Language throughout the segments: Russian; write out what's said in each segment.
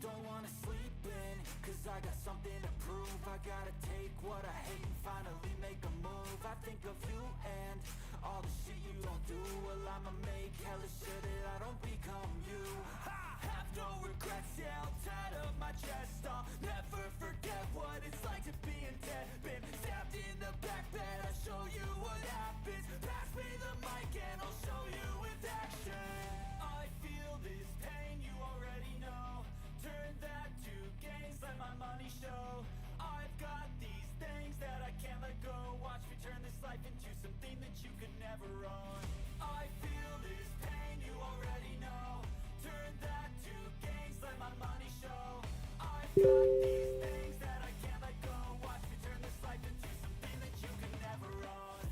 don't wanna sleep in, cause I got something to prove. I gotta take what I hate and finally make a move. I think of you and all the shit you don't do. Well, I'ma make hella sure that I don't become you. I have no regrets, yeah, I'll tie up my chest. I'll never forget what it's like to be in debt. Been stabbed in the back bed, I'll show you what happens. Pass me the mic and I'll show you with action. I feel this pain, you already know. Turn that to gains, let my money show. I've got these things that I can't let go. Watch me turn this life into something that you could never own. I feel this pain, you already know. Turn that to gains, let my money show. I've got these things that I can't let go. Watch me turn this life into something that you could never own.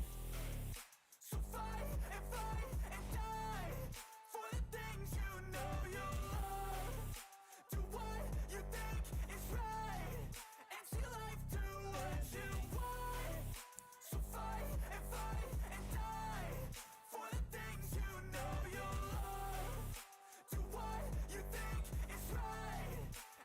So fight and die for the things you know you love. Do what you think is right and see life do what you want. So fight and die for the things you know you love. Do what you think is right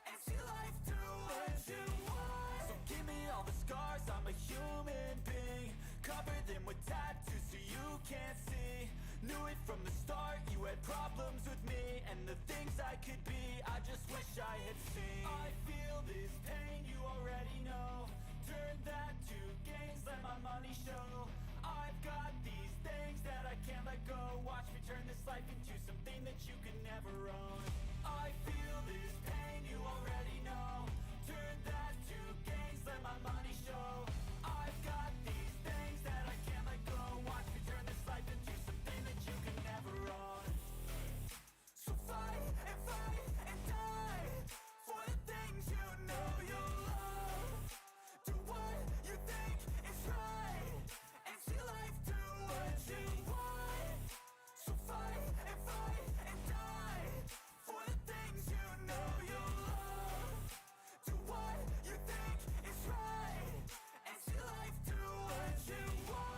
and see life do what you want. So give me all the scars, I'm a human being. Cover them with tattoos so you can't see. Knew it from the start, you had problems with me and the things I could be, I just wish I had seen. I feel this pain, you already know. Turn that to gains, let my money show. I've got these things that I can't let go. Watch me turn this life into something that you could never own. I feel this pain, you already know. Turn that to gains, let my money show. I've got these things that I can't let go. Watch me turn this life into something that you can never own. So fight and die for the things you know you love. Do what you think is right and see life do what you want. So fight and die for the things you know you love. Do what you think is right and see life do what you want.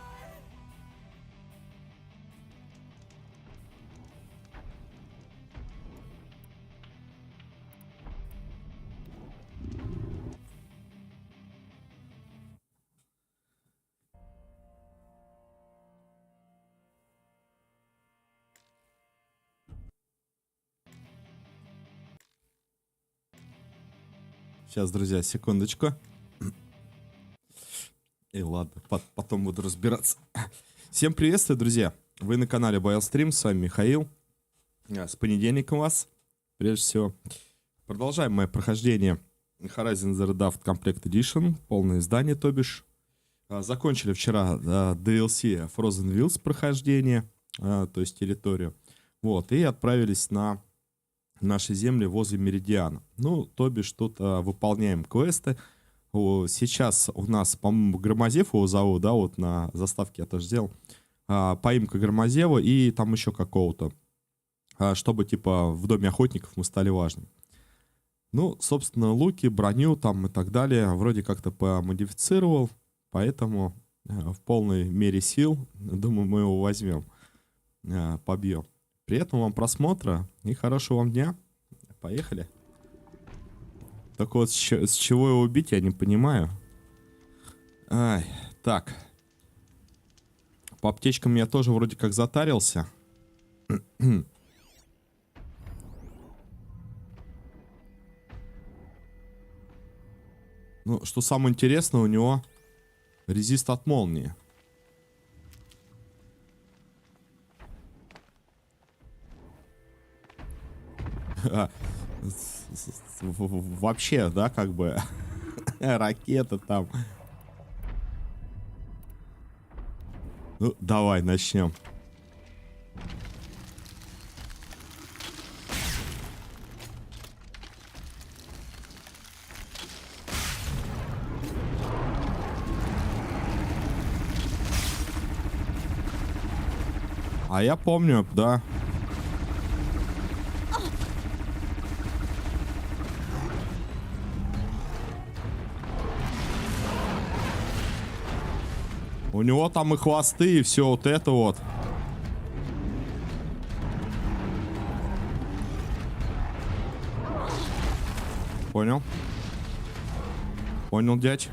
Сейчас, друзья, секундочку. И ладно, потом буду разбираться. Всем приветствую, друзья. Вы на канале BioStream, с вами Михаил. С понедельником вас, прежде всего. Продолжаем мое прохождение Horizon Zero Dawn Complete Edition. Полное издание, то бишь. Закончили вчера DLC Frozen Wilds прохождение, то есть территорию. Вот, и отправились на наши земли возле Меридиана. Ну, то бишь тут выполняем квесты. Сейчас у нас, по-моему, Громозев его зовут, да, вот на заставке я тоже сделал. Поимка Громозева и там еще какого-то. Чтобы, типа, в доме охотников мы стали важными. Ну, собственно, луки, броню там и так далее вроде как-то помодифицировал. Поэтому в полной мере сил, думаю, мы его возьмем, побьем. Приятного вам просмотра и хорошего вам дня. Поехали. Только вот с чего его убить, я не понимаю. Ай, так. По аптечкам я тоже вроде как затарился. Ну, что самое интересное, у него резист от молнии. Вообще, да, как бы ракета там. Ну, давай, начнем. А я помню, да. У него там и хвосты, и все вот это вот. Понял. Понял, дядь.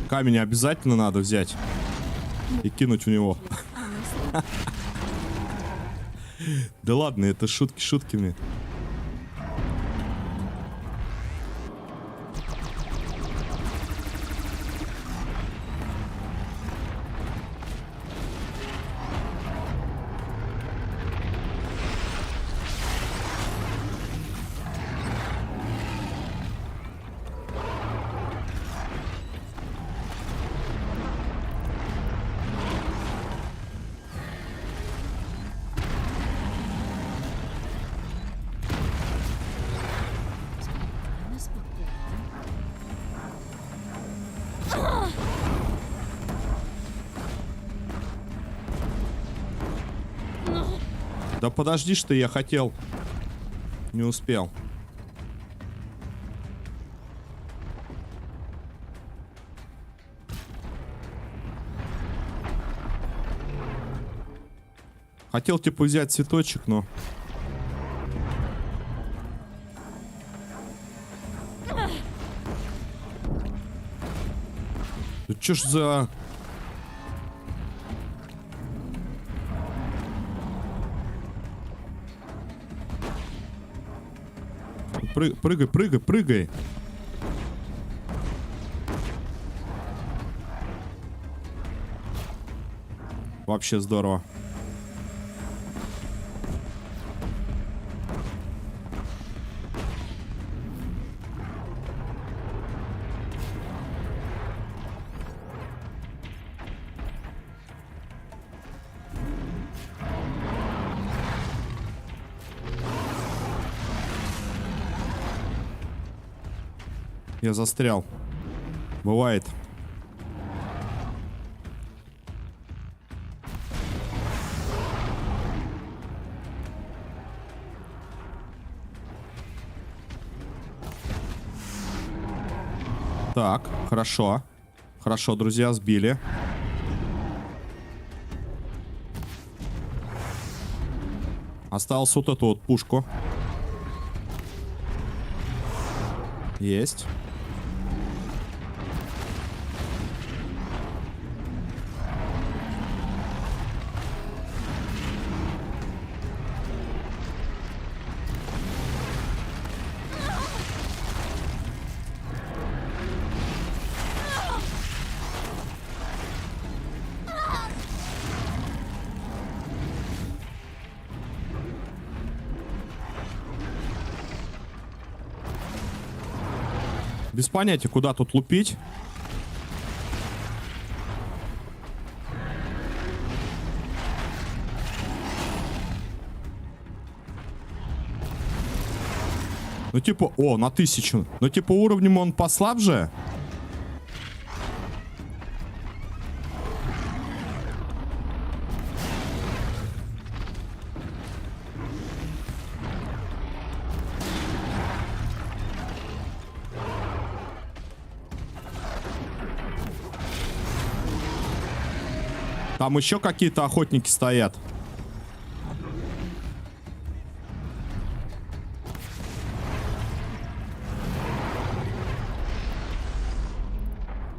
Камень обязательно надо взять и кинуть в него. Да ладно, это шутки шутками. Да подожди, что я хотел. Не успел. Хотел типа взять цветочек, но... Да чё ж за... Прыгай, прыгай, прыгай. Вообще здорово. Я застрял. Бывает. Так, хорошо. Хорошо, друзья, сбили. Осталось вот эту вот пушку. Есть. Без понятия, куда тут лупить. Ну типа, о, на 1000. Ну типа уровнем он послабже. Там еще какие-то охотники стоят.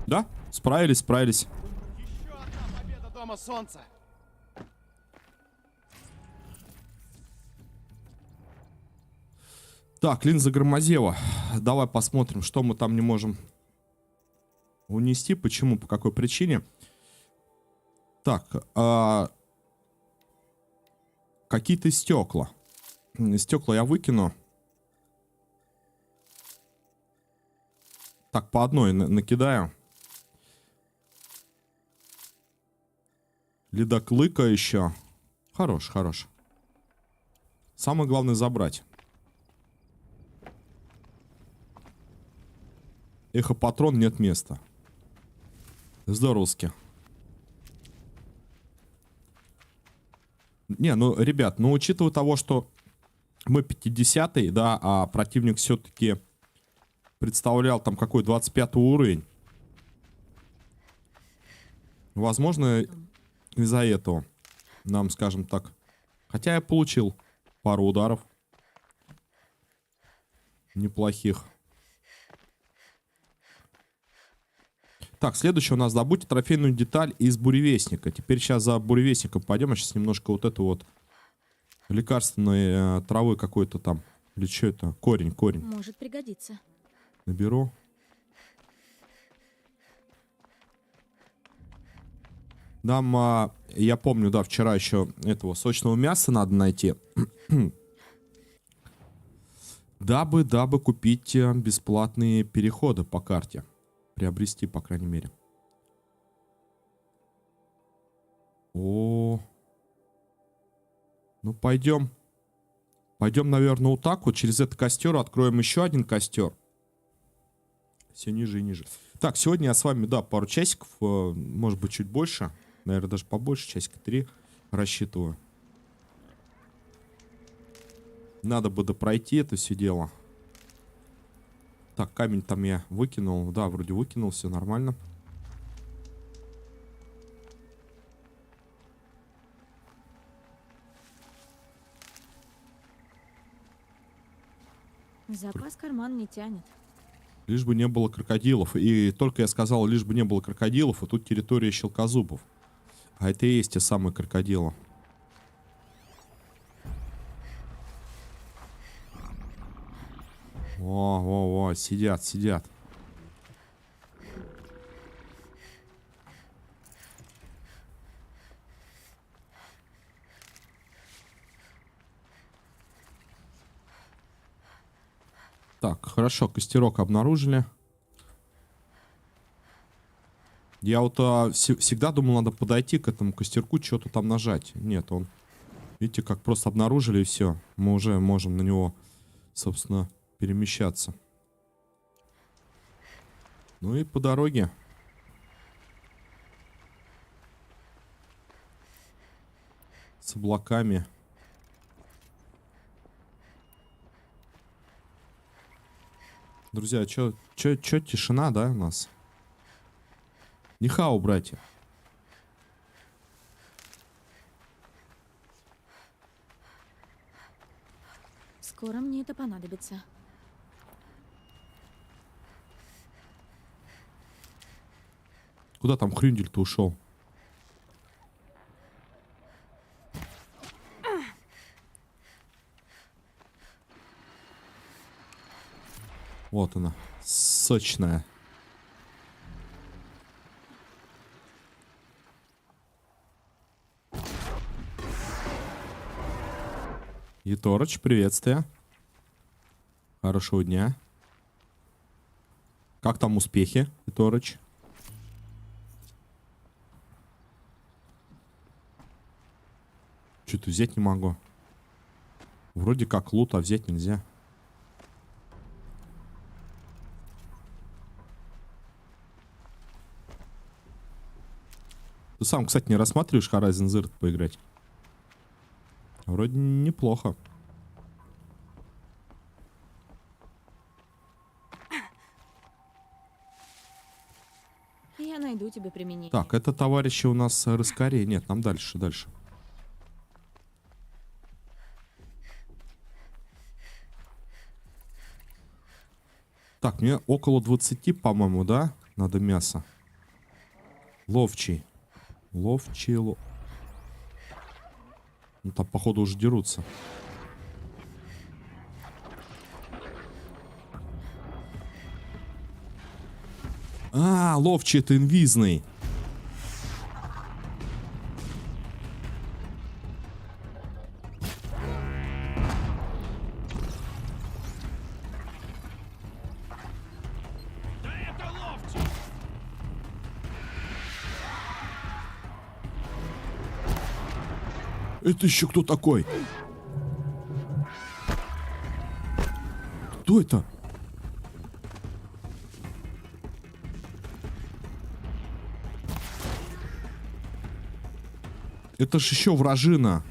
Да? Справились, справились. Еще одна победа Дома Солнца. Так, линза Громозева. Давай посмотрим, что мы там не можем унести. Почему, по какой причине. Так, какие-то стекла. Стекла я выкину. Так, по одной накидаю. Ледоклыка еще. Хорош, хорош. Самое главное забрать. Эхопатрон, нет места. Здоровски. Не, ну, ребят, ну, учитывая того, что Мы 50-й, да, а противник все-таки представлял там какой 25 уровень. Возможно, из-за этого нам, скажем так. Хотя я получил пару ударов. Неплохих. Так, следующее у нас: добудьте трофейную деталь из буревестника. Теперь сейчас за буревестником пойдем. А сейчас немножко вот это вот лекарственной травы какой-то там. Или что это? Корень. Может пригодиться. Наберу. Нам, я помню, да, вчера еще этого сочного мяса надо найти. дабы купить бесплатные переходы по карте. Приобрести, по крайней мере. О. Ну, пойдем. Пойдем, наверное, вот так вот. Через этот костер откроем еще один костер. Все ниже и ниже. Так, сегодня я с вами, да, пару часиков. Может быть, чуть больше. Наверное, даже побольше. Часика 3 рассчитываю. Надо бы допройти это все дело. Так, камень там я выкинул. Да, вроде выкинул, все нормально. Запас карман не тянет. Лишь бы не было крокодилов. И только я сказал, лишь бы не было крокодилов, и тут территория щелкозубов. А это и есть те самые крокодилы. Во, сидят. Так, хорошо, костерок обнаружили. Я вот всегда думал, надо подойти к этому костерку, что-то там нажать. Нет, он, видите, как просто обнаружили, и все. Мы уже можем на него, собственно, перемещаться. Ну и по дороге. С облаками. Друзья, чё тишина, да, у нас? Нихао, братья. Скоро мне это понадобится. Куда там Хрюндель-то ушел? Вот она, сочная. Еторыч, приветствие. Хорошего дня. Как там успехи, Еторыч? Что-то взять не могу. Вроде как лут, а взять нельзя. Ты сам, кстати, не рассматриваешь Horizon Zero поиграть? Вроде неплохо. Я найду тебе применение. Так, это товарищи у нас Рыскари. Нет, нам дальше. Так, мне около 20, по-моему, да? Надо мясо. Ловчий. Ну, там, походу, уже дерутся. А, ловчий, это инвизный. Да это ловчий! Это еще кто такой? Кто это? Это ж еще вражина.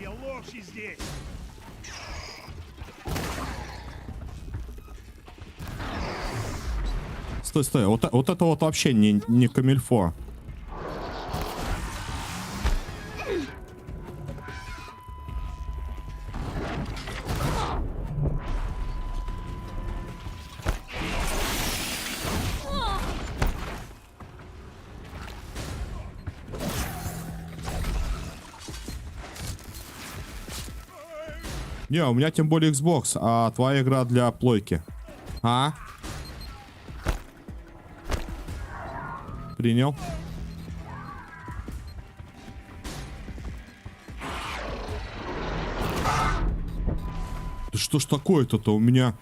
Братья Ловчи здесь! Стой, стой. Вот это вот вообще не камильфо. Не, у меня тем более Xbox, а твоя игра для плойки. А? Принял. Да что ж такое-то у меня?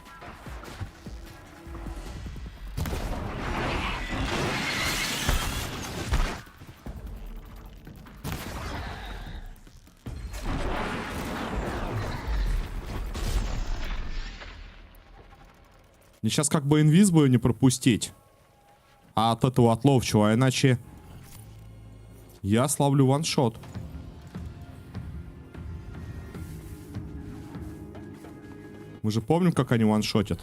Мне сейчас как бы инвизбою не пропустить. А от этого отловчего, а иначе я славлю ваншот. Мы же помним, как они ваншотят.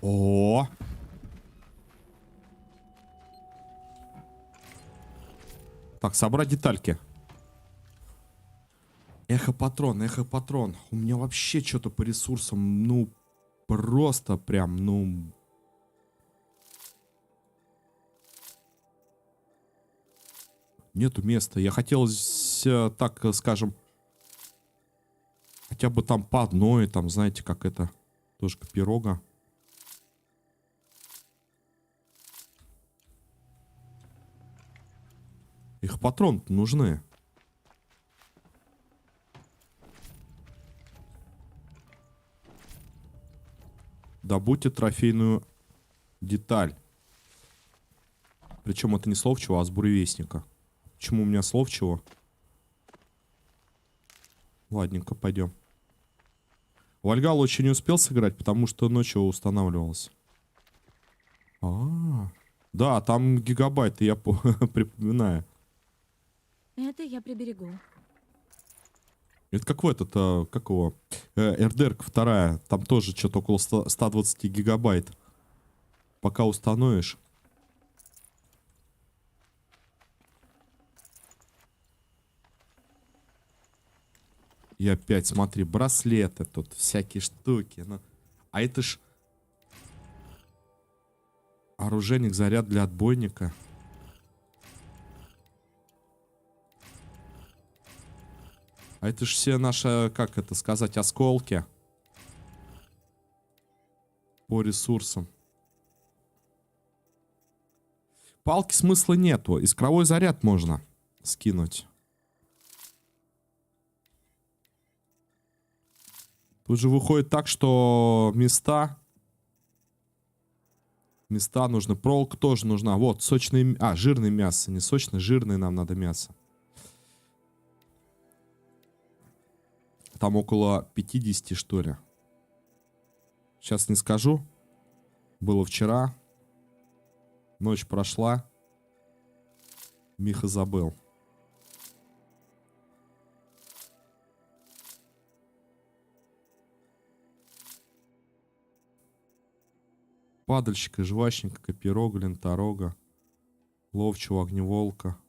О! Так, собрать детальки. Эхопатрон, эхопатрон. У меня вообще что-то по ресурсам, ну, просто прям, ну... Нету места. Я хотел, так скажем, хотя бы там по одной, там, знаете, как это, ложка пирога. Их патроны нужны. Добудьте трофейную деталь. Причем это не с ловчего, а с буревестника. Почему у меня с ловчего? Ладненько, пойдем. Вальгалл еще не успел сыграть, потому что ночью устанавливался. Да, там гигабайты, я припоминаю. Это я приберегу. Это как в этот, как его, РДР 2, там тоже что-то около 120 гигабайт. Пока установишь. И опять, смотри, браслеты тут, всякие штуки. Ну. А это ж оружейник, заряд для отбойника. А это ж все наши, как это сказать, осколки. По ресурсам. Палки смысла нету. Искровой заряд можно скинуть. Тут же выходит так, что места нужны. Проволока тоже нужна. Вот, сочное... жирное мясо. Не сочное, жирное нам надо мясо. Там около 50, что ли. Сейчас не скажу. Было вчера. Ночь прошла. Миха забыл. Падальщика, жвачника, копирога, ленторога, ловчего, огневолка.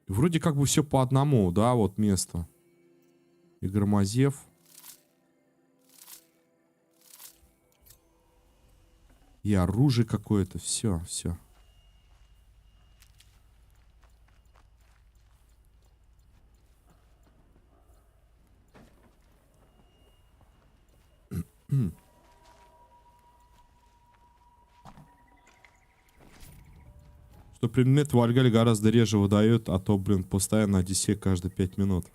Вроде как бы все по одному, да, вот место. И громозев. И оружие какое-то, все. Что предмет в Вальгалле гораздо реже выдает, а то, блин, постоянно Одиссея каждые 5 минут.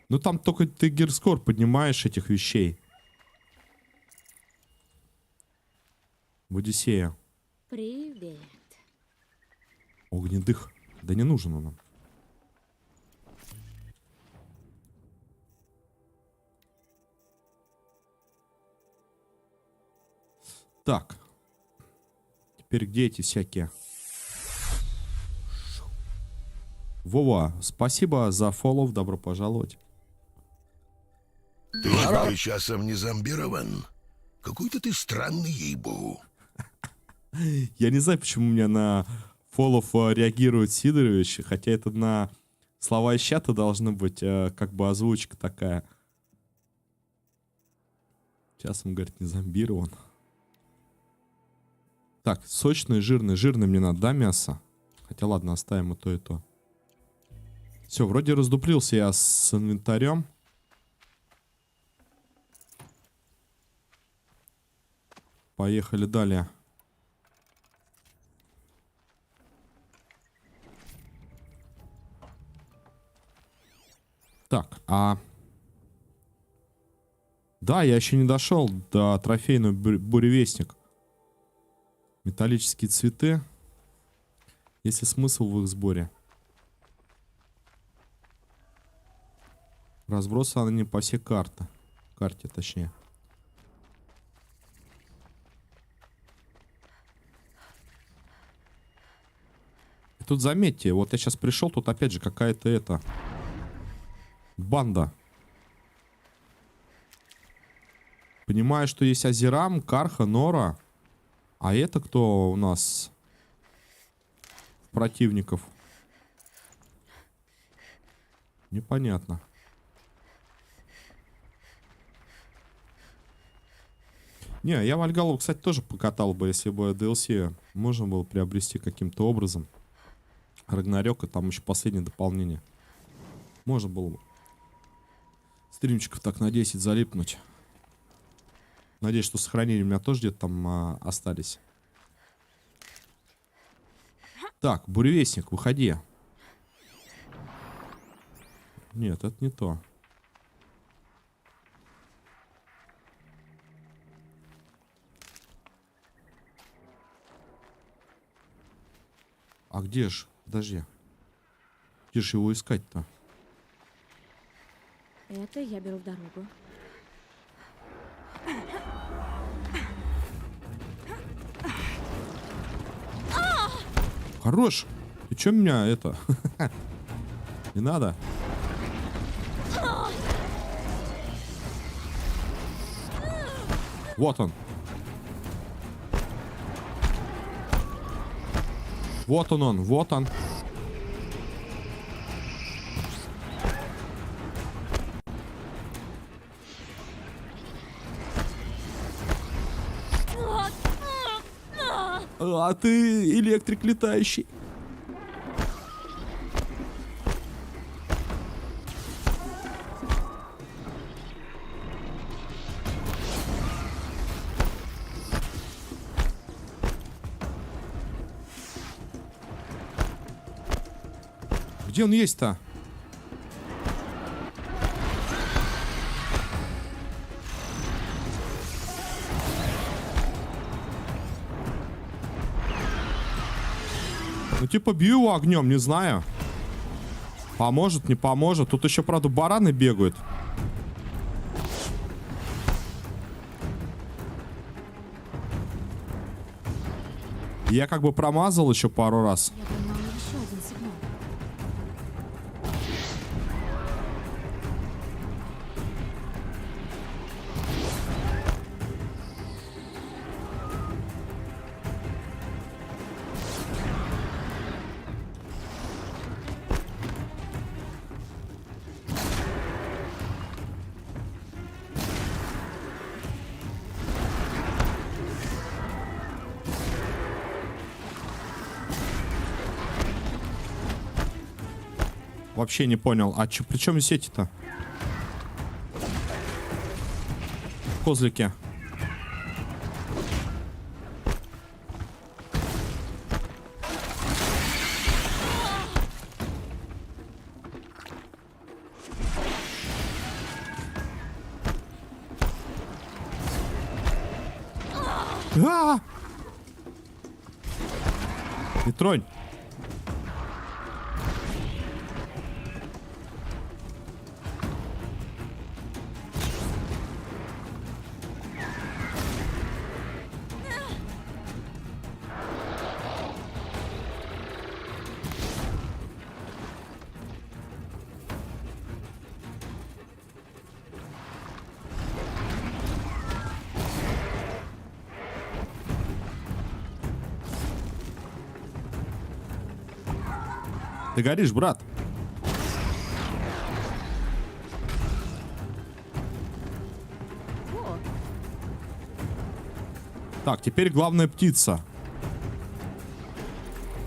Ну там только ты гирскор поднимаешь этих вещей. В Одиссея. Привет. Огнедых. Да не нужен он нам. Так. Теперь где эти всякие? Вова, спасибо за фоллоу, добро пожаловать. Ты часом не зомбирован? Какой-то ты странный, ей-богу. Я не знаю, почему у меня на фоллов реагирует Сидорович, хотя это на слова из чата должна быть как бы озвучка такая. Часом, говорит, не зомбирован. Так, сочный, жирный. Жирный мне надо, да, мясо? Хотя ладно, оставим и то, и то. Все, вроде раздуплился я с инвентарем. Поехали далее. Так, да, я еще не дошел до трофейного буревестник. Металлические цветы. Есть ли смысл в их сборе? Разбросаны они по всей карте, точнее. И тут заметьте, вот я сейчас пришел, тут опять же какая-то банда. Понимаю, что есть Азерам, Карха, Нора. А это кто у нас? Противников. Непонятно. Не, я Вальгалу, кстати, тоже покатал бы, если бы DLC можно было приобрести каким-то образом. Рагнарёк и там еще последнее дополнение. Можно было бы. Стримчиков так на 10 залипнуть. Надеюсь, что сохранения у меня тоже где-то там остались. Так, буревестник, выходи. Нет, это не то. А где ж? Подожди. Где ж его искать-то? Это я беру в дорогу. Хорош! Ты чё меня это? Не надо. Вот он. Вот он, вот он. А ты электрик летающий. Где он есть-то? Ну, типа, бью его огнем, не знаю. Поможет, не поможет. Тут еще, правда, бараны бегают. Я как бы промазал еще пару раз. Я поймала еще один сигнал. Вообще не понял. А при чем сети-то? Козлики. Не тронь. Ты горишь, брат. О, Так, теперь главная птица.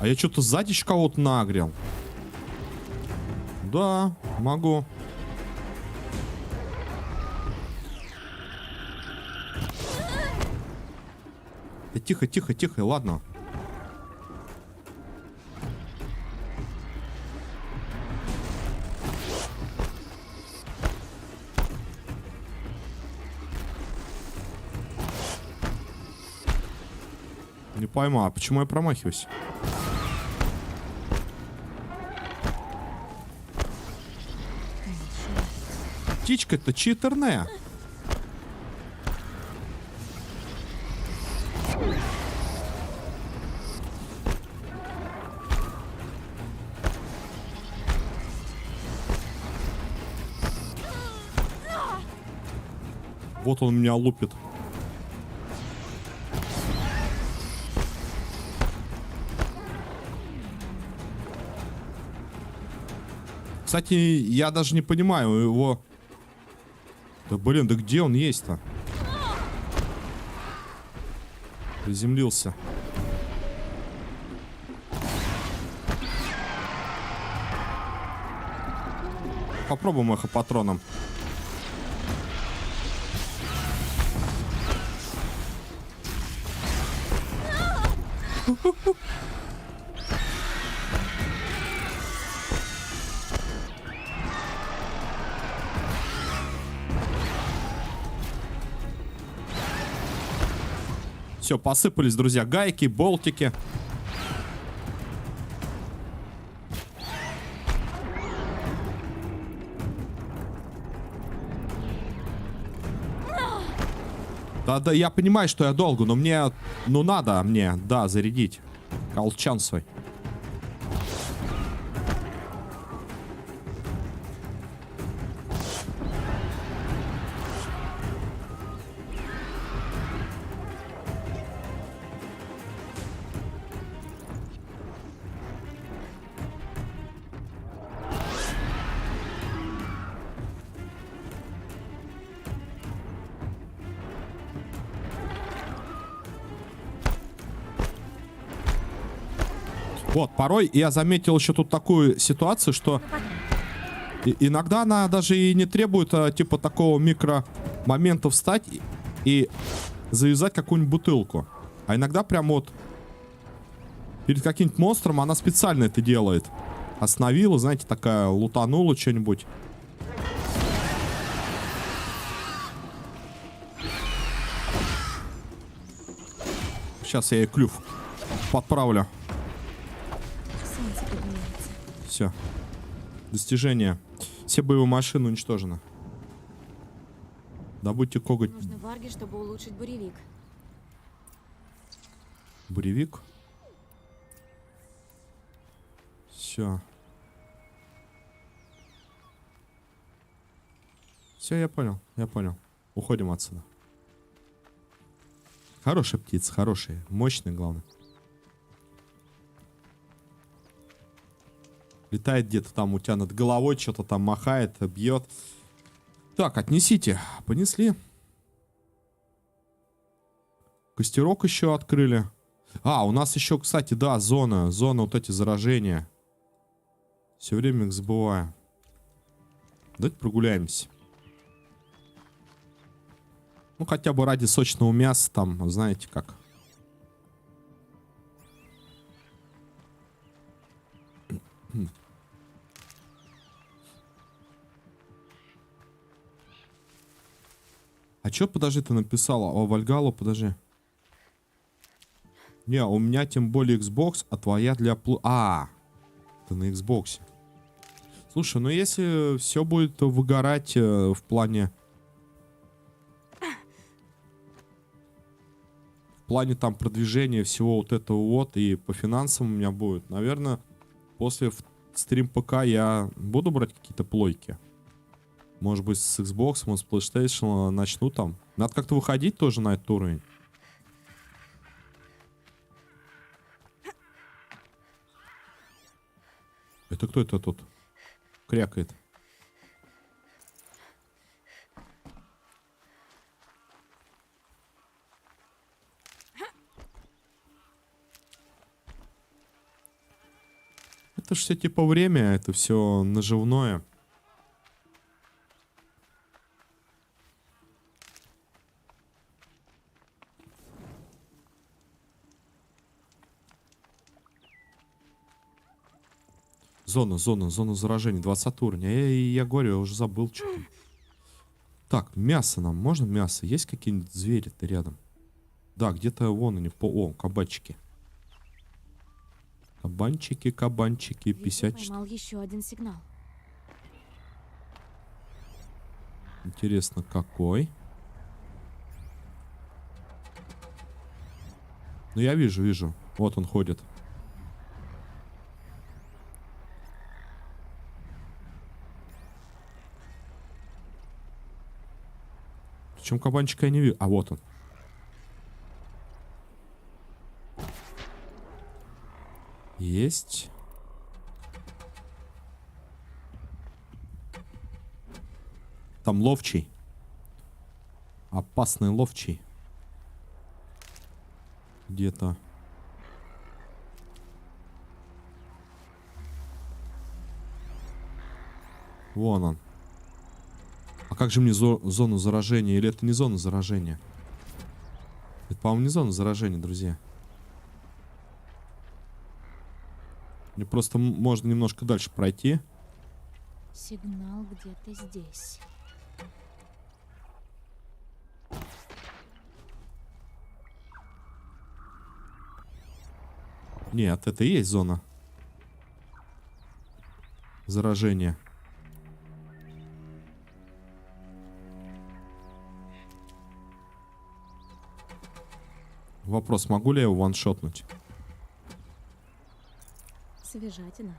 А я что-то сзади еще кого-то нагрел. Да, могу. Да тихо, тихо, тихо, ладно. Не пойму, а почему я промахиваюсь? Птичка-то читерная. Вот он меня лупит. Кстати, я даже не понимаю его... Да блин, да где он есть-то? Приземлился. Попробуем эхопатроном. Все, посыпались, друзья, гайки, болтики. Да-да, я понимаю, что я долго, но мне... Ну, надо мне, да, зарядить. Колчан свой. Вот, порой я заметил еще тут такую ситуацию, что иногда она даже и не требует, типа, такого микромомента встать и завязать какую-нибудь бутылку. А иногда прям вот перед каким-нибудь монстром она специально это делает. Остановила, знаете, такая, лутанула что-нибудь. Сейчас я ей клюв подправлю. солнце поднимается. Все. Достижение. Все боевые машины уничтожены. Добудьте коготь. Нужно варги, чтобы улучшить буревик. Буревик. Все. Все, я понял, я понял. Уходим отсюда. Хорошая птица, хорошая. Мощная, главное. Летает где-то там у тебя над головой, что-то там махает, бьет. Так, отнесите. Понесли. Костерок еще открыли. А, у нас еще, кстати, да, зона. Зона вот эти заражения. Все время их забываю. Давайте прогуляемся. Ну, хотя бы ради сочного мяса там, знаете как. А чё, подожди, ты написала? О, Вальгалу, подожди. Не, у меня тем более Xbox, а твоя для... ты на Xbox. Слушай, ну если все будет выгорать в плане... В плане там продвижения всего вот этого вот, и по финансам у меня будет, наверное, после стрим ПК я буду брать какие-то плойки. Может быть, с Xbox, может, с PlayStation начну там. Надо как-то выходить тоже на этот уровень. Это кто это тут крякает? Это ж все типа время, это все наживное. Зона заражения, 20 уровня. Я говорю, я уже забыл что-то. Так, мясо нам. Можно мясо? Есть какие-нибудь звери-то рядом? Да, где-то вон они. О, кабачки. Кабанчики, Витя 54. поймал еще один сигнал. Интересно, какой? Ну, я вижу. Вот он ходит. Причем кабанчика я не вижу. А вот он. Есть. Там ловчий. Опасный ловчий. Где-то. Вон он. А как же мне зону заражения? Или это не зона заражения? Это, по-моему, не зона заражения, друзья. Мне просто можно немножко дальше пройти. Сигнал где-то здесь. Нет, это и есть зона заражения. Вопрос, могу ли я его ваншотнуть? Свежатина.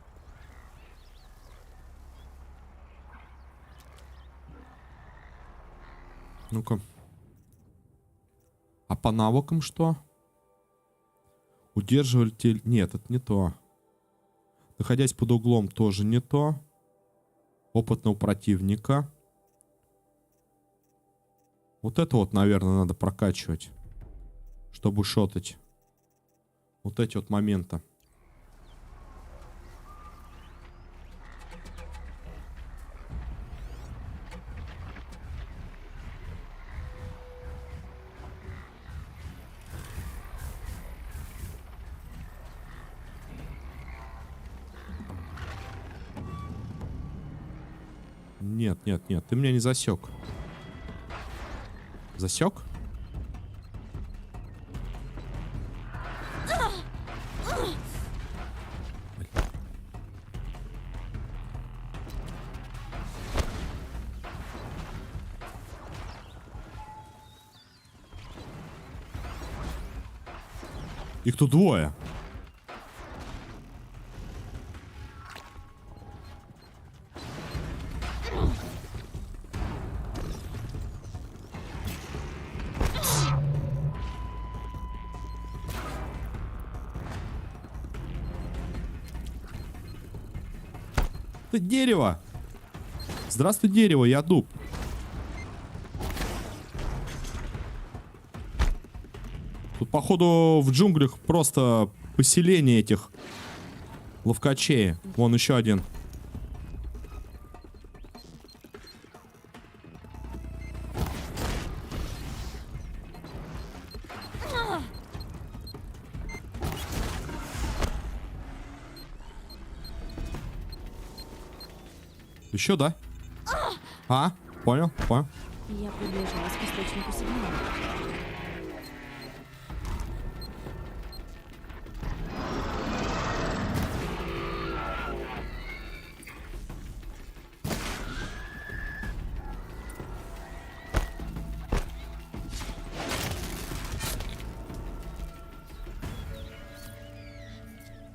Ну-ка. А по навыкам что? Удерживатель... Нет, это не то. Находясь под углом, тоже не то. Опытного противника. Вот это вот, наверное, надо прокачивать. Чтобы шотать. Вот эти вот моменты. Нет, ты меня не засек. Засек? Их тут двое. Это дерево. Здравствуй, дерево, я дуб. Тут, походу, в джунглях просто поселение этих ловкачей. Вон еще один. Еще, да? А, понял. Я приближалась к источнику сигнала.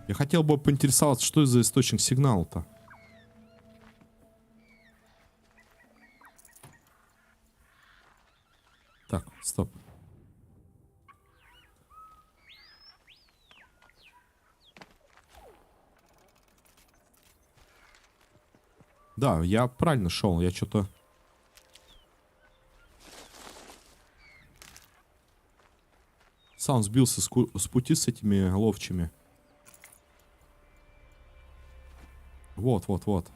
Я хотел бы поинтересоваться, что это за источник сигнала-то. Так, стоп. Да, я правильно шел. Я что-то... Сам сбился с пути с этими ловчими. Вот, вот, вот.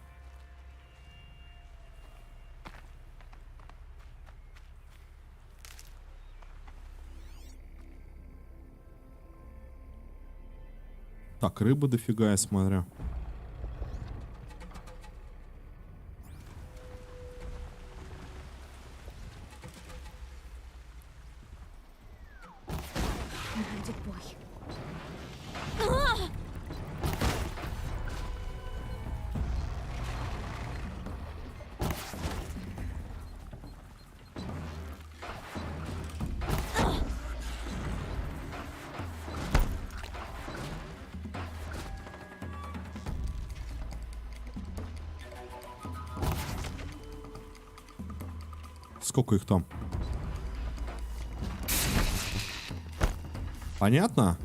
Так, рыбы дофига, я смотрю. Будет бой. Сколько их там? Понятно?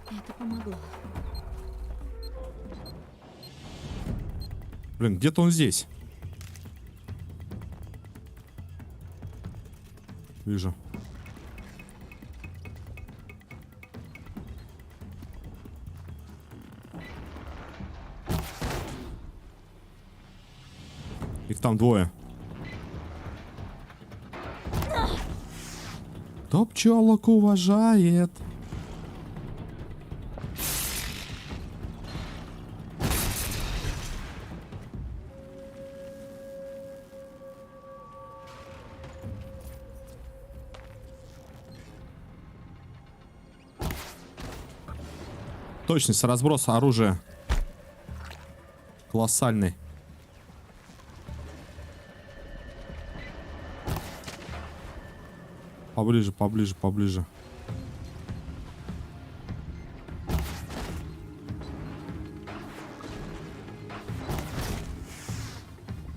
Это помогло. Блин, где-то он здесь. Вижу. Их там двое. Кто пчелок уважает? Точность разброса оружия колоссальный. Поближе, поближе, поближе.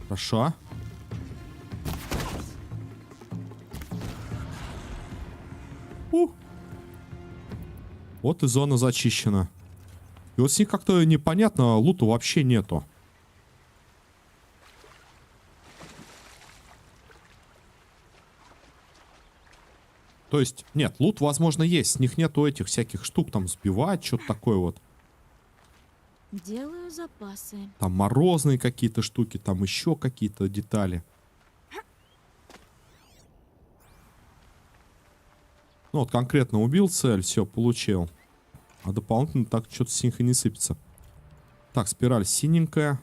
Хорошо. Вот и зона зачищена. И вот с них как-то непонятно, луту вообще нету. То есть, нет, лут, возможно, есть. С них нету этих всяких штук, там, сбивать, что-то такое вот. Делаю запасы. Там морозные какие-то штуки, там еще какие-то детали. Ну, вот конкретно убил цель, все, получил. А дополнительно так что-то с них и не сыпется. Так, спираль синенькая.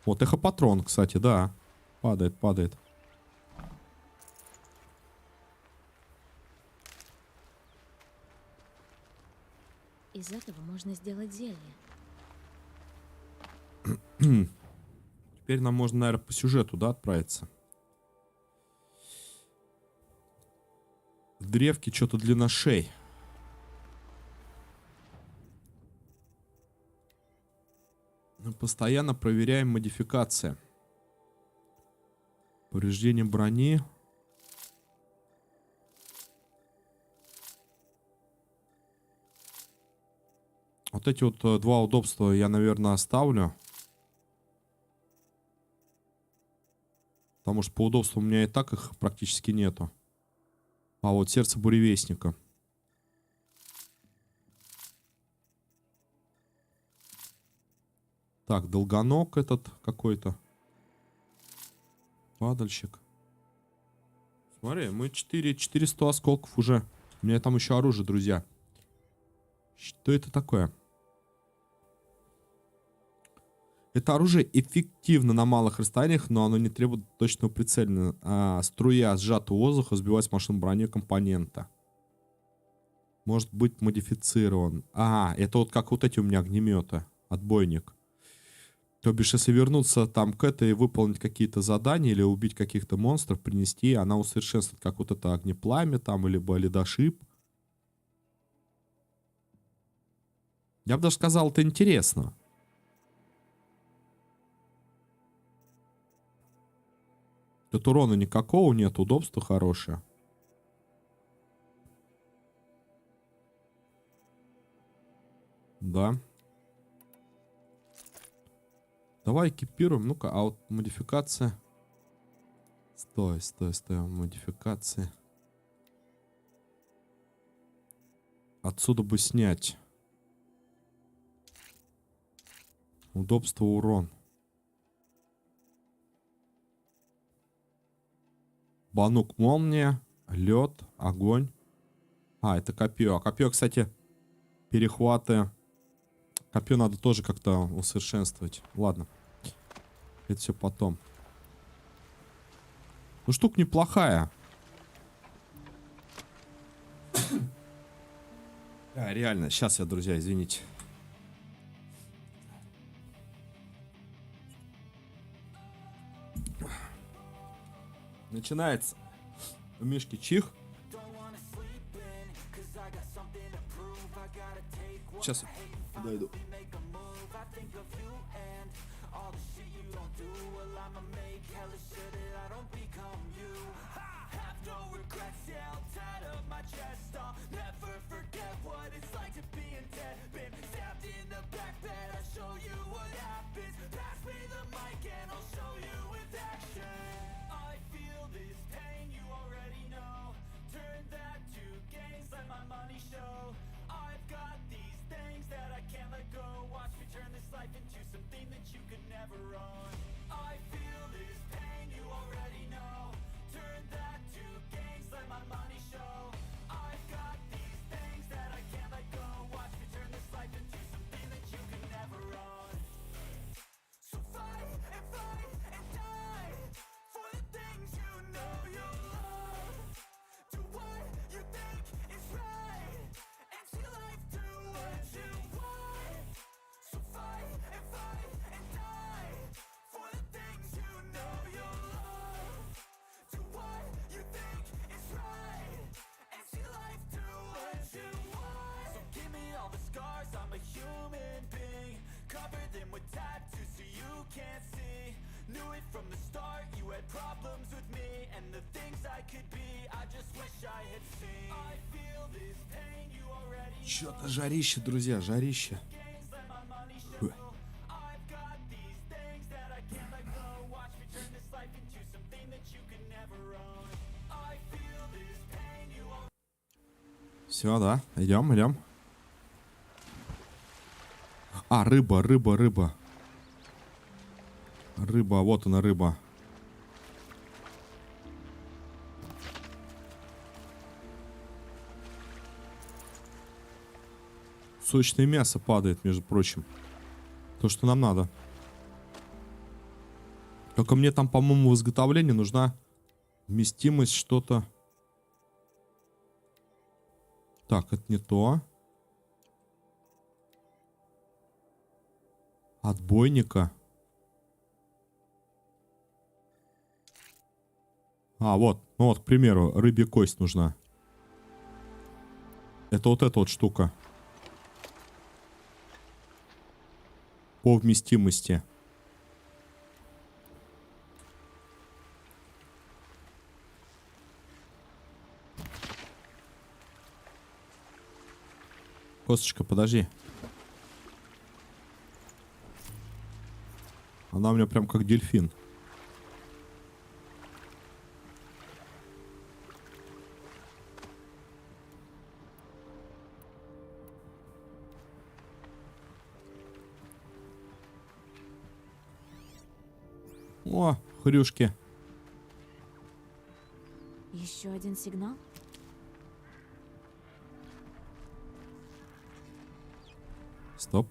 Вот, эхопатрон, кстати, да. Падает, падает. Из этого можно сделать зелье. Теперь нам можно, наверное, по сюжету, да, отправиться. В древке что-то длина шеи. Мы постоянно проверяем модификации. Повреждение брони. Вот эти вот два удобства я, наверное, оставлю. Потому что по удобству у меня и так их практически нету. А вот сердце буревестника. Так, долгоног этот какой-то. Падальщик. Смотри, мы 400 осколков уже. У меня там еще оружие, друзья. Что это такое? Это оружие эффективно на малых расстояниях, но оно не требует точного прицеливания. Струя сжатого воздуха сбивает с машин брони компонента. Может быть модифицирован. Ага, это вот как вот эти у меня огнеметы. Отбойник. То бишь, если вернуться там к этой и выполнить какие-то задания или убить каких-то монстров, принести, она усовершенствует, как вот это огнепламя там, либо ледошип. Я бы даже сказал, это интересно. Тут урона никакого нет, удобство хорошее. Да. Давай экипируем. Ну-ка, а вот модификация. Стой. Модификации. Отсюда бы снять. Удобство, урон. Банук, молния, лед, огонь. А, это копье. А копье, кстати, перехваты. Копье надо тоже как-то усовершенствовать. Ладно. Это все потом. Ну, штука неплохая. Реально. Сейчас я, друзья, извините. Начинается. У Мишки чих. Сейчас я подойду. Чё-то жарище, друзья, жарище. Фу. Все, да, идем. А, рыба. Рыба, вот она, рыба. Сочное мясо падает, между прочим. То, что нам надо. Только мне там, по-моему, в изготовлении нужна вместимость что-то. Так, это не то. Отбойника. А, вот. Ну вот, к примеру, рыбья кость нужна. Это вот эта вот штука. По вместимости. Косточка, подожди. Она у меня прям как дельфин. О, хрюшки. Еще один сигнал? Стоп.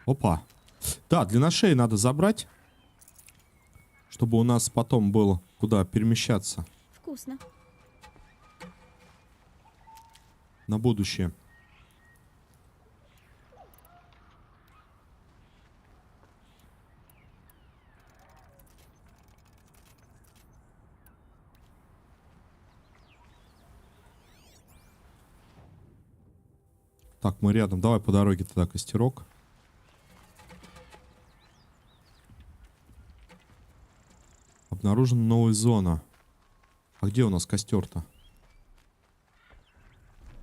Опа. Да, длина шеи надо забрать, чтобы у нас потом было куда перемещаться. Вкусно. На будущее. Так, мы рядом. Давай по дороге тогда костерок. Обнаружена новая зона. А где у нас костер-то?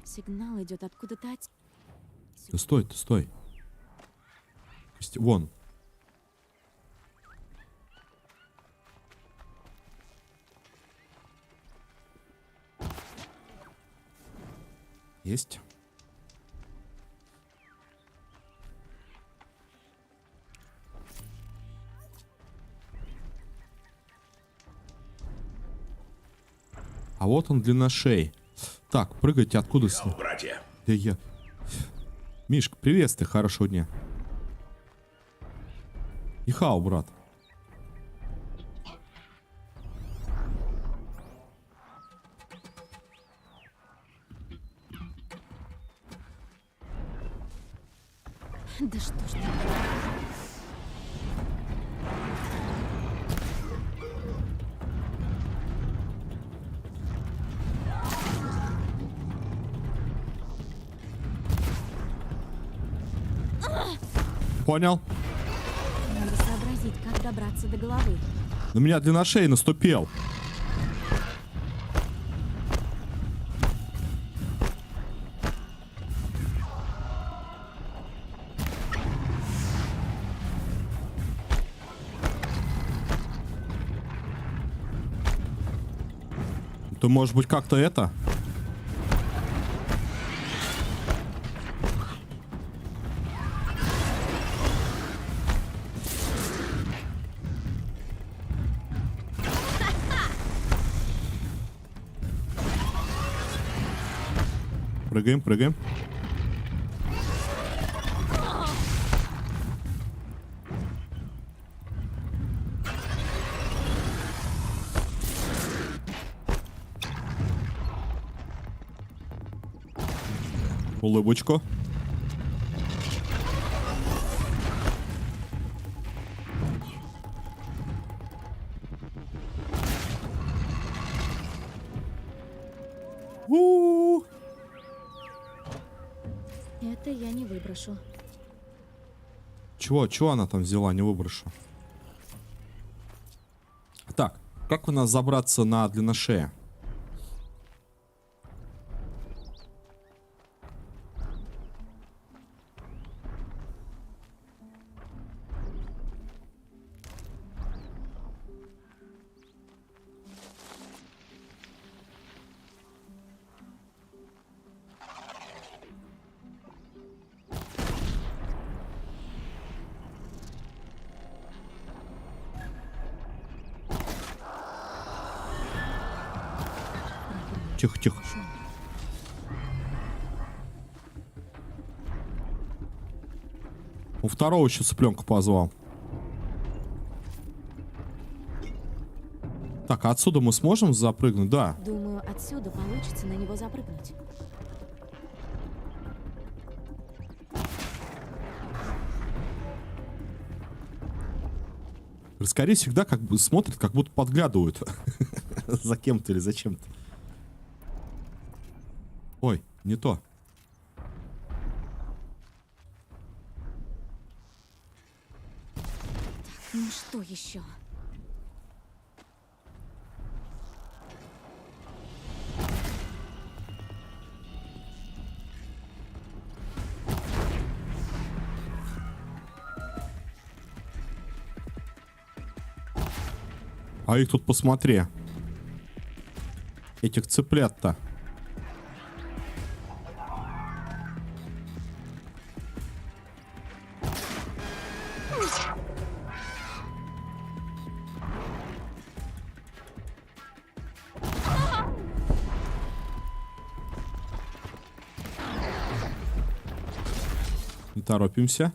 Сигнал идет откуда-то от... Ты стой, ты стой. Вон. Есть. А вот он, длинношей. Так, прыгайте откуда с... Братья. Да я... Мишка, приветствую, хорошего дня. Ихау, брат. Да что ж ты... Понял? Надо сообразить, как добраться до головы. На меня длинношей наступил. То может быть как-то это? Прыгаем, прыгаем. Улыбочку. У-у-у. Это я не выброшу. Чего она там взяла, не выброшу. Так, как у нас забраться на длинношея? Тихо, тихо. У второго еще цыпленка позвал. Так, а отсюда мы сможем запрыгнуть? Да. Думаю, отсюда получится на него запрыгнуть. Скорее всегда как бы смотрят, как будто подглядывают за кем-то или за чем-то. Ой, не то. Ну что еще? А их тут посмотри. Этих цыплят-то. Не торопимся.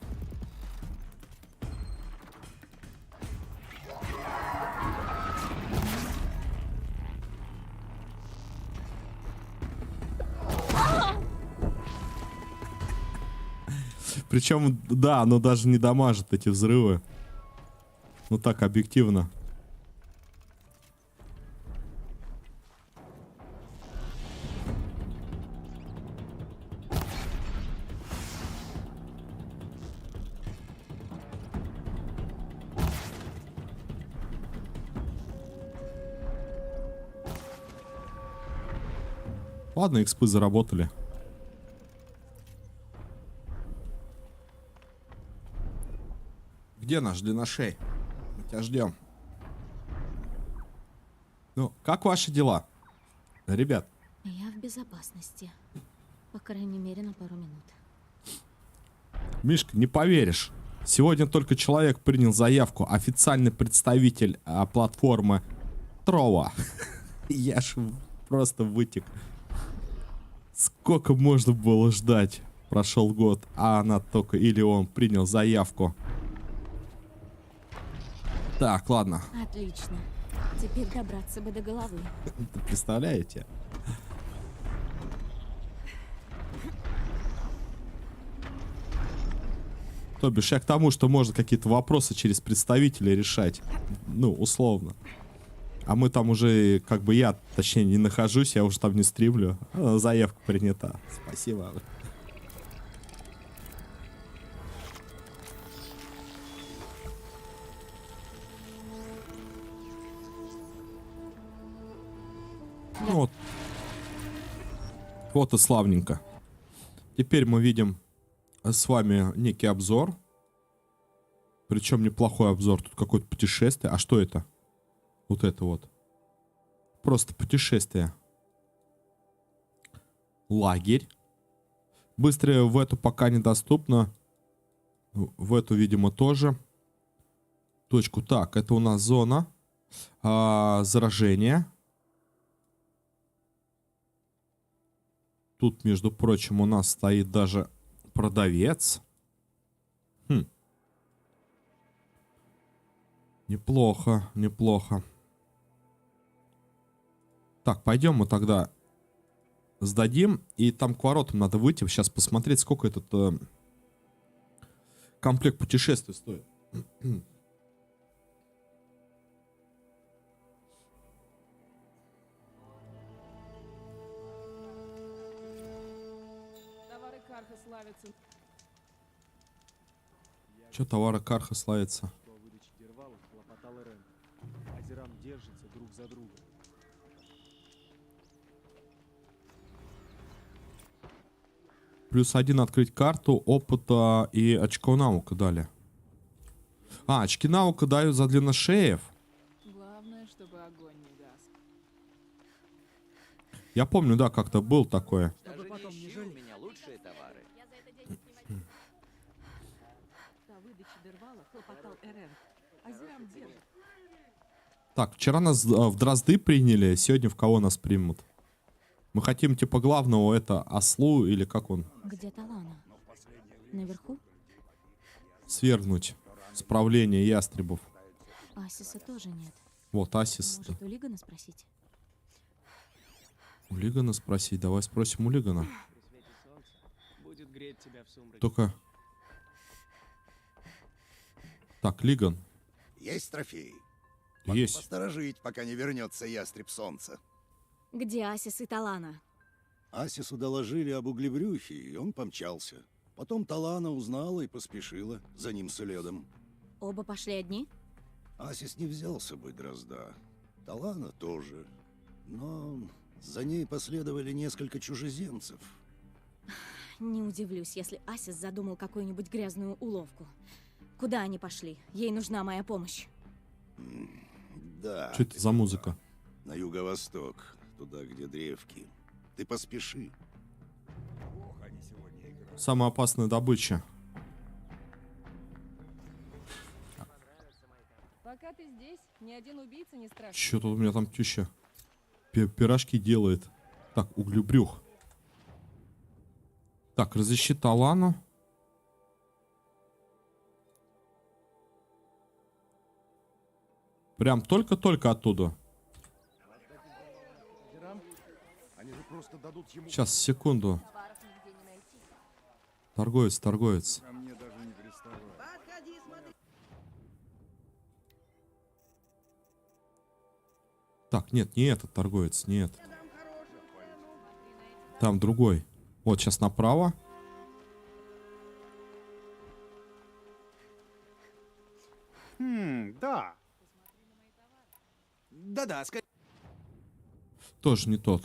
Причем, да, оно даже не дамажит эти взрывы. Ну так, объективно. Ладно, экспы заработали. Где наш длинношей? Мы тебя ждем. Ну, как ваши дела, ребят? Я в безопасности. По крайней мере, на пару минут. Мишка, не поверишь. Сегодня только человек принял заявку. Официальный представитель платформы Трова. Я ж просто вытек. Сколько можно было ждать? Прошел год, а она только или он принял заявку. Так, ладно. Отлично. Теперь добраться бы до головы. Представляете? То бишь я к тому, что можно какие-то вопросы через представителей решать. Ну, условно. А мы там уже, как бы я, точнее, не нахожусь, я уже там не стримлю. Заявка принята. Спасибо. Ну вот. Вот и славненько. Теперь мы видим с вами некий обзор. Причем неплохой обзор. Тут какое-то путешествие. А что это? Вот это вот. Просто путешествие. Лагерь. Быстрее в эту пока недоступно. В эту, видимо, тоже. Точку. Так, это у нас зона заражения. Тут, между прочим, у нас стоит даже продавец. Неплохо, неплохо. Так, пойдем мы тогда сдадим. И там к воротам надо выйти. Сейчас посмотреть, сколько этот комплект путешествий стоит. Товары Карха славятся. Че товары Карха славится? О выдаче Дервала хлопотал Эрен. Азерам держатся друг за друга. +1 открыть карту, опыта и очко наука дали. А, очки наука дают за длинношеев. Главное, чтобы огонь не гас. Я помню, да, как-то был такое. Даже потом не жаль меня лучшие товары. До выдачи Дервала хлопотал Эрен. Азерам держат. Так, вчера нас в Дрозды приняли, сегодня в кого нас примут? Мы хотим, типа, главного, это Ослу, или как он? Где Талана? Наверху? Свергнуть с правления ястребов. Асиса тоже нет. Вот, Асис. Может, у Лигана спросить? У Лигана спросить, давай спросим у Лигана. При свете солнца будет греть тебя в сумраке. Только... Так, Лиган. Есть трофей. Есть. Посторожить, пока не вернется ястреб солнца. Где Асис и Талана? Асису доложили об углебрюхе, и он помчался. Потом Талана узнала и поспешила за ним следом. Оба пошли одни? Асис не взял с собой Дрозда. Талана тоже. Но за ней последовали несколько чужеземцев. Не удивлюсь, если Асис задумал какую-нибудь грязную уловку. Куда они пошли? Ей нужна моя помощь. Да. Что это за музыка? На юго-восток, туда, где древки. Ты поспеши. Самая опасная добыча. Пока ты здесь, ни один убийца не страшен. Что тут у меня там теща? Пирожки делает. Так, углебрюх. Так, разыщи Талану. Прям только-только оттуда. Азерам, они же просто дадут ему... Сейчас, секунду. Торговец, торговец. Ко мне даже не приставай. Так, нет, не этот торговец, нет. Там другой. Вот, сейчас направо. Да. Да-да, Тоже не тот.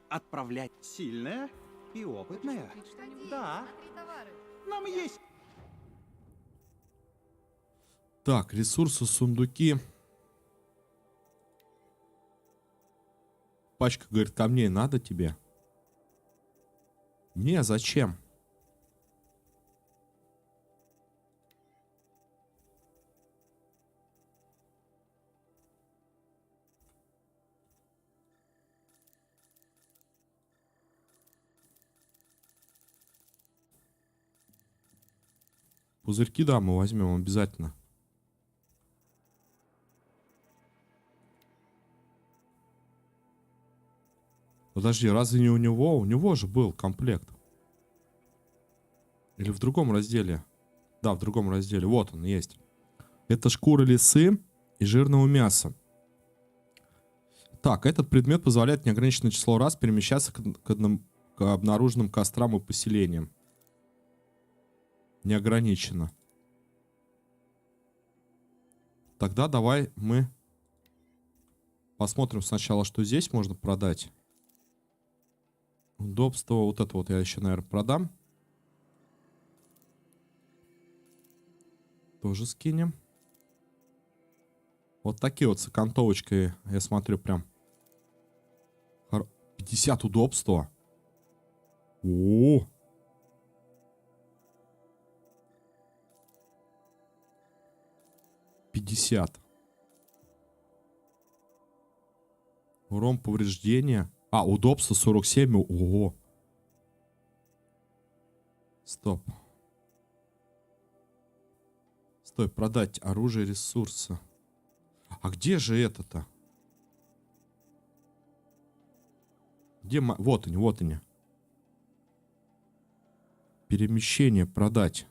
отправлять. Сильная и опытная. Да. Нам есть. Так, ресурсы, сундуки. Пачка, говорит, камней надо тебе? Не, зачем? Пузырьки, да, мы возьмем обязательно. Подожди, разве не у него? У него же был комплект. Или в другом разделе? Да, в другом разделе. Вот он есть. Это шкура лисы и жирного мяса. Так, этот предмет позволяет неограниченное число раз перемещаться к обнаруженным кострам и поселениям. Неограниченно. Тогда давай мы посмотрим сначала, что здесь можно продать. Удобство. Вот это вот я еще, наверное, продам. Тоже скинем. Вот такие вот с окантовочкой, я смотрю, прям 50 удобства. О, 50. Урон повреждения. А, удобство 47. Ого. Стоп. Стой, продать оружие, ресурсы. А где же это-то? Где вот они, вот они. Перемещение продать.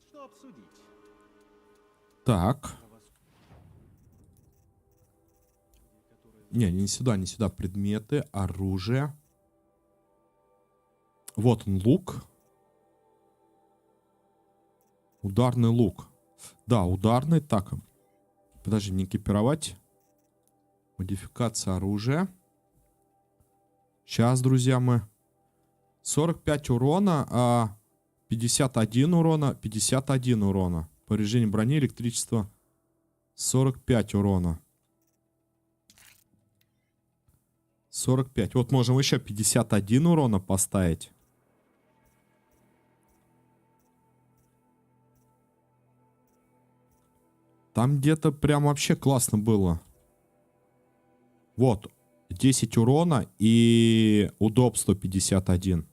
Что обсудить? Так. Не сюда, не сюда. Предметы, оружие. Вот он, лук. Ударный лук. Да, ударный. Так. Подожди, не экипировать. Модификация оружия. Сейчас, друзья, мы 45 урона, 51 урона, 51 урона. Повреждение брони, электричество 45 урона. 45. Вот можем еще 51 урона поставить. Там где-то прям вообще классно было. Вот. 10 урона и удобство 51.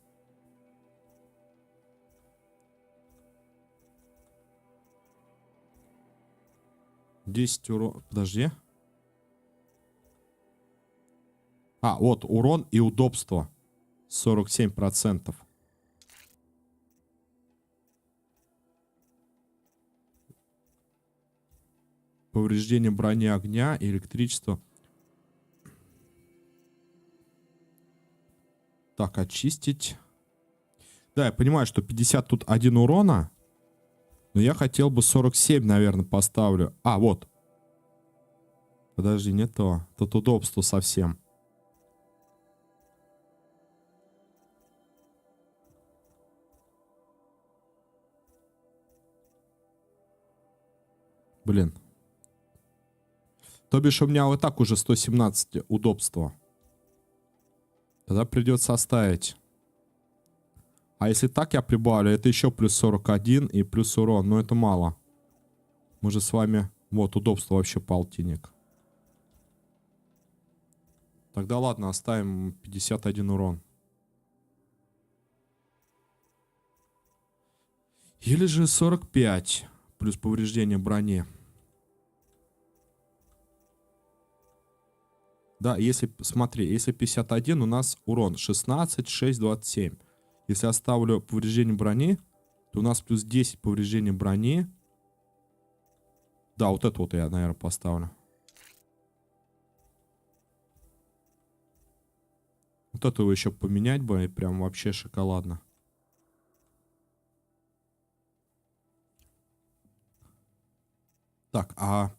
Подожди. А, вот урон и удобство 47%. Повреждение брони огня и электричество. Так, очистить. Да, я понимаю, что 50 тут 1 урона. Но я хотел бы 47, наверное, поставлю. А, вот. Подожди, не то. Тут удобство совсем. Блин. То бишь у меня вот так уже 117 удобства. Тогда придется оставить. А если так я прибавлю, это еще плюс 41 и плюс урон. Но это мало. Мы же с вами... Вот, удобство вообще полтинник. Тогда ладно, оставим 51 урон. Или же 45 плюс повреждение брони. Да, если, смотри, если 51, у нас урон 16, 6, 27. Если оставлю повреждение брони, то у нас плюс 10 повреждения брони. Да, вот это вот я, наверное, поставлю. Вот этого еще поменять бы, и прям вообще шоколадно. Так, а...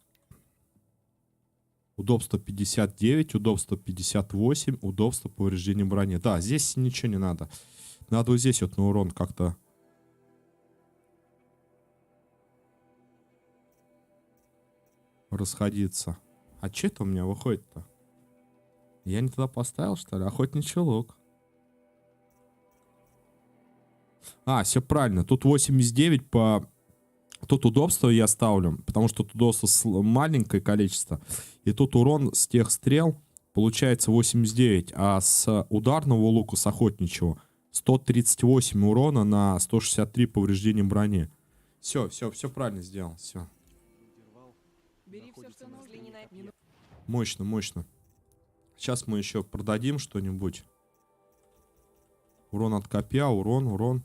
Удобство 59, удобство 58, удобство повреждения брони. Да, здесь ничего не надо. Надо вот здесь вот на урон как-то... расходиться. А что это у меня выходит-то? Я не туда поставил, что ли? Охотничий лук. А, все правильно. Тут 89 по... Тут удобство я ставлю, потому что тут удобство маленькое количество. И тут урон с тех стрел получается 89, а с ударного лука, с охотничьего, 138 урона на 163 повреждения брони. Все правильно сделал, все. Бери все, что нужно. Мощно, мощно. Сейчас мы еще продадим что-нибудь. Урон от копья, урон.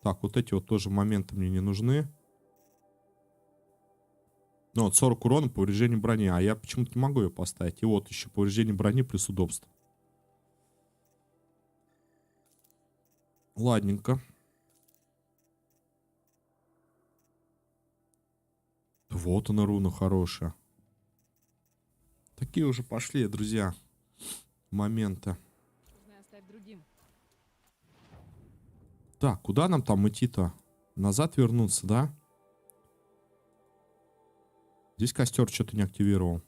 Так, вот эти вот тоже моменты мне не нужны. Ну, вот 40 урона, повреждение брони. А я почему-то не могу ее поставить. И вот еще повреждение брони плюс удобство. Ладненько. Вот она, руна хорошая. Такие уже пошли, друзья, моменты. Оставь другим. Так, куда нам там идти-то? Назад вернуться, да? Здесь костер что-то не активировал.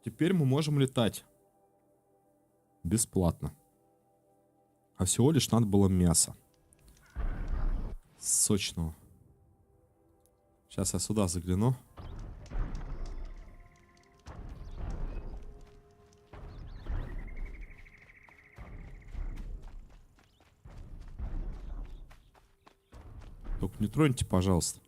Теперь мы можем летать. Бесплатно. А всего лишь надо было мясо. Сочного. Сейчас я сюда загляну. Только не троньте, пожалуйста.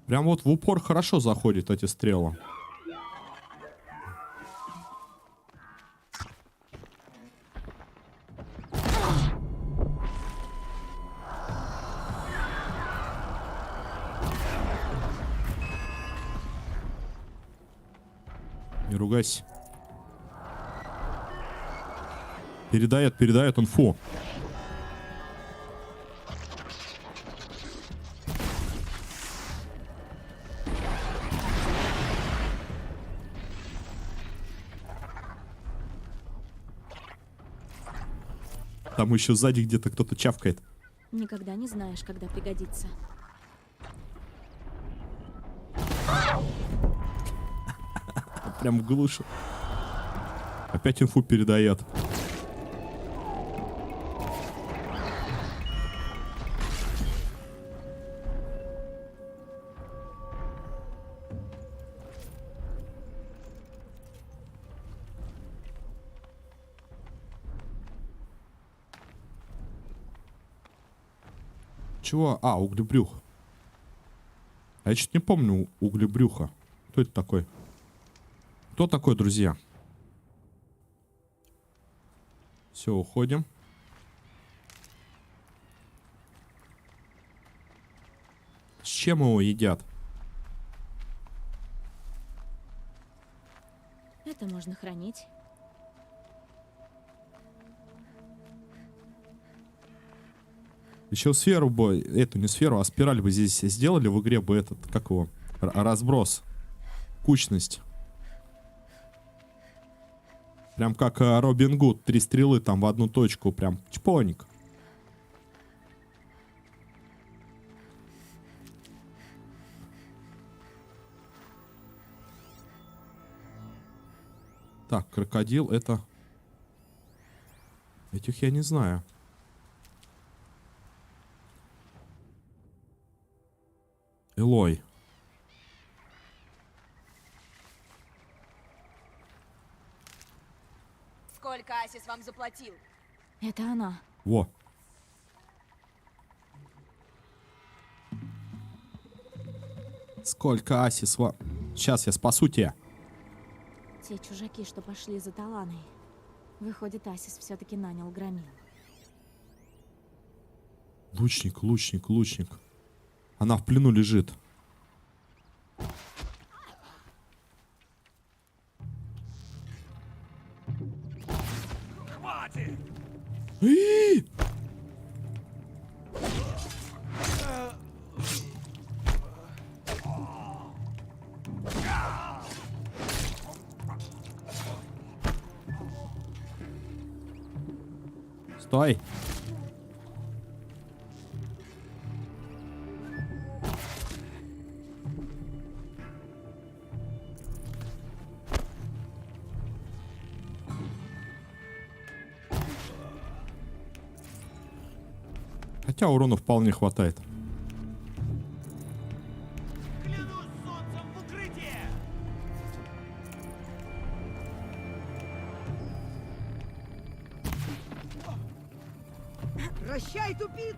Прям вот в упор хорошо заходят эти стрелы. Не ругайся. Передает инфу. Там еще сзади где-то кто-то чавкает. Никогда не знаешь, когда пригодится. Прям в глуши. Опять инфу передает. Чего? А, углебрюх. А я что-то не помню углебрюха. Кто это такой? Кто такой, друзья? Все, уходим. С чем его едят? Это можно хранить. Еще сферу бы, эту не сферу, а спираль бы здесь сделали в игре бы этот, как его, разброс, кучность. Прям как Робин Гуд, 3 стрелы там в одну точку, прям чпоник. Так, крокодил это... Этих я не знаю. Элой. Сколько Асис вам заплатил? Это она. Сколько Асис... Сейчас я спасу тебя. Те чужаки, что пошли за Таланой. Выходит, Асис все-таки нанял громил. Лучник, лучник, лучник. Она в плену лежит. И! Стой! Хотя урона вполне хватает. Прощай, тупица!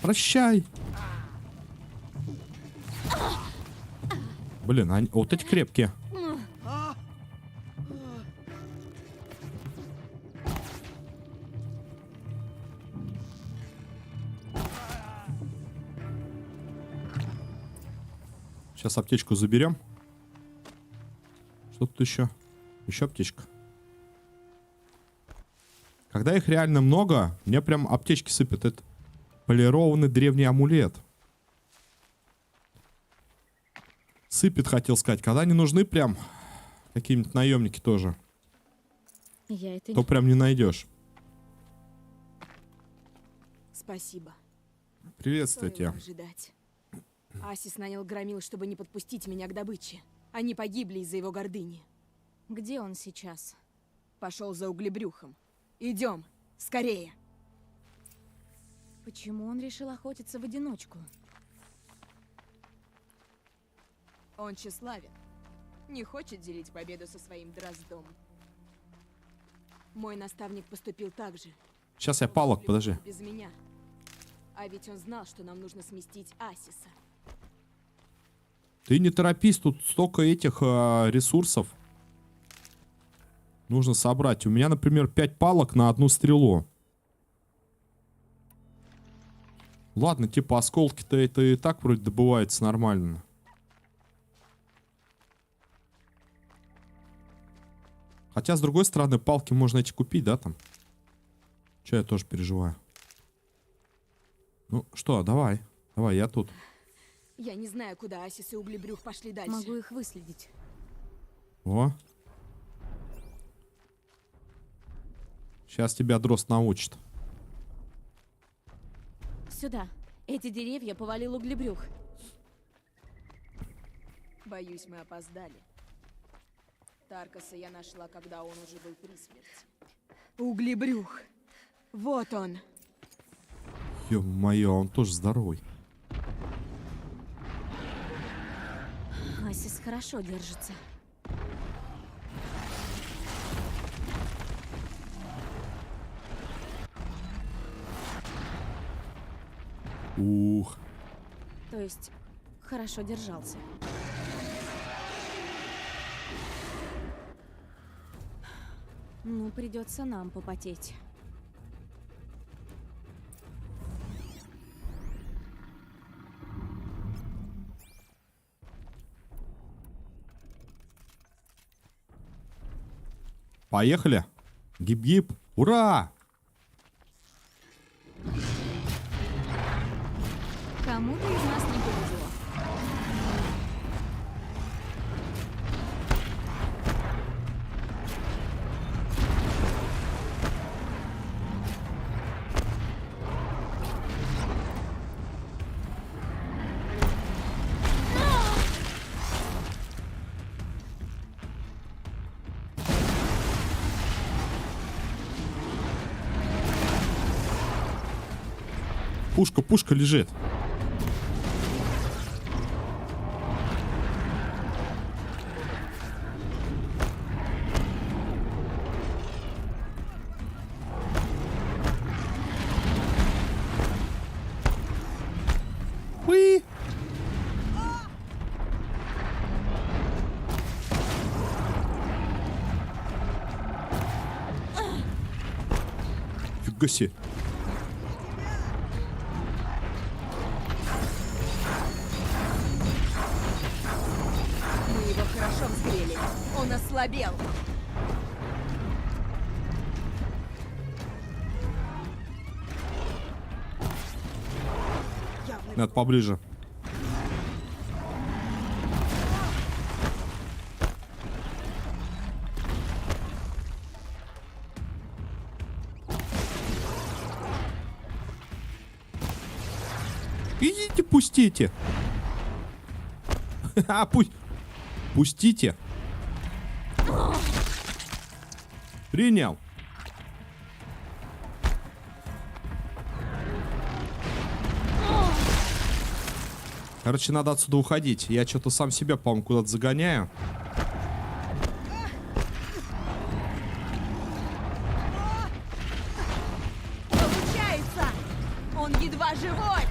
Прощай! Блин, они... вот эти крепкие. Сейчас аптечку заберем. Что тут еще? Еще аптечка. Когда их реально много, мне прям аптечки сыпят. Это полированный древний амулет. Сыпет, хотел сказать. Когда они нужны прям, какие-нибудь наемники тоже, Я это то прям не найдешь. Спасибо. Приветствую Стоило тебя. ожидать. Асис нанял громил, чтобы не подпустить меня к добыче. Они погибли из-за его гордыни. Где он сейчас? Пошел за углебрюхом. Идем, скорее. Почему он решил охотиться в одиночку? Он тщеславен. Не хочет делить победу со своим дроздом. Мой наставник поступил так же. Сейчас я палок, подожди. Без меня. А ведь он знал, что нам нужно сместить Асиса. Ты не торопись, тут столько этих ресурсов. Нужно собрать. У меня, например, 5 палок на одну стрелу. Ладно, типа осколки-то это и так вроде добывается нормально. Хотя, с другой стороны, палки можно эти купить, да, там? Че, я тоже переживаю. Ну, что, давай. Давай, я тут. Я не знаю, куда Асис и углебрюх пошли дальше. Могу их выследить. О. Сейчас тебя дрозд научит. Сюда. Эти деревья повалил углебрюх. Боюсь, мы опоздали. Таркаса я нашла, когда он уже был при смерти. Углебрюх. Вот он. Ё-моё, он тоже здоровый. Асис хорошо держится. Ух. То есть, хорошо держался. Ну, придется нам попотеть. Поехали. Гип-гип. Ура! Кому-то из нас не повезло. Пушка лежит. Уи! Нифига себе. Мы его хорошо взгрели. Он ослабел. Надо поближе. Идите, пустите. Пустите. Принял. Короче, надо отсюда уходить. Я что-то сам себя, по-моему, куда-то загоняю. Получается! Он едва живой!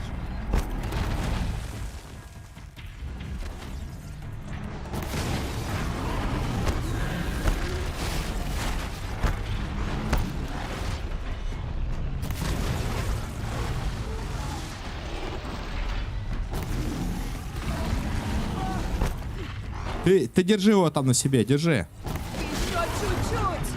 Ты держи его там на себе, держи. Еще чуть-чуть!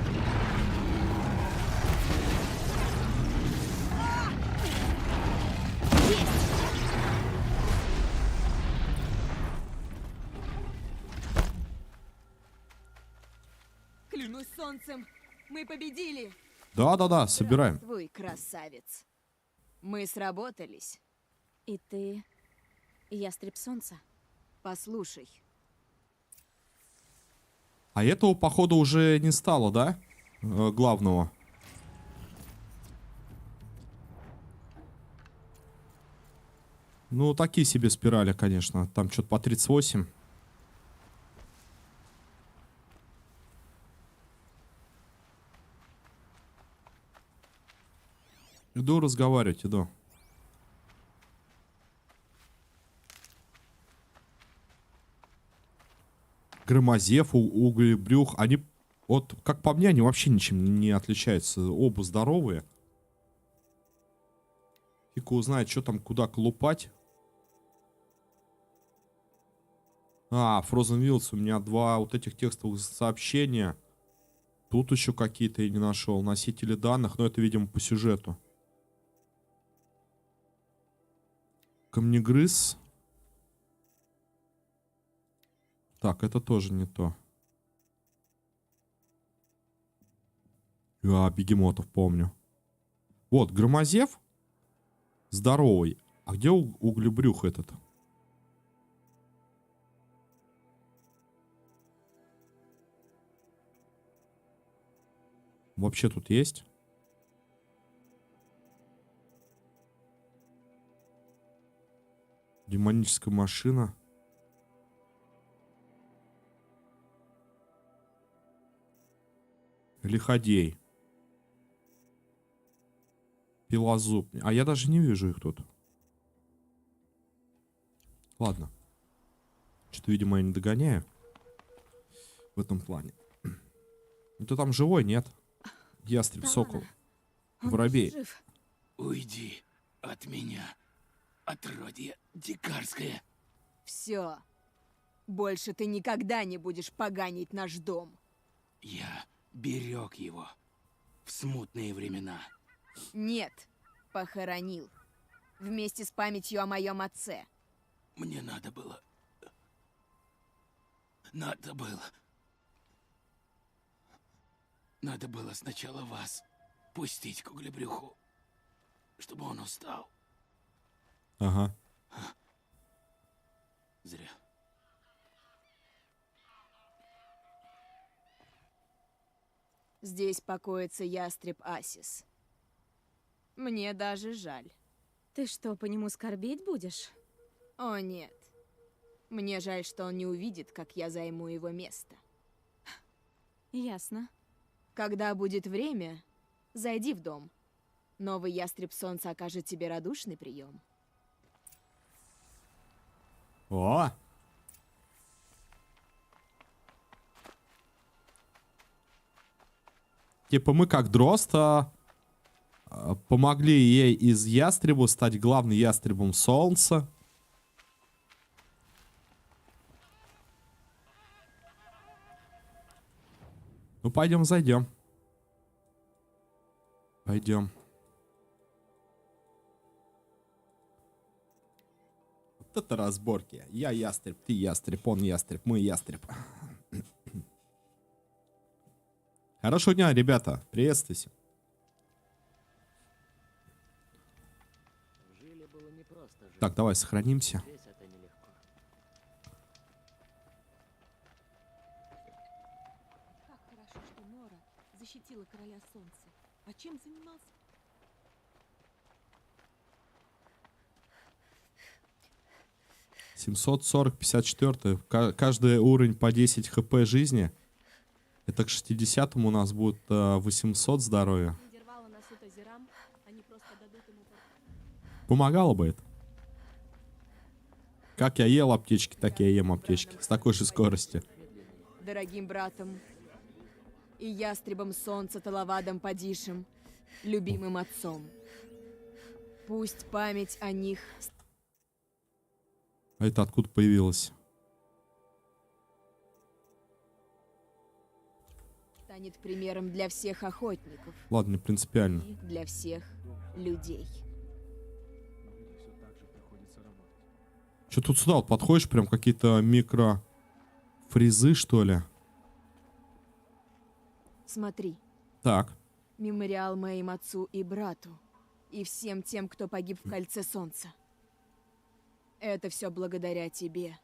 Клянусь солнцем, мы победили! Да-да-да, собираем. Здравствуй, красавец. Мы сработались. И ты... Ястреб Солнца? Послушай. А этого, походу, уже не стало, да? Главного. Ну, такие себе спирали, конечно. Там что-то по 38. Иду разговаривать, иду. Громозев, углебрюх, они, вот, как по мне, они вообще ничем не отличаются. Оба здоровые. Фиг узнает, что там, куда колупать. А, Frozen Wilds, у меня 2 вот этих текстовых сообщения. Тут еще какие-то я не нашел. Носители данных, но это, видимо, по сюжету. Камнегрыз. Так, это тоже не то. А, бегемотов помню. Вот, Громозев. Здоровый. А где углебрюх этот? Вообще тут есть? Демоническая машина. Лиходей. Пилозуб. А я даже не вижу их тут. Ладно. Что-то, видимо, я не догоняю. В этом плане. Ну ты там живой, нет? Ястреб, Да сокол. ладно. Он Воробей. жив. Уйди от меня, отродье дикарское. Все. Больше ты никогда не будешь поганить наш дом. Я берег его в смутные времена. Нет, похоронил. Вместе с памятью о моем отце. Мне надо было... Надо было сначала вас пустить к углебрюху, чтобы он устал. Ага. Зря. Здесь покоится ястреб Асис. Мне даже жаль. Ты что, по нему скорбеть будешь? О, нет. Мне жаль, что он не увидит, как я займу его место. Ясно. Когда будет время, зайди в дом. Новый ястреб солнца окажет тебе радушный прием. О! Типа мы как дрозд помогли ей из ястребу стать главным ястребом солнца. Ну, пойдем, зайдем. Пойдем. Вот это разборки. Я ястреб, ты ястреб, он ястреб, мы ястреб. Хорошего дня, ребята. Приветствуйте. Жили было непросто жить. Так, давай сохранимся. Здесь это нелегко. Как хорошо, что Нора защитила короля солнца. А чем занимался? «740, 54. Каждый уровень по 10 хп жизни. Это к 60-му у нас будет 800 здоровья. Надервала на суд Азирам, они просто дадут ему... Помогало бы это. Как я ел аптечки, так я ем аптечки. С такой же скоростью. Дорогим братом и ястребом солнца Талавадом Падишем, любимым отцом. Пусть память о них А это откуда появилось? станет примером для всех охотников Ладно, не принципиально. и для всех людей. Все так же приходится работать. Что тут сюда вот подходишь, прям какие-то микрофрезы, что ли? Смотри, Так. мемориал моим отцу и брату, и всем тем, кто погиб в Кольце Солнца. Это все благодаря тебе.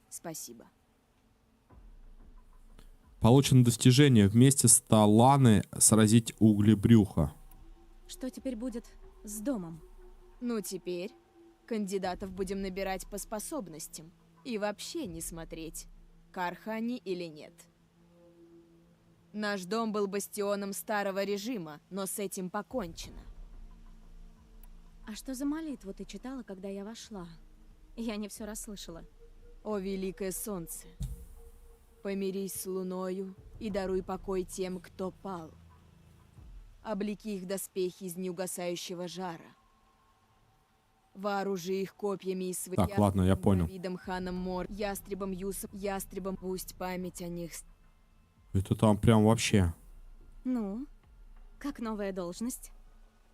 Спасибо. Получено достижение. Вместе с Таланы сразить углебрюха. Что теперь будет с домом? Ну теперь кандидатов будем набирать по способностям и вообще не смотреть, карха они или нет. Наш дом был бастионом старого режима, но с этим покончено. А что за молитву ты читала, когда я вошла? Я не все расслышала. О великое солнце, помирись с луною и даруй покой тем, кто пал. Облеки их доспехи из неугасающего жара. Вооружи их копьями из своих... Так, ладно, я понял. Видом ханом Мор, ястребом Юсом, ястребом, пусть память о них... Это там прям вообще. Ну, как новая должность?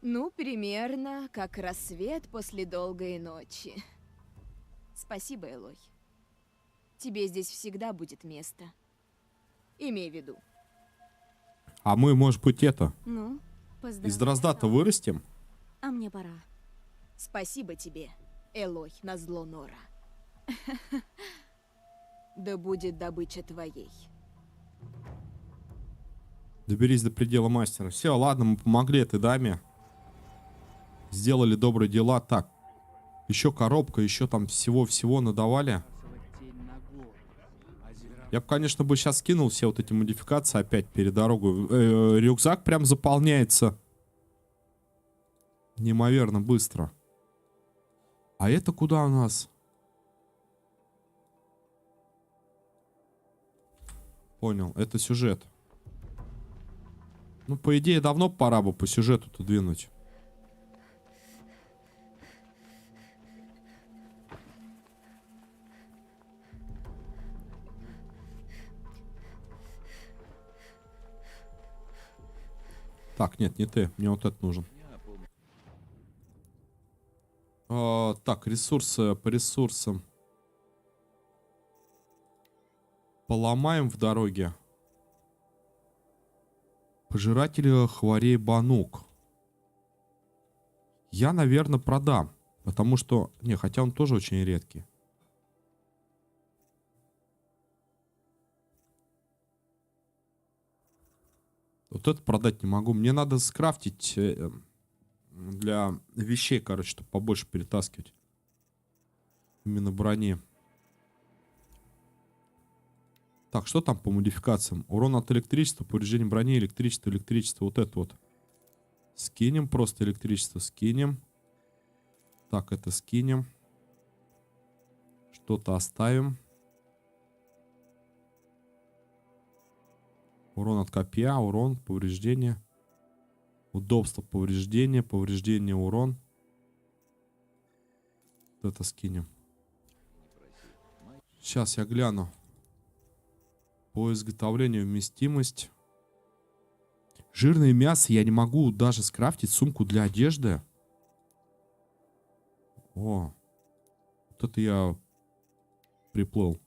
Ну, примерно как рассвет после долгой ночи. Спасибо, Элой. Тебе здесь всегда будет место. Имей в виду. А мы, может быть, это... Ну, Из поздравляю. дрозда-то вырастем? А мне пора. Спасибо тебе, Элой, назло Нора. Да будет добыча твоей. Доберись до предела мастера. Все, ладно, мы помогли этой даме. Сделали добрые дела. Так, еще коробка, еще там всего-всего надавали. Тень на гору. Азирам Я бы, конечно, сейчас скинул все вот эти модификации опять перед дорогой. Рюкзак прям заполняется неимоверно быстро. А это куда у нас? Понял, это сюжет. Ну, по идее, давно пора бы по сюжету-то двинуть. Так, нет, не ты. Мне вот это нужен. Так, ресурсы по ресурсам. Поломаем в дороге. Пожиратель хворей банук. Я, наверное, продам. Потому что... Не, хотя он тоже очень редкий. Вот это продать не могу. Мне надо скрафтить для вещей, короче, чтобы побольше перетаскивать. Именно брони. Так, что там по модификациям? Урон от электричества, повреждение брони, электричество, электричество. Вот это вот. Скинем просто электричество, скинем. Так, это скинем. Что-то оставим. Урон от копья, урон, повреждение. Удобство, повреждение, урон. Вот это скинем. Сейчас я гляну. По изготовлению вместимость. Жирное мясо я не могу даже скрафтить сумку для одежды. О, вот это я приплыл.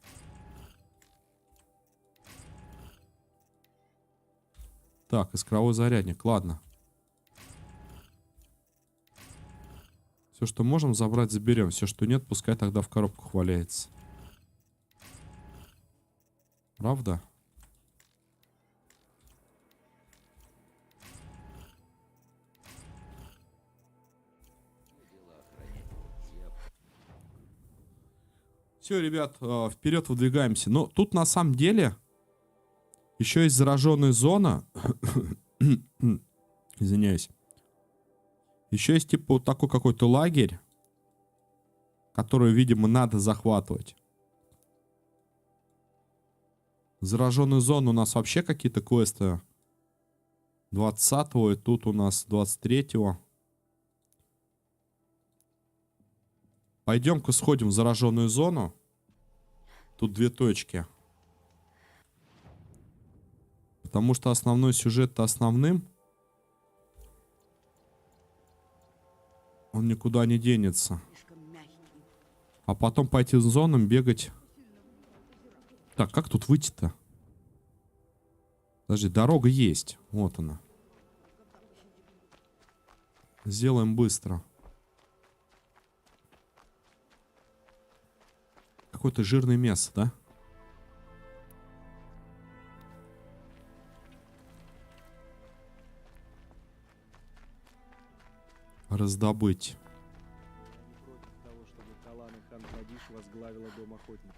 Так, искровой зарядник, ладно. Все, что можем забрать, заберем. Все, что нет, пускай тогда в коробках валяется. Правда? Все, ребят, вперед выдвигаемся. Но тут на самом деле еще есть зараженная зона. Извиняюсь. Еще есть типа вот такой какой-то лагерь, который, видимо, надо захватывать. Зараженную зону у нас вообще какие-то квесты 20-го, и тут у нас 23-го. Пойдем-ка сходим в зараженную зону. Тут 2 точки. Потому что основной сюжет-то основным. Он никуда не денется. А потом пойти в зону, бегать. Так, как тут выйти-то? Подожди, дорога есть. Вот она. Сделаем быстро. Какое-то жирное мясо, да? Раздобыть. Я не против того, чтобы Талана хан Кадиш возглавила дом охотников.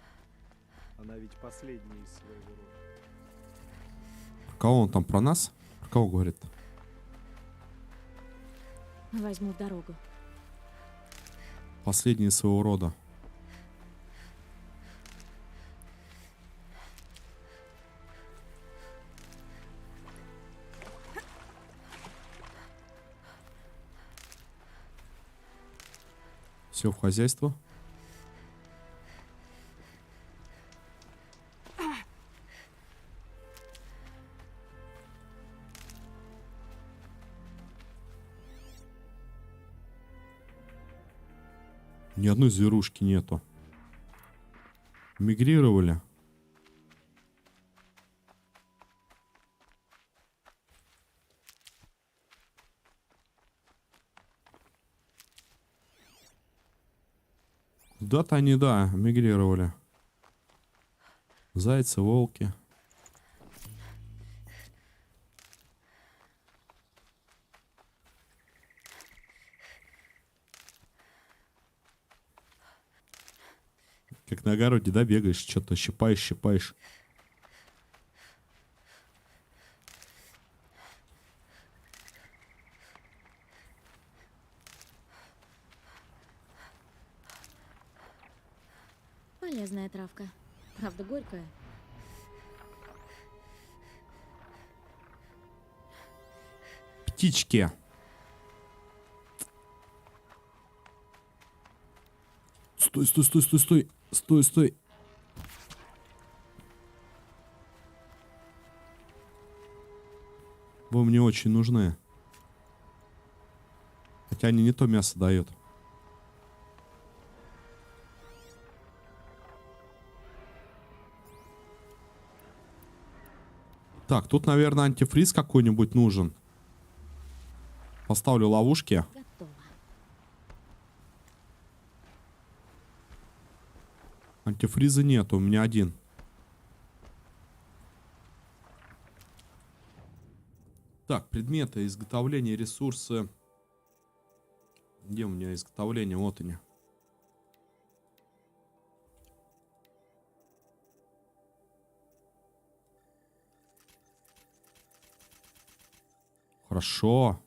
Она ведь последняя из своего рода. Про кого он там, про нас? Про кого говорит? Возьму дорогу. Последний из своего рода. Все в хозяйство. Ни одной зверушки нету. Мигрировали. Куда-то они, да, мигрировали. Зайцы, волки. Как на огороде, да, бегаешь, что-то щипаешь. Полезная травка. Правда, горькая. Птички. Стой. Вы мне очень нужны. Хотя они не то мясо дают. Так, тут, наверное, антифриз какой-нибудь нужен. Поставлю ловушки. Готово. Антифриза нет, у меня один. Так, предметы, изготовление, ресурсы. Где у меня изготовление? Вот они. Хорошо.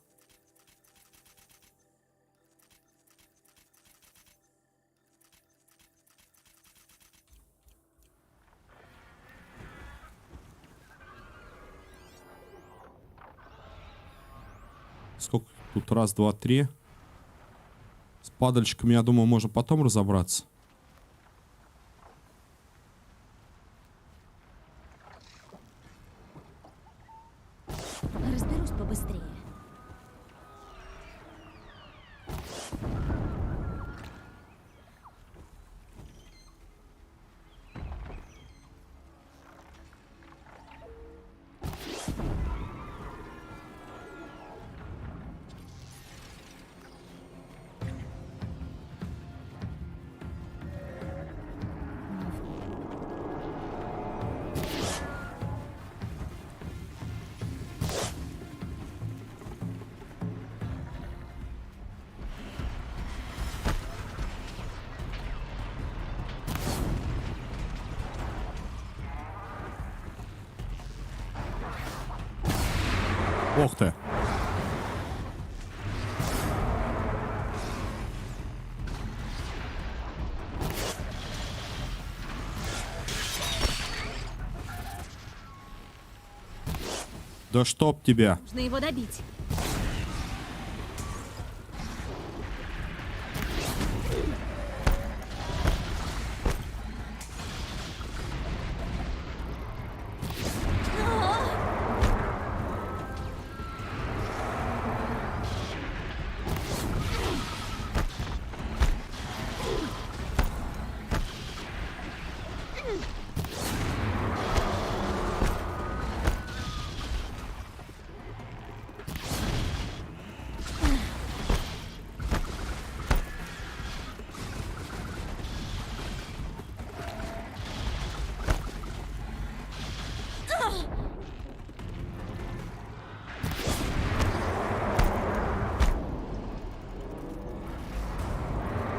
Сколько тут? Раз, два, три. С падальщиками, я думаю, можно потом разобраться. Разберусь побыстрее. Ох ты. Да чтоб тебя. Нужно его добить.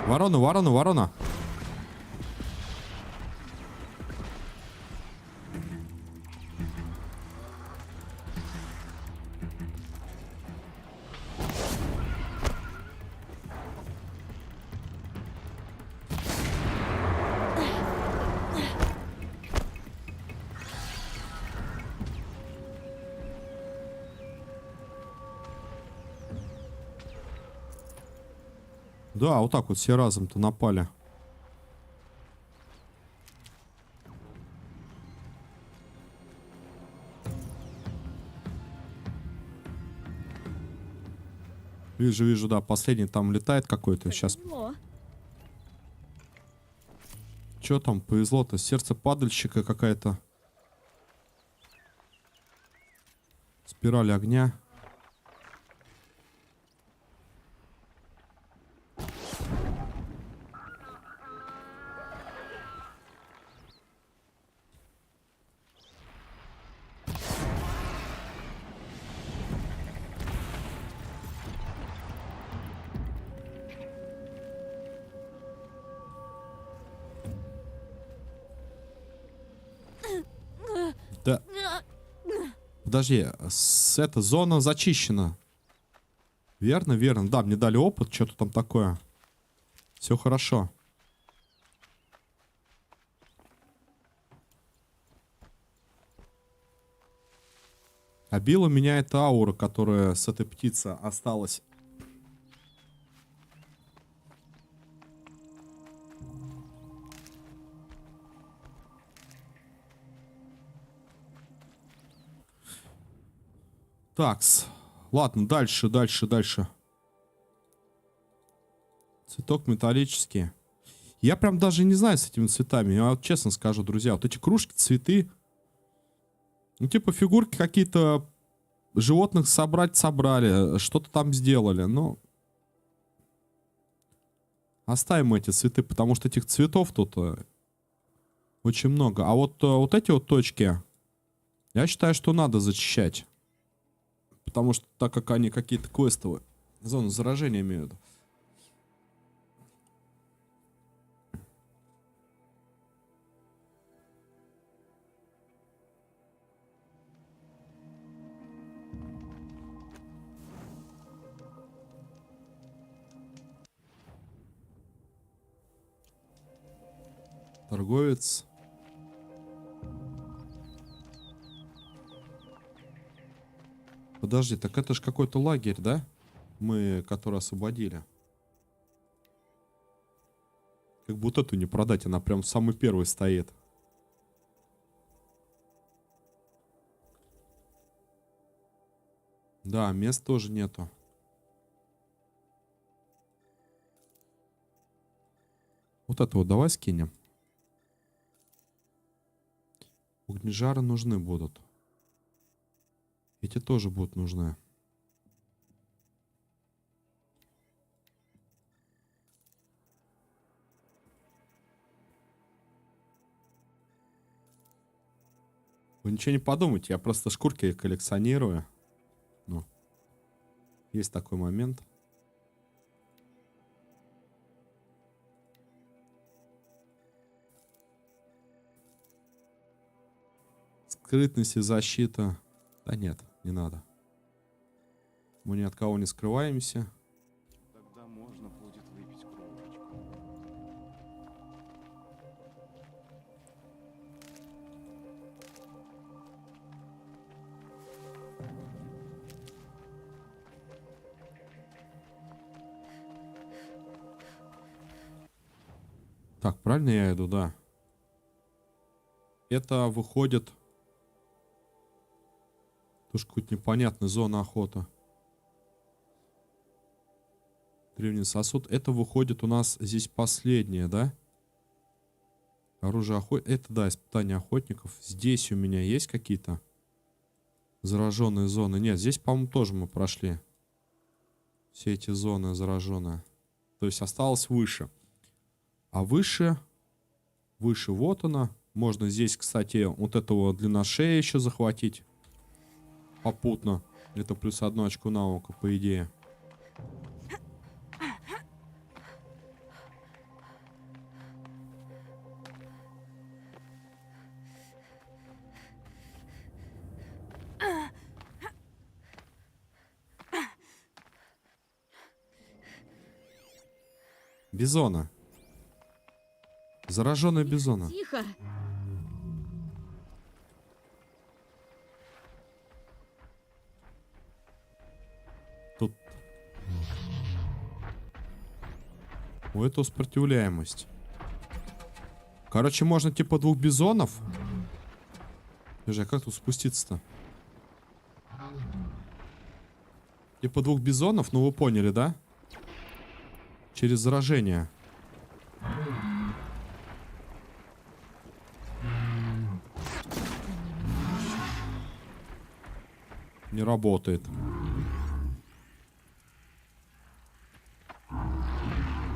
Ворона, ворона, ворона. Да, вот так вот все разом-то напали. Вижу, вижу, да, последний там летает какой-то. Сейчас. Повезло. Что там повезло-то? Сердце падальщика какая-то. Спираль огня. Да. Подожди, эта зона зачищена. Верно, верно. Да, мне дали опыт, что-то там такое. Все хорошо. А била меня эта аура, которая с этой птицы осталась. Такс. Ладно, дальше, дальше, дальше. Цветок металлический. Я прям даже не знаю с этими цветами. Я вот честно скажу, друзья. Вот эти кружки, цветы. Ну, типа фигурки какие-то животных собрали. Что-то там сделали. Но оставим эти цветы, потому что этих цветов тут очень много. А вот эти вот точки, я считаю, что надо зачищать. Потому что так как они какие-то квестовые. Зону заражения имею в виду. Торговец. Подожди, так это же какой-то лагерь, да? Мы, которую освободили. Как будто эту не продать, она прям самый первый стоит. Да, мест тоже нету. Вот это вот давай скинем. Огнежары нужны будут. Эти тоже будут нужны. Вы ничего не подумайте, я просто шкурки коллекционирую. Ну, есть такой момент. Скрытность и защита. Да нет, не надо. Мы ни от кого не скрываемся. Тогда можно будет выпить кружечку. Так, правильно я иду, да. Это выходит... Тоже какая-то непонятная зона охоты. Древний сосуд. Это выходит у нас здесь последнее, да? Оружие охотников. Это, да, испытание охотников. Здесь у меня есть какие-то зараженные зоны? Нет, здесь, по-моему, тоже мы прошли. Все эти зоны зараженные. То есть осталось выше. А выше... Выше вот она. Можно здесь, кстати, вот этого длинношея еще захватить. Попутно. Это плюс 1 очко навыка, по идее. Бизона. Зараженная бизона. Тихо! Тут... О, это сопротивляемость. Короче, можно типа 2 бизонов. Подожди, а как тут спуститься-то? Типа 2 бизонов, ну вы поняли, да? Через заражение. Не работает.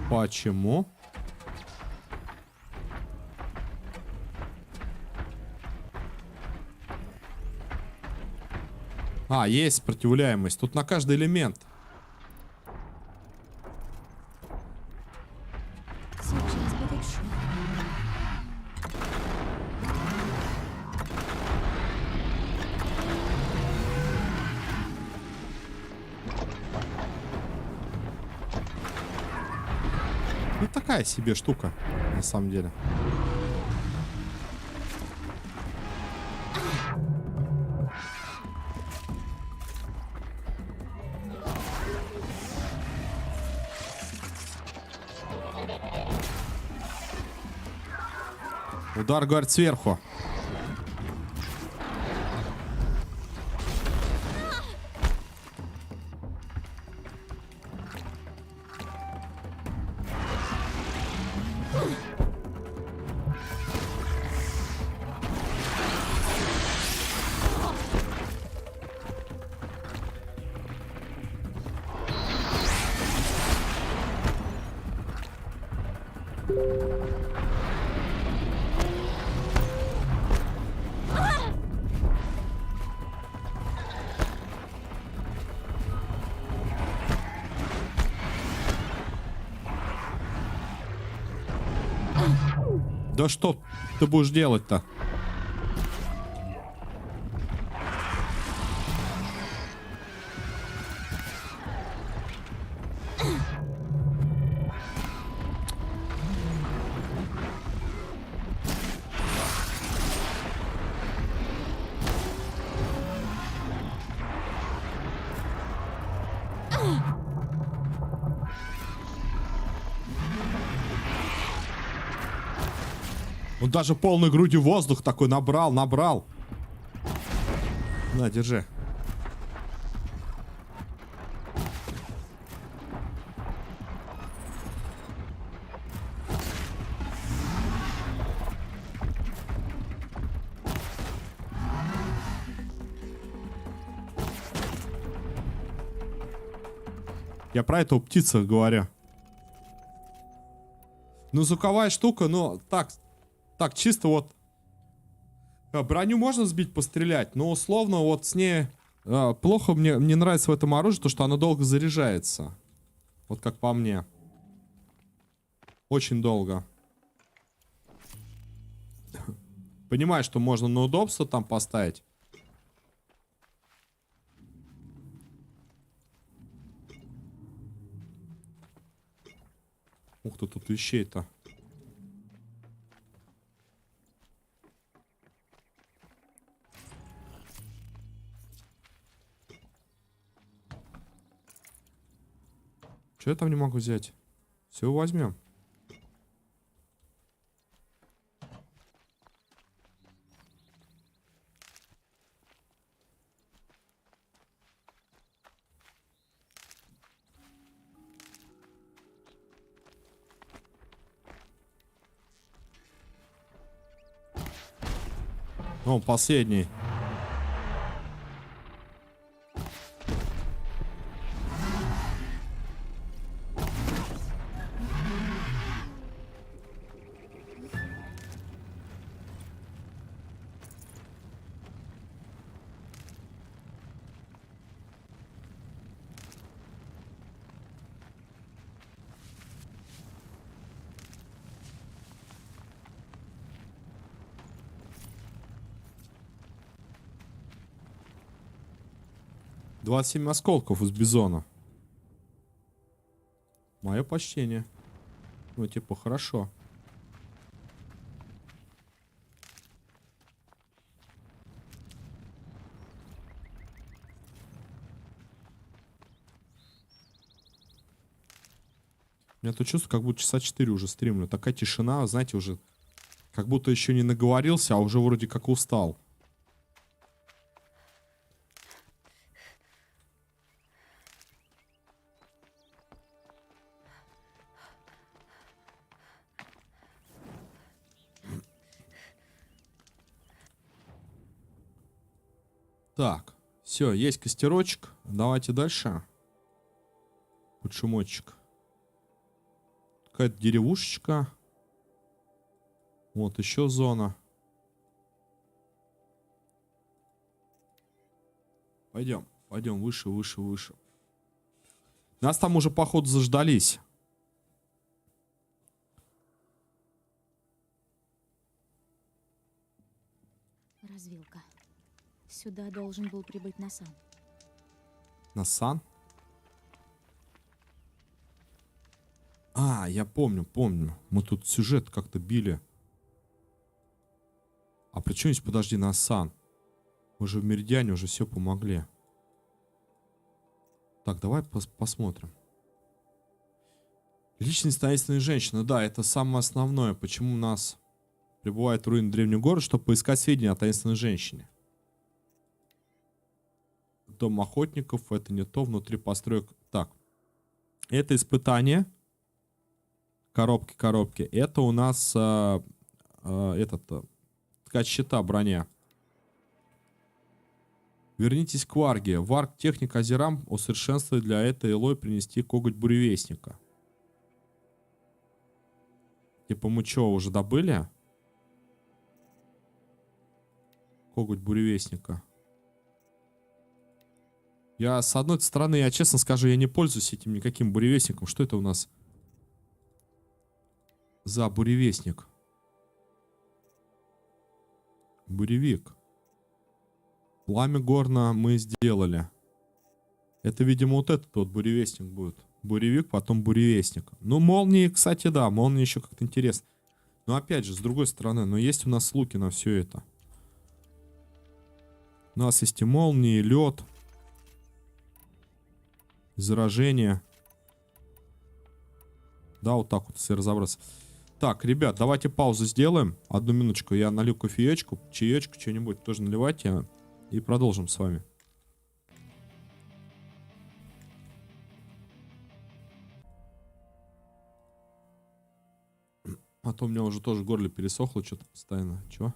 Почему? А, есть сопротивляемость. Тут на каждый элемент. Сейчас будет шум. Ну, такая себе штука, на самом деле. Удар, говорит, сверху. Да что ты будешь делать-то? Он даже полной грудью воздух такой набрал. На, держи. Я про эту птицу говорю. Ну, звуковая штука, но так, чисто вот. Броню можно сбить, пострелять, но условно вот с ней плохо мне нравится в этом оружии, то, что оно долго заряжается. Вот как по мне. Очень долго. Понимаю, что можно на удобство там поставить. Ух ты, тут вещей-то. Что я там не могу взять? Все возьмем. О, последний. — 27 осколков из бизона. Мое почтение. Ну, типа, хорошо. У меня тут чувство, как будто часа 4 уже стримлю. Такая тишина, знаете, уже как будто еще не наговорился, а уже вроде как устал. Так, все, есть костерочек. Давайте дальше. Вот шумочек. Какая-то деревушечка. Вот еще зона. Пойдем, пойдем выше, выше, выше. Нас там уже, походу, заждались. Развилка. Сюда должен был прибыть Насан. Насан? А, я помню. Мы тут сюжет как-то били. А при чем здесь, подожди, Насан? Мы же в Меридиане уже все помогли. Так, давай посмотрим. Личность таинственной женщины. Да, это самое основное. Почему у нас прибывает в руины древнего города, чтобы поискать сведения о таинственной женщине. Дом охотников. Это не то. Внутри построек. Так. Это испытание. Коробки. Это у нас ткать щита, броня. Вернитесь к Варге. Варг, техник Азерам, усовершенствует для этой Элой принести коготь буревестника. Типа мы что, уже добыли? Коготь буревестника. Я, с одной стороны, я честно скажу, я не пользуюсь этим никаким буревестником. Что это у нас за буревестник? Буревик. Пламя горно мы сделали. Это, видимо, вот этот вот буревестник будет. Буревик, потом буревестник. Ну, молнии, кстати, да. Молнии еще как-то интересно. Но опять же, с другой стороны, но есть у нас луки на все это. У нас есть и молнии, лед. Заражение. Да, вот так вот, если разобраться. Так, ребят, давайте паузу сделаем. Одну минуточку, я налью кофеечку, чаечку, что-нибудь тоже наливайте. И продолжим с вами. А то у меня уже тоже горло пересохло что-то постоянно. Чего?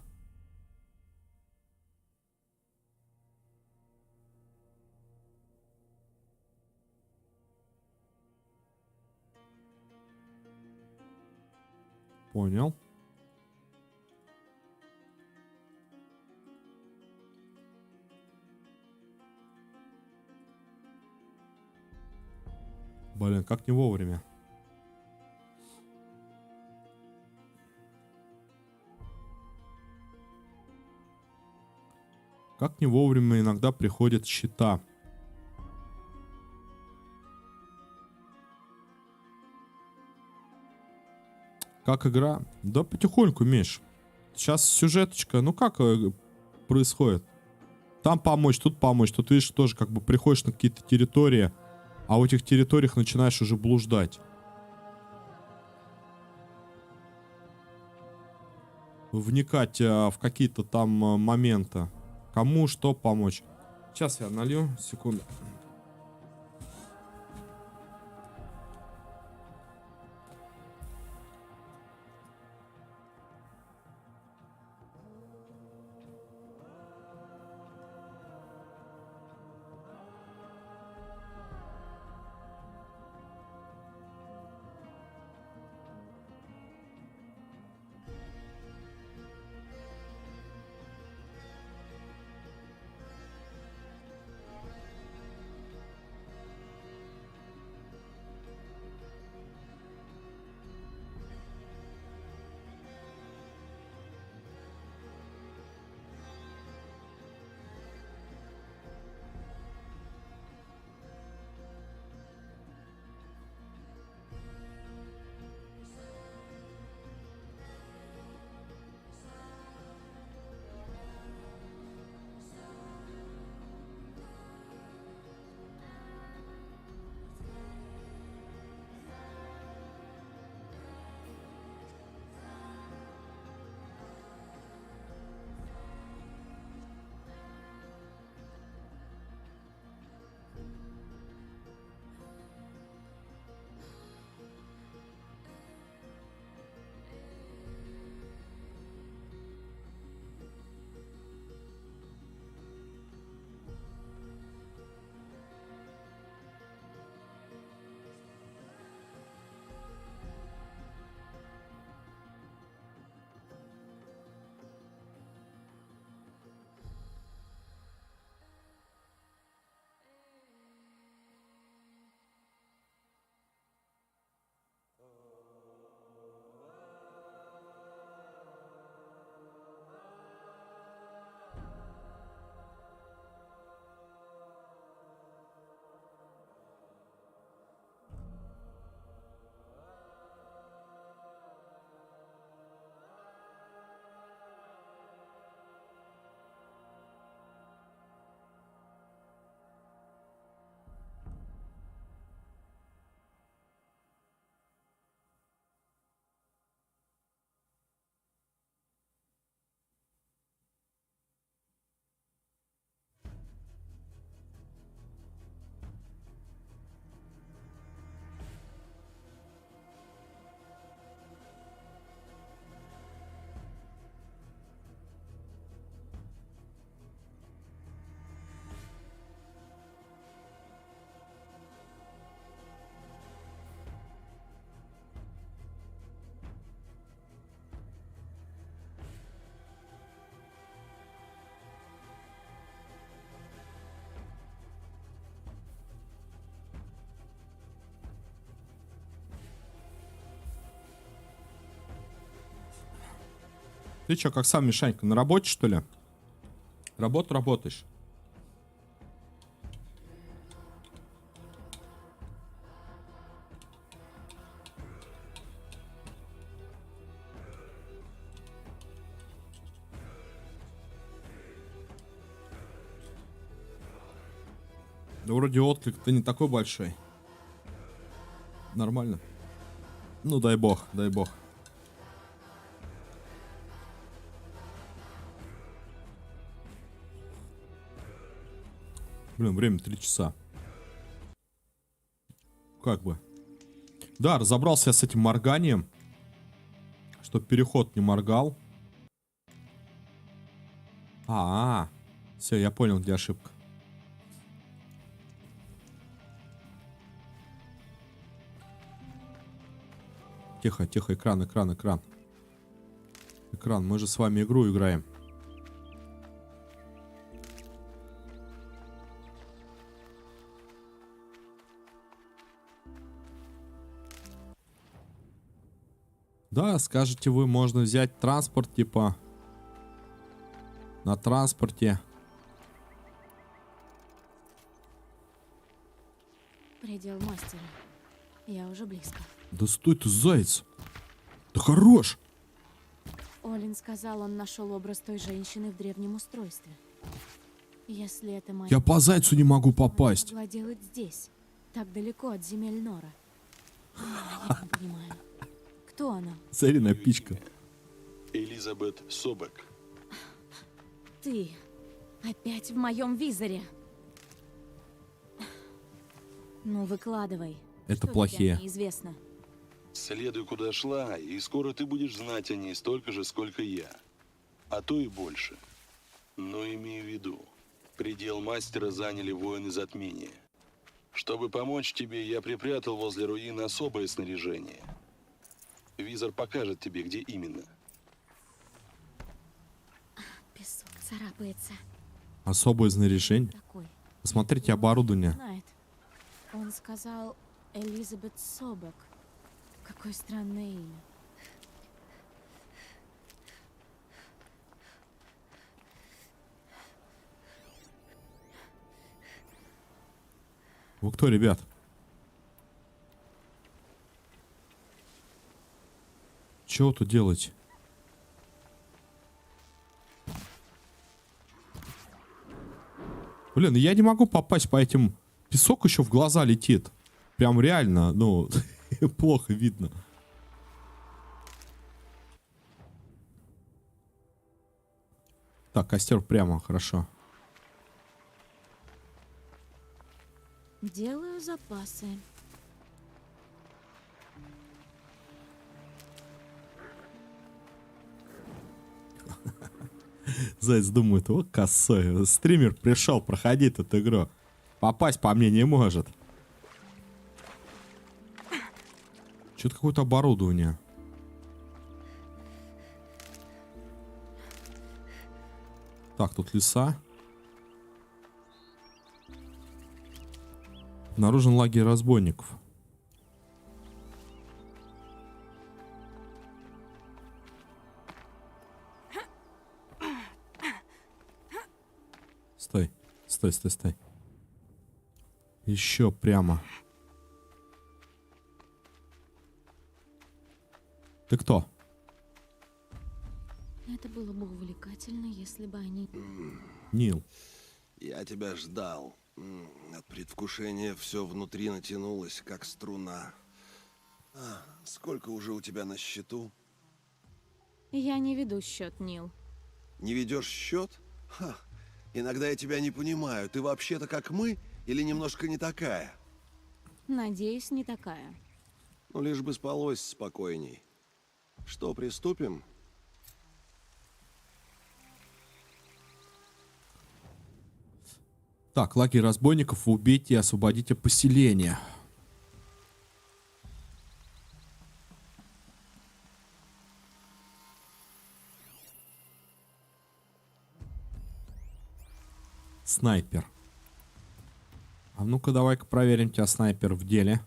Понял. Блин, как не вовремя. Как не вовремя иногда приходят счета. Как игра? Да потихоньку, Миш. Сейчас сюжеточка, ну как происходит? Там помочь, тут помочь. Тут, видишь, тоже как бы приходишь на какие-то территории, а в этих территориях начинаешь уже блуждать. Вникать в какие-то там моменты. Кому что помочь. Сейчас я налью, секунду. Ты чё, как сам, Мишанька, на работе, что ли? Работу работаешь? Да вроде отклик-то не такой большой. Нормально. Ну, дай бог, дай бог. Блин, время 3 часа. Как бы. Да, разобрался я с этим морганием. Чтоб переход не моргал. Все, я понял, где ошибка. Тихо, тихо, экран. Экран, мы же с вами игру играем. Да, скажете вы, можно взять транспорт, типа, на транспорте. Предел мастера. Я уже близко. Да стой ты, заяц. Да хорош. Олин сказал, он нашел образ той женщины в древнем устройстве. Если это моя... Я по зайцу не могу попасть. Могла делать здесь, так далеко от земель Нора. Я не понимаю. Кто она? Царина пичка. Элизабет Собек. Ты опять в моем визоре. Ну, выкладывай. Это Что плохие. тебе о ней известно? Следуй, куда шла, и скоро ты будешь знать о ней столько же, сколько я. А то и больше. Но имей в виду, предел мастера заняли воины затмения. Чтобы помочь тебе, я припрятал возле руин особое снаряжение. Визор покажет тебе, где именно. Песок царапается. Особое снаряжение. Такой. Посмотрите оборудование. Знает. Он сказал Элизабет Собек. Какое странное имя. Вы кто, ребят? Чего тут делать? Блин, я не могу попасть по этим... Песок еще в глаза летит. Прям реально, ну, плохо видно. Так, костер прямо, хорошо. Делаю запасы. Заяц думает, вот косой. Стример пришел проходить эту игру. Попасть по мне не может. Что-то какое-то оборудование. Так, тут леса. Обнаружен лагерь разбойников. Стой, стой, стой, стой. Еще прямо. Ты кто? Это было бы увлекательно, если бы они... Нил. Я тебя ждал. От предвкушения все внутри натянулось, как струна. Сколько уже у тебя на счету? Я не веду счет, Нил. Не ведешь счет? Ха, иногда я тебя не понимаю. Ты вообще-то как мы или немножко не такая? Надеюсь, не такая. Ну, лишь бы спалось спокойней. Что, приступим? Так, лагерь разбойников, убейте и освободите поселение. Снайпер. А ну-ка давай-ка проверим тебя, снайпер, в деле.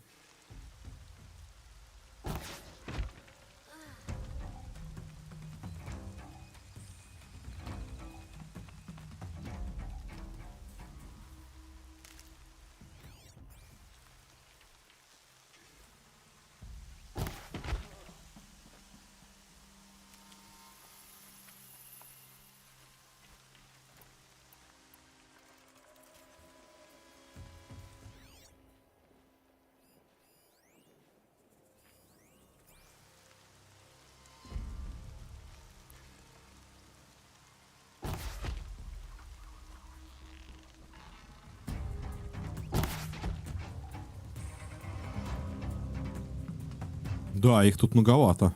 Да, их тут многовато.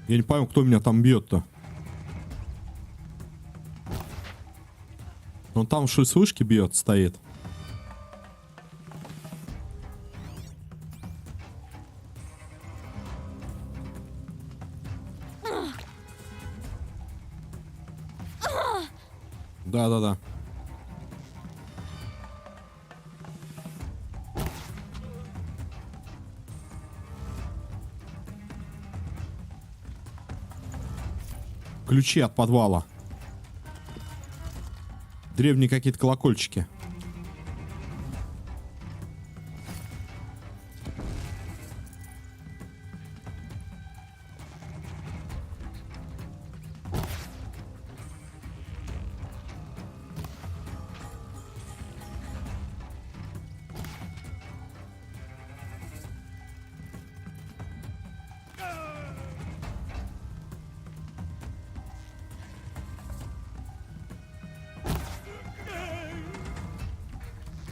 Я не пойму, кто меня там бьет-то. Он там что с вышки бьет, стоит. Да-да-да. Ключи от подвала. Древние какие-то колокольчики.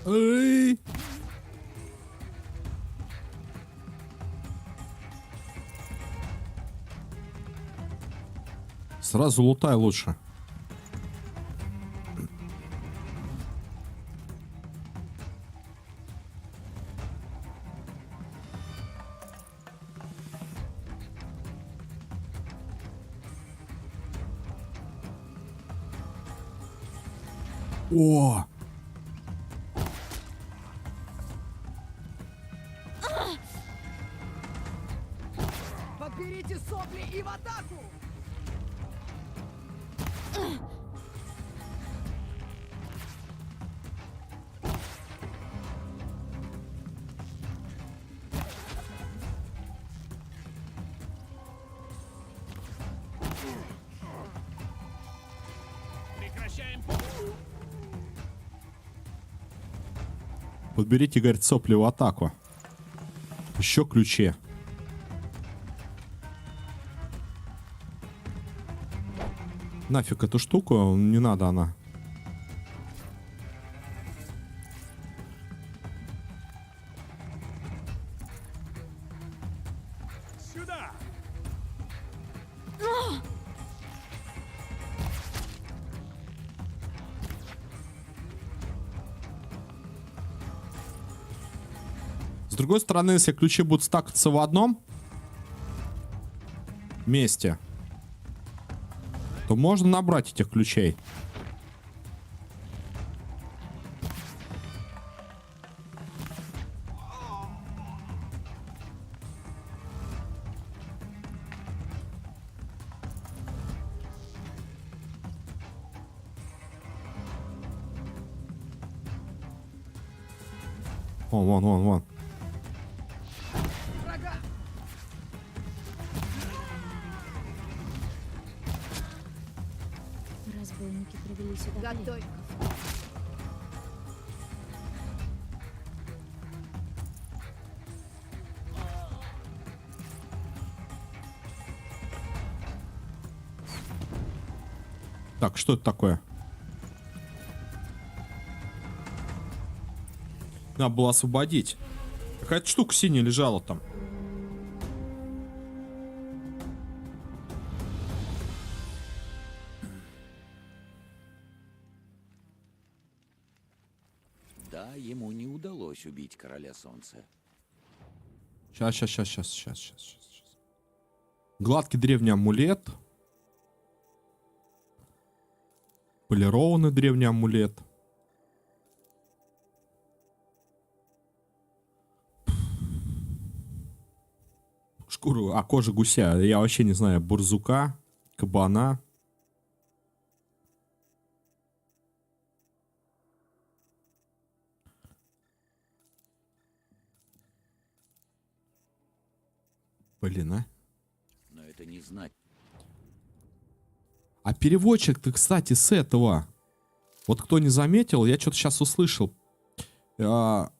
Эй! Сразу лутай лучше. О! Подберите сопли и в атаку! Прекращаем. Подберите, говорит, сопли в атаку. Еще ключи. Нафиг эту штуку, не надо она. Сюда! С другой стороны, если ключи будут стакаться в одном месте, то можно набрать этих ключей. Вон. Разбойники привели сюда Готовь. Так, что это такое? Надо было освободить. Какая-то штука синяя лежала там. Да, ему не удалось убить Короля Солнца. Сейчас. Гладкий древний амулет. Полированный древний амулет. Шкуру, кожа гуся. Я вообще не знаю. Бурзука, кабана. Блин, а? Но это не значит... А переводчик-то, кстати, с этого. Вот кто не заметил, я что-то сейчас услышал. Как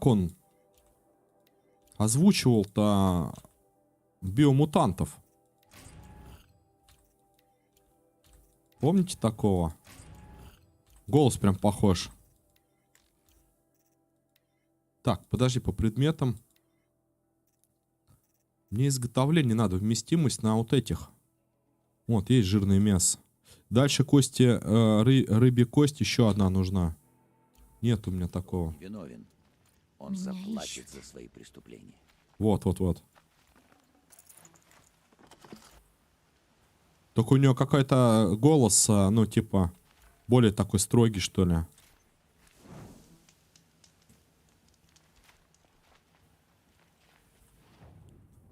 он озвучивал-то биомутантов? Помните такого? Голос прям похож. Так, подожди, по предметам. Мне изготовление надо, вместимость на вот этих. Вот, есть жирное мясо. Дальше кости, рыбья кость, еще одна нужна. Нет у меня такого. Виновен. Он Меня заплатит ищут. за свои преступления. Вот. Только у него какой-то голос, ну, типа, более такой строгий, что ли.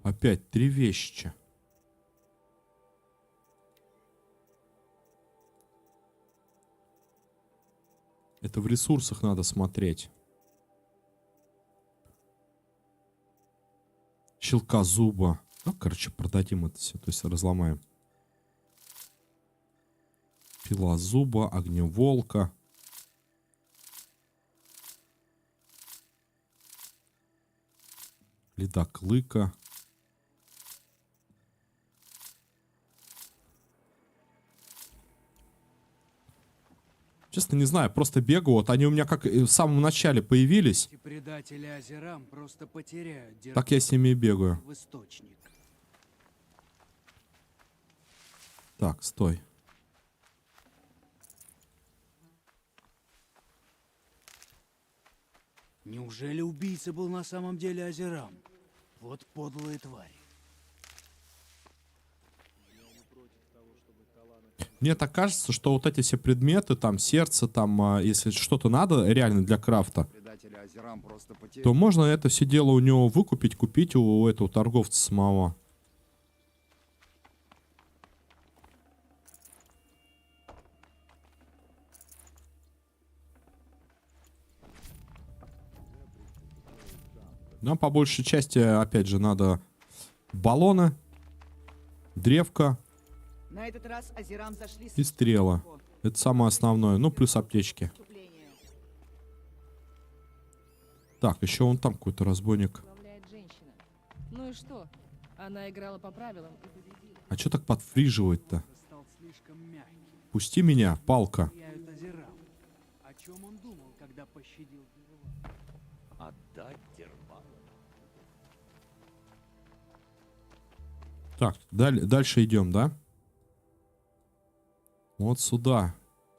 Опять 3 вещи. Это в ресурсах надо смотреть. Щелка зуба. Ну, короче, продадим это все, то есть разломаем. Пила зуба, огневолка. Ледоклыка. Честно, не знаю, просто бегаю. Вот они у меня как в самом начале появились. Эти предатели Азерам просто потеряют Так я с ними и бегаю. в источник. Так, стой. Неужели убийца был на самом деле Азерам? Вот подлые твари. Мне так кажется, что вот эти все предметы, там сердце, там, если что-то надо реально для крафта, Предатели Азерам просто потеряли. то можно это все дело у него выкупить, купить у этого торговца самого. Нам по большей части, опять же, надо баллоны, древко На этот раз Азерам зашли и стрела. Это самое основное. Ну, плюс аптечки. Так, еще вон там какой-то разбойник. Женщина. Ну и что? Она играла по правилам и победила. А что так подфриживает-то? Стал слишком мягким. Пусти меня, палка. Теряют Азерам. О чем он думал, когда пощадил Дервана? Отдать Дервану. Так, дальше идем, да? Вот сюда.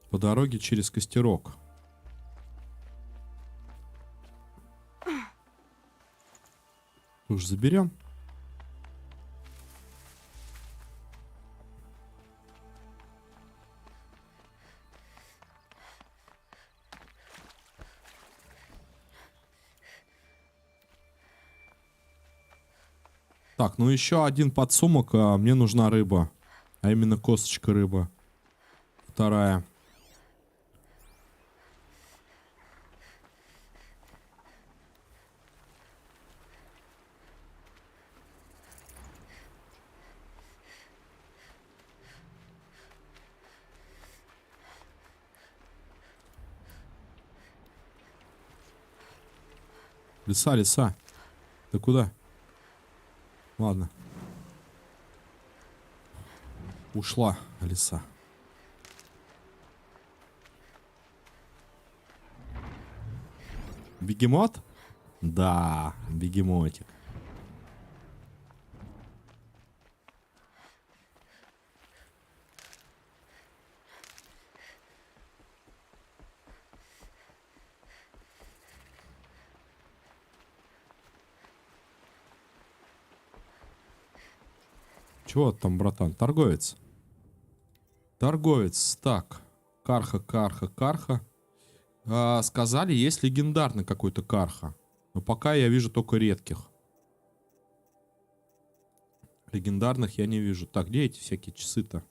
По дороге через костерок. Уж заберем. Так, ну еще один подсумок. Мне нужна рыба. А именно косточка рыбы. Вторая. Лиса, лиса. Ты куда? Ладно. Ушла лиса. Бегемот? Да, бегемотик. Чего там, братан? Торговец. Торговец. Так. Карха, карха, карха. Сказали, есть легендарный какой-то карха. Но пока я вижу только редких. Легендарных я не вижу. Так, где эти всякие часы-то?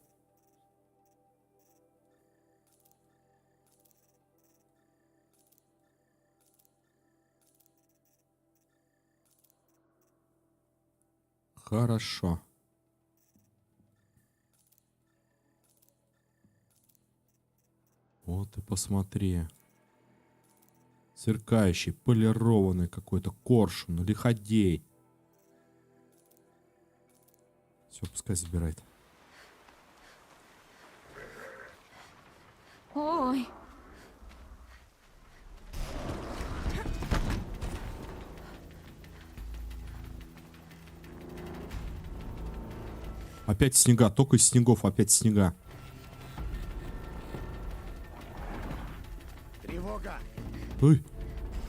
Хорошо. Вот и посмотри. Сверкающий, полированный какой-то коршун, лиходей. Все, пускай забирает. Ой. Опять снега, только из снегов, опять снега. Тревога! Ой,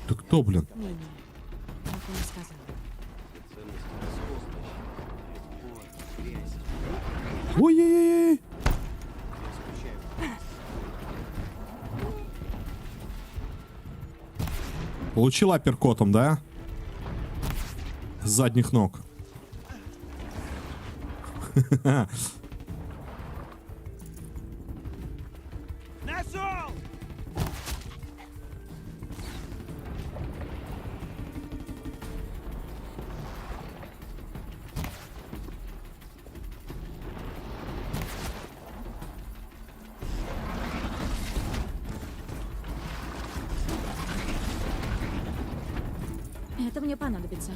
ты кто, блин? Не-не, как он и сказал. Ой-ой-ой! Получил апперкотом, да? С задних ног. Нашел! Это мне понадобится.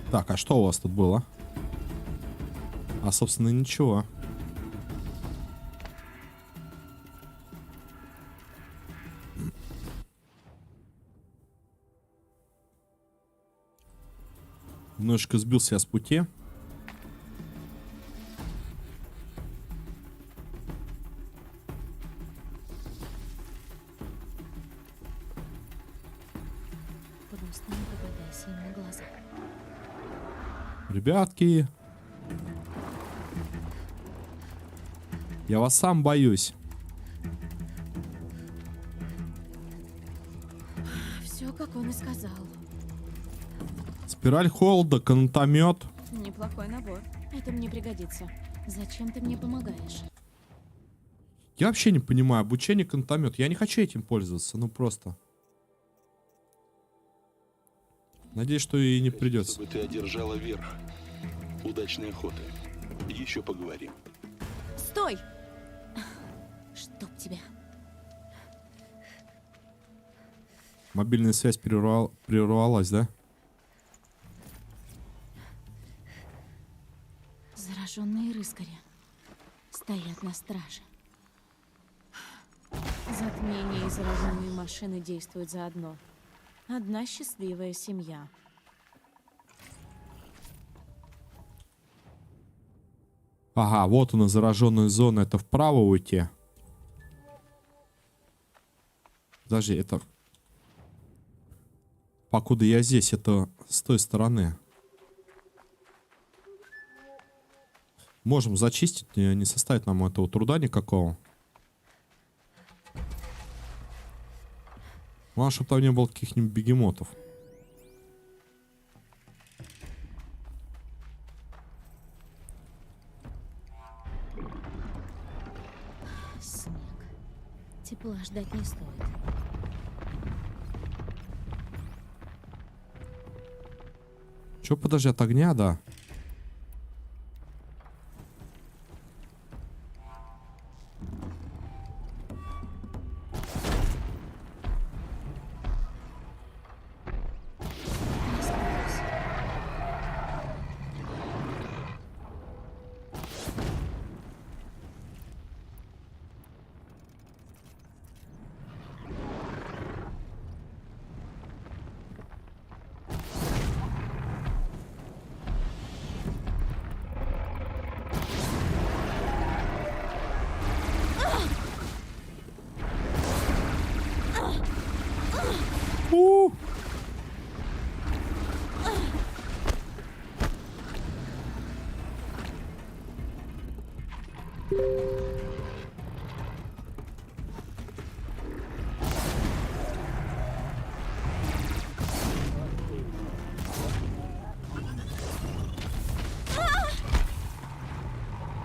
Так, а что у вас тут было? А, собственно, ничего. Немножечко сбился я с пути. Просто не попадайся ему в глаза. Ребятки. Я вас сам боюсь. Все, как он и сказал. Спираль холода, канатомет. Неплохой набор. Это мне пригодится. Зачем ты мне помогаешь? Я вообще не понимаю. Обучение канатомет. Я не хочу этим пользоваться. Ну просто. Надеюсь, что и не придется. Чтобы ты одержала верх. Удачной охоты. Еще поговорим. Стой! Чтоб тебя. Мобильная связь прервалась, да? Зараженные рыскари стоят на страже. Затмение и зараженные машины действуют заодно. Одна счастливая семья. Ага, вот она, зараженная зона. Это вправо уйти. Подожди, это... Покуда я здесь, это с той стороны. Можем зачистить, не составит нам этого труда никакого. Главное, чтобы там не было каких-нибудь бегемотов. Снег. Тепла ждать не стоит. Че, подожди, от огня, да?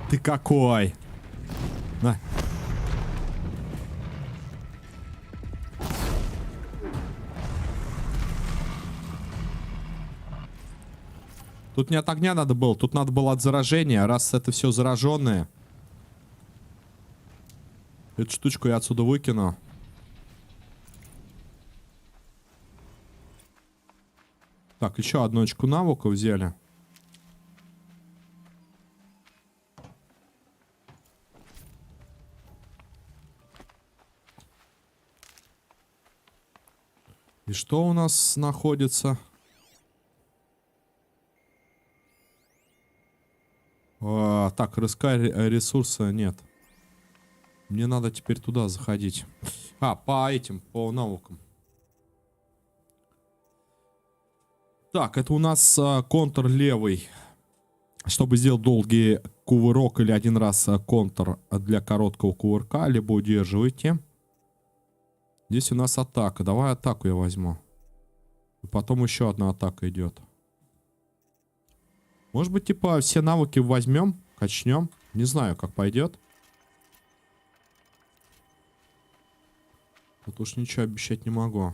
Ты какой? На. Тут не от огня надо было, тут надо было от заражения. Раз это все зараженное. Эту штучку я отсюда выкину. Так, еще одну очку навыка взяли. И что у нас находится? Так, рыска ресурса нет. Мне надо теперь туда заходить. По навыкам. Так, это у нас контур левый. Чтобы сделать долгий кувырок или один раз контур для короткого кувырка, либо удерживайте. Здесь у нас атака. Давай атаку я возьму. И потом еще одна атака идет. Может быть, типа, все навыки возьмем, качнем. Не знаю, как пойдет. Тут уж ничего обещать не могу.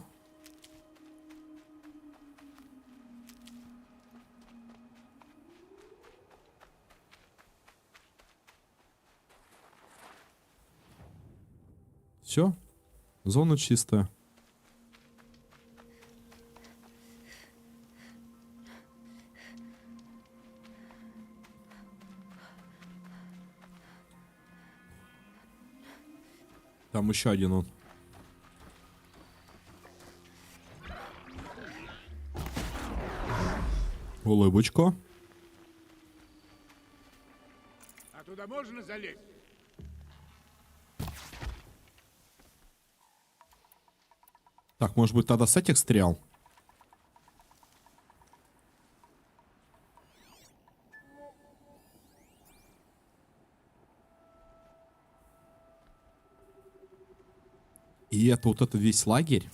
Все. Зона чистая. Там еще один он. Улыбочку. А туда можно залезть? Так, может быть, тогда с этих стрел? И это вот это весь лагерь?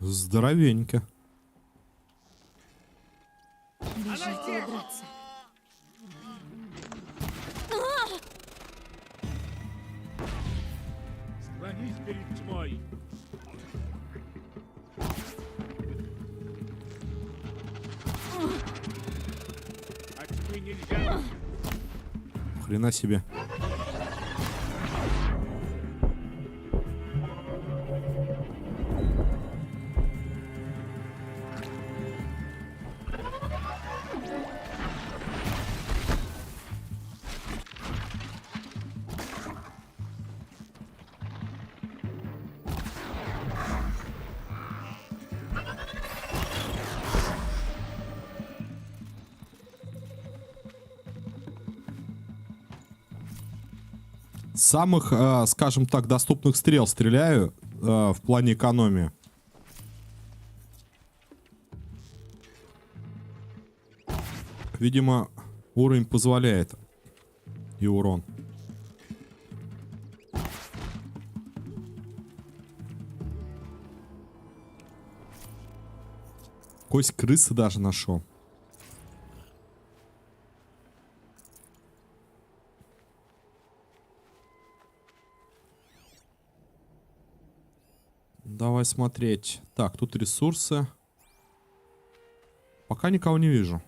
Здоровенько. Бежать или драться? Склонись перед тьмой. А тьмы нельзя. Хрена себе. Самых, скажем так, доступных стрел стреляю в плане экономии. Видимо, уровень позволяет. И урон. Кость крысы даже нашел. Давай смотреть. Так, тут ресурсы. Пока никого не вижу.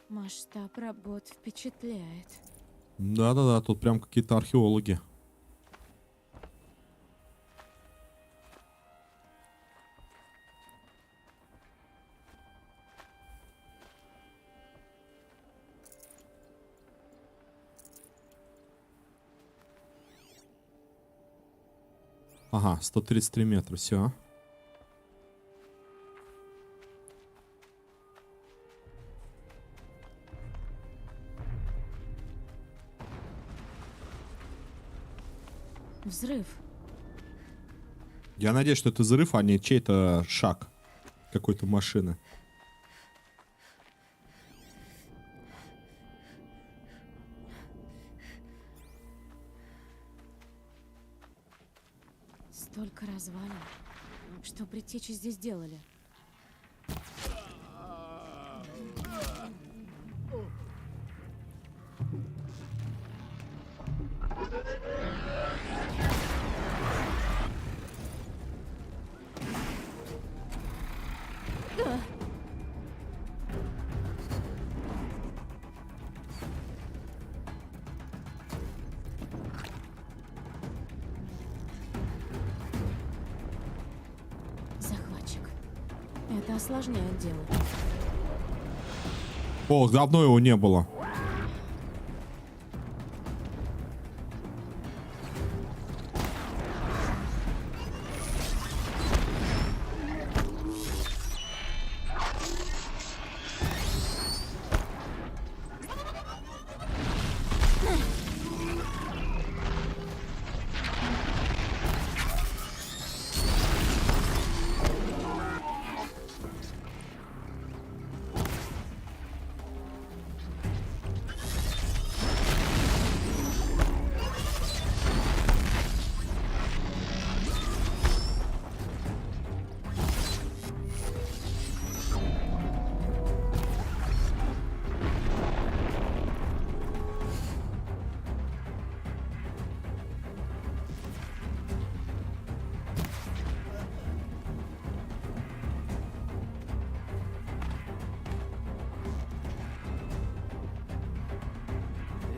Масштаб работ впечатляет. Да-да-да, тут прям какие-то археологи. Ага, 133 метра, все. Взрыв. Я надеюсь, что это взрыв, а не чей-то шаг какой-то машины. Столько развалин. Что предтечи здесь делали? Захватчик. Это осложняет дело. О, давно его не было.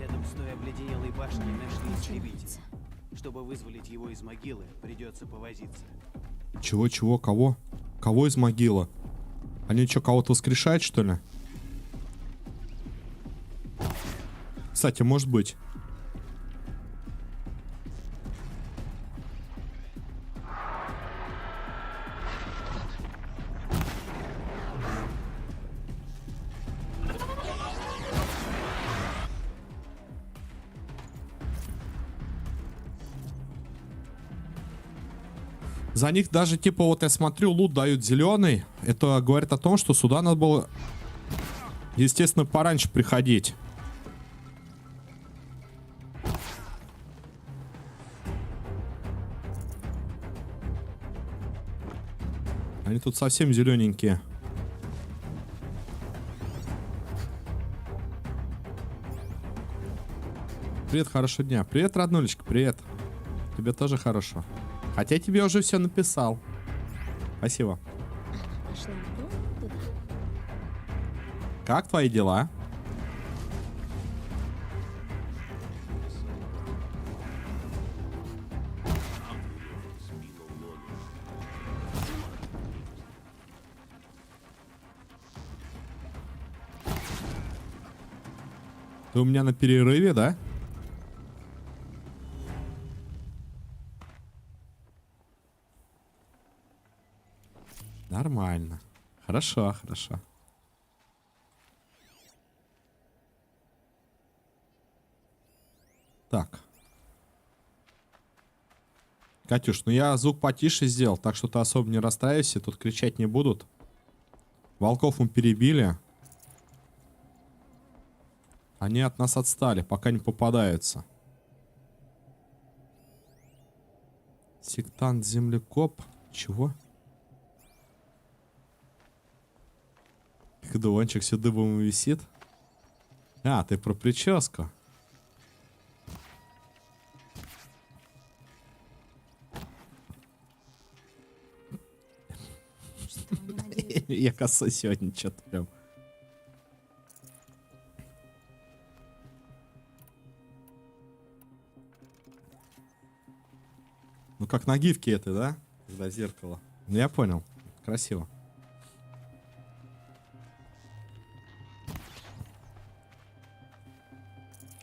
Рядом с той обледенелой башней нашли истребителя. Чтобы вызволить его из могилы, придется повозиться. Чего? Кого? Кого из могилы? Они что, кого-то воскрешают, что ли? Кстати, может быть. За них даже, типа, вот я смотрю, лут дают зеленый. Это говорит о том, что сюда надо было, естественно, пораньше приходить. Они тут совсем зелененькие. Привет, хорошего дня. Привет, роднулечка, привет. Тебе тоже хорошо. Хотя я тебе уже все написал. Спасибо. Пошла туда. Как твои дела? Ты у меня на перерыве, да? Нормально. Хорошо, хорошо. Так. Катюш, ну я звук потише сделал, так что ты особо не расстраивайся, тут кричать не будут. Волков мы перебили. Они от нас отстали, пока не попадаются. Сектант-землекоп. Чего? Кадуванчик все дыбом висит. А, ты про прическу. Я косой сегодня что-то прям. Ну как на гифке это, да? Когда зеркало. Ну я понял. Красиво.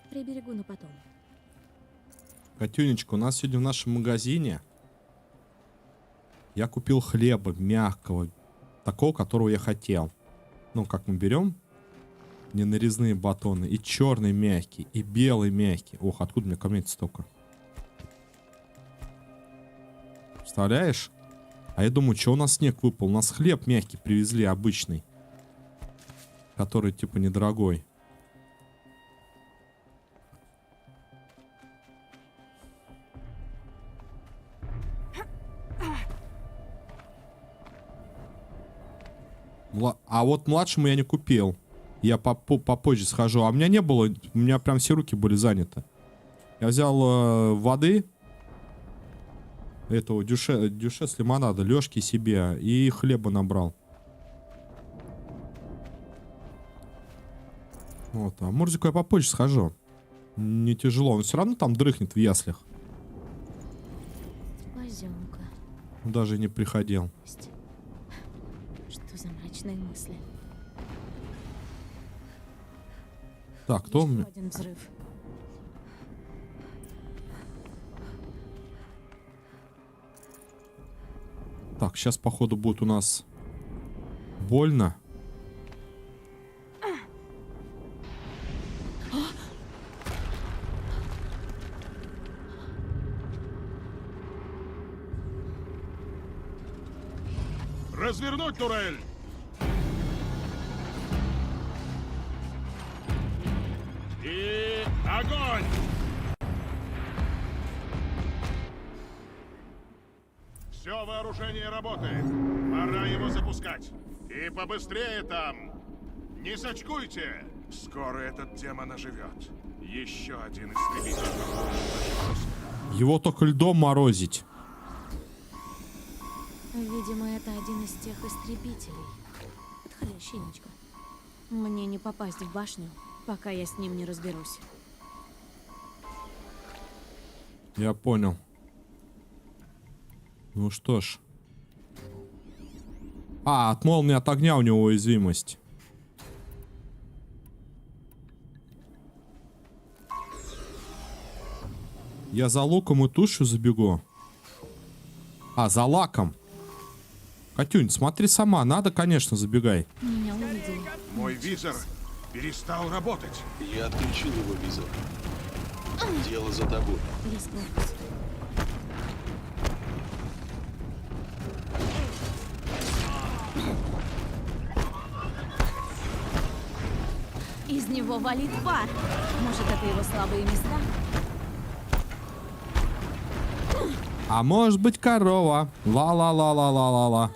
Приберегу на потом. Катюнечка, у нас сегодня в нашем магазине я купил хлеба мягкого, такого, которого я хотел. Ну, как мы берем не нарезные батоны, и черный мягкий, и белый мягкий. Ох, откуда мне камней столько? Представляешь? А я думаю, что у нас снег выпал? У нас хлеб мягкий привезли, обычный, который типа недорогой. А вот младшему я не купил. Я попозже схожу. А у меня не было. У меня прям все руки были заняты. Я взял воды. Этого дюше с лимонада. Лёшки себе. И хлеба набрал. Вот, а Мурзику я попозже схожу. Не тяжело, он все равно там дрыхнет в яслях. Поземка. Даже и не приходил. Что за мрачные мысли? Так, кто у меня? Один взрыв. Так, сейчас, походу, будет у нас больно. Развернуть турель! И огонь! Все вооружение работает. Пора его запускать. И побыстрее там. Не сочкуйте. Скоро этот демон оживет. Еще один истребитель. Его только льдом морозить. Видимо, это один из тех истребителей. Подходящий, Ничка. Мне не попасть в башню, пока я с ним не разберусь. Я понял. Ну что ж. А, от молнии, от огня у него уязвимость. Я за луком и тушью забегу. А, за лаком. Катюнь, смотри сама. Надо, конечно, забегай. Меня увидели. Мой визор перестал работать. Я отключил его визор. Дело за тобой. Я справлюсь. Из него валит пар. Может, это его слабые места? А может быть, корова. Ла-ла-ла-ла-ла-ла-ла.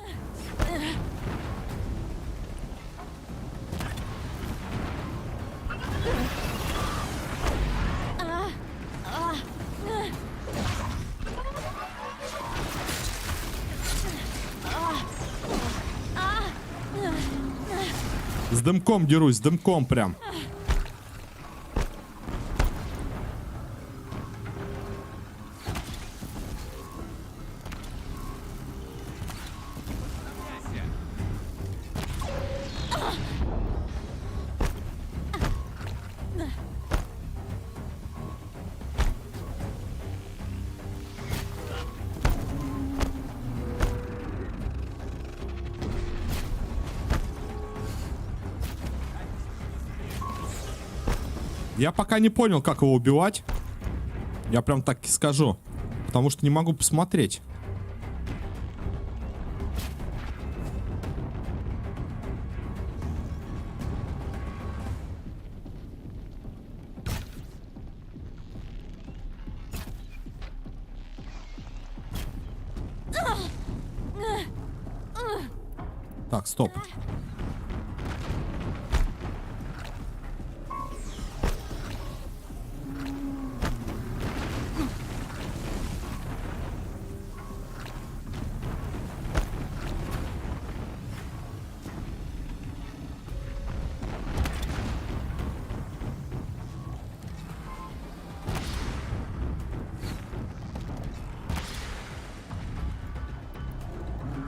С дымком дерусь, с дымком прям. Я пока не понял, как его убивать. Я прям так и скажу. Потому что не могу посмотреть. Так, стоп.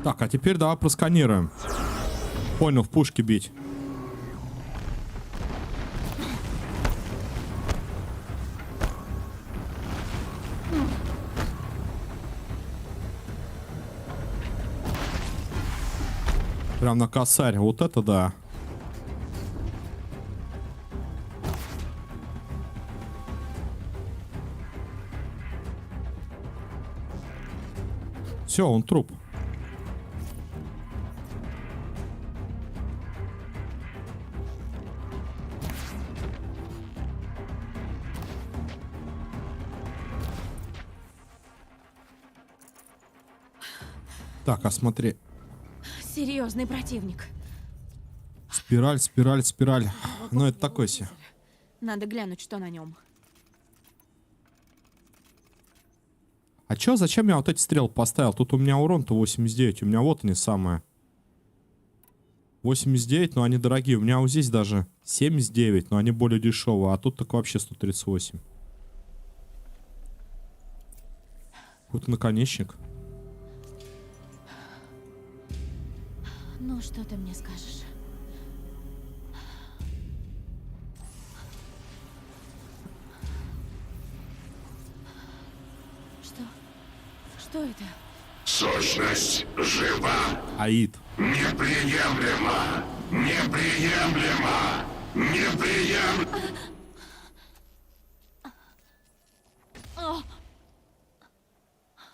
Так, а теперь давай просканируем. Понял, в пушки бить. Прям на косарь. Вот это да. Все, он труп. Так, а смотри. Серьезный противник. Спираль, спираль, спираль. Ну, это такой себе. Надо глянуть, что на нем. А чё, зачем я вот эти стрелы поставил? Тут у меня урон-то 89. У меня вот они самые. 89, но они дорогие. У меня вот здесь даже 79, но они более дешевые. А тут так вообще 138. Какой-то наконечник. Ну, что ты мне скажешь? Что это? Сущность жива. Аид. Неприемлемо! Неприемлемо! Неприемлемо!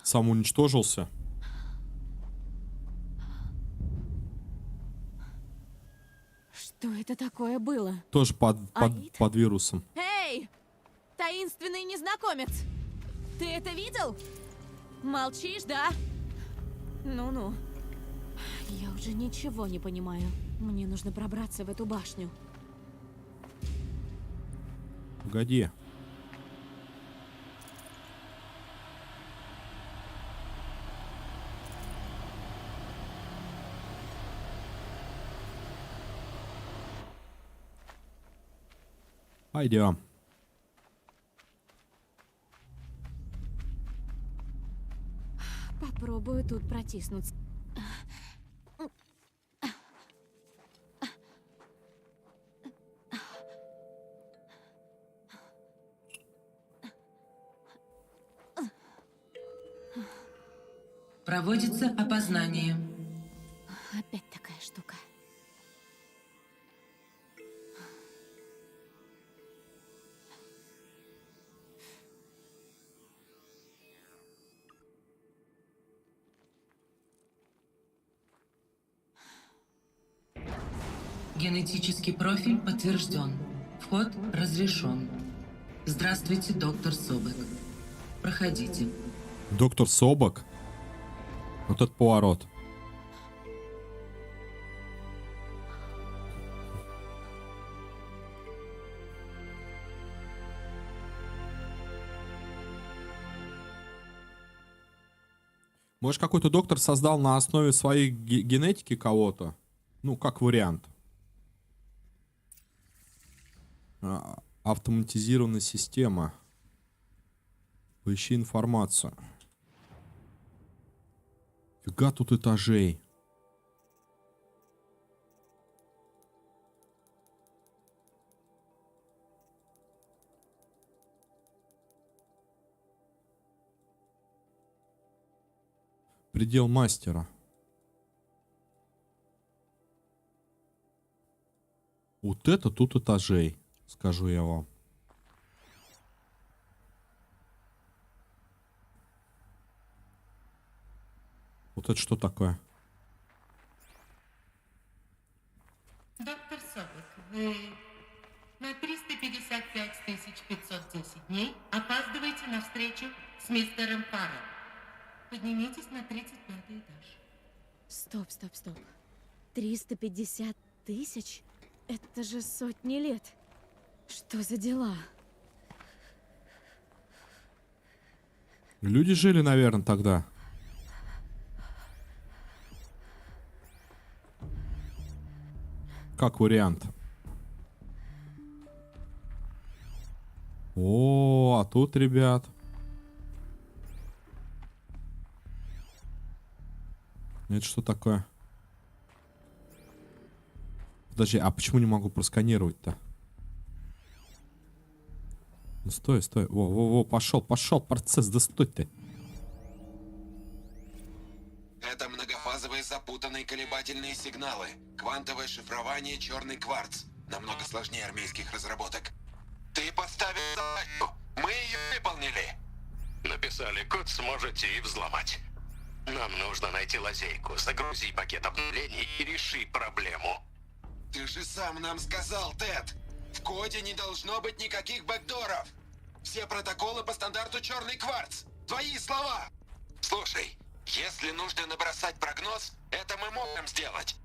Сам уничтожился. Что это такое было? Тоже под Аид? вирусом. Эй! Таинственный незнакомец! Ты это видел? Молчишь, да? Ну-ну. Я уже ничего не понимаю. Мне нужно пробраться в эту башню. Погоди. Пойдем. Попробую тут протиснуться. Проводится опознание. Опять такая штука. Генетический профиль подтвержден. Вход разрешен. Здравствуйте, доктор Собек. Проходите. Доктор Собак? Вот этот поворот. Может, какой-то доктор создал на основе своей генетики кого-то? Ну, как вариант. Автоматизированная система. Поищи информацию. Фига тут этажей. Предел мастера. Вот это тут этажей, скажу я вам. Вот это что такое? Доктор Собек, вы на 355 510 дней опаздываете на встречу с мистером Паром. Поднимитесь на 35-й этаж. Стоп. 350 тысяч? Это же сотни лет. Что за дела? Люди жили, наверное, тогда. Как вариант. О, а тут, ребят. Это что такое? Подожди, а почему не могу просканировать-то? Ну, стой. Во, пошел процесс, да стой ты. Это многофазовые запутанные колебательные сигналы. Квантовое шифрование, черный кварц. Намного сложнее армейских разработок. Ты поставил задачу. Мы ее выполнили. Написали код, сможете и взломать. Нам нужно найти лазейку, загрузи пакет обновлений и реши проблему. Ты же сам нам сказал, Тед. В коде не должно быть никаких бэкдоров. Все протоколы по стандарту черный кварц. Твои слова. Слушай, если нужно набросать прогноз, это мы можем сделать.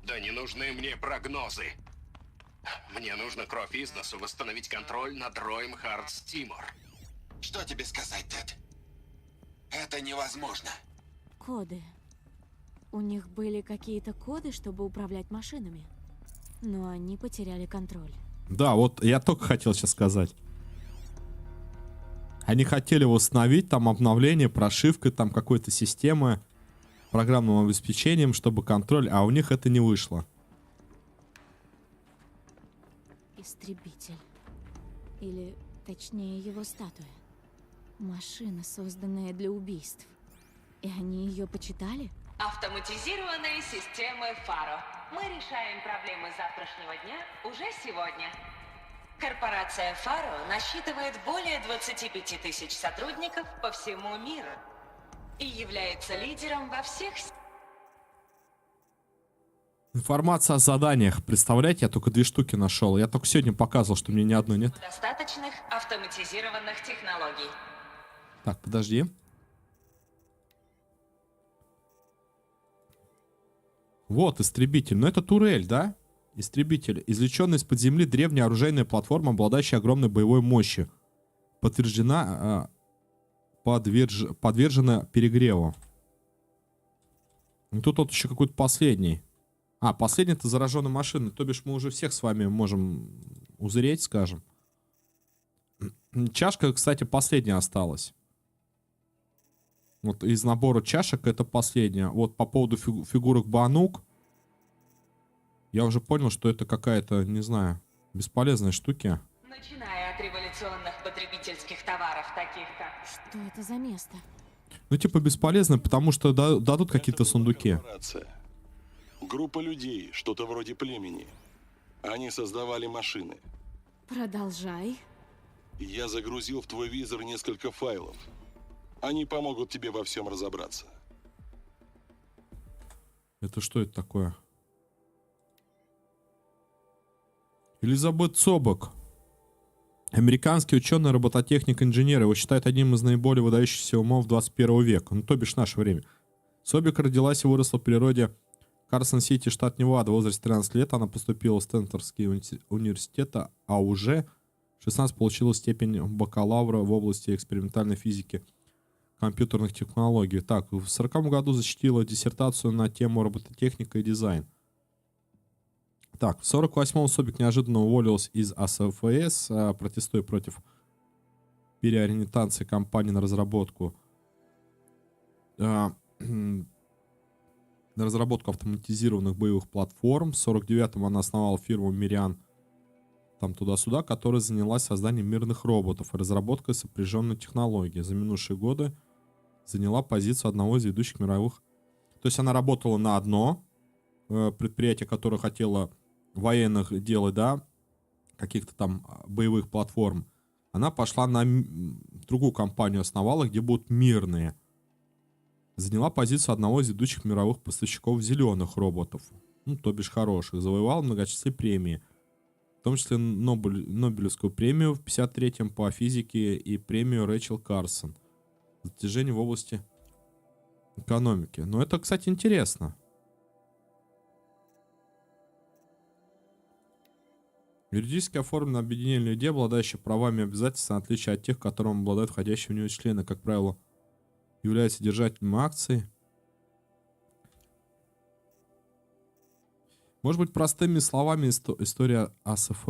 Да не нужны мне прогнозы. Мне нужно кровь из носу восстановить контроль над роем Хардстимор. Что тебе сказать, Тед? Это невозможно. Коды. у них были какие-то коды, чтобы управлять машинами. Но они потеряли контроль. Да, вот я только хотел сейчас сказать. Они хотели восстановить там обновление, прошивкой там какой-то системы, программным обеспечением, чтобы контроль, а у них это не вышло. Истребитель. Или, точнее, его статуя. Машина, созданная для убийств. И они ее почитали? Автоматизированные системы Фаро. Мы решаем проблемы завтрашнего дня уже сегодня. Корпорация Фаро насчитывает более 25 тысяч сотрудников по всему миру и является лидером во всех... Информация о заданиях. Представляете, я только 2 штуки нашел. Я только сегодня показывал, что мне ни одной нет. Достаточных автоматизированных технологий. Так, подожди. Вот, истребитель. Но это турель, да? Истребитель. Извлеченная из-под земли древняя оружейная платформа, обладающая огромной боевой мощью. Подтверждена... подвержена перегреву. И тут вот еще какой-то последний. А, последний это зараженная машина. То бишь мы уже всех с вами можем узреть, скажем. Чашка, кстати, последняя осталась. Вот из набора чашек это последняя. Вот по поводу фигурок Банук. Я уже понял, что это какая-то, не знаю, бесполезная штуки. Начиная от революционных потребительских товаров, таких как... Что это за место? Ну, типа бесполезно, потому что дадут какие-то сундуки. Группа людей, что-то вроде племени. Они создавали машины. Продолжай. Я загрузил в твой визор несколько файлов. Они помогут тебе во всем разобраться. Это что это такое? Элизабет Собок. Американский ученый, робототехник, инженер. Его считают одним из наиболее выдающихся умов 21 века. Ну, то бишь наше время. Собик родилась и выросла в природе Карсон-Сити, штат Невада. В возрасте 13 лет она поступила в Стэнфордский университет, а уже в 16 получила степень бакалавра в области экспериментальной физики, компьютерных технологий. Так, в 40 году защитила диссертацию на тему робототехника и дизайн. Так, в 48-м Собик неожиданно уволилась из АСФС, протестуя против переориентации компании на разработку автоматизированных боевых платформ. В 49-м она основала фирму Мириан, там туда-сюда, которая занялась созданием мирных роботов и разработкой сопряженной технологии. За минувшие годы заняла позицию одного из ведущих мировых. То есть она работала на одно предприятие, которое хотело военных делать, да, каких-то там боевых платформ. Она пошла на другую компанию, основала, где будут мирные. Заняла позицию одного из ведущих мировых поставщиков зеленых роботов. Ну, то бишь хороших. Завоевала многочисленные премии. В том числе Нобелевскую премию в 53-м по физике и премию Рэйчел Карсон. Достижения в области экономики. Но это, кстати, интересно. Юридически оформлено объединение людей, обладающих правами и обязательствами, в отличие от тех, которым обладают входящие в него члены, как правило, являются держателями акций. Может быть, простыми словами история АСФ.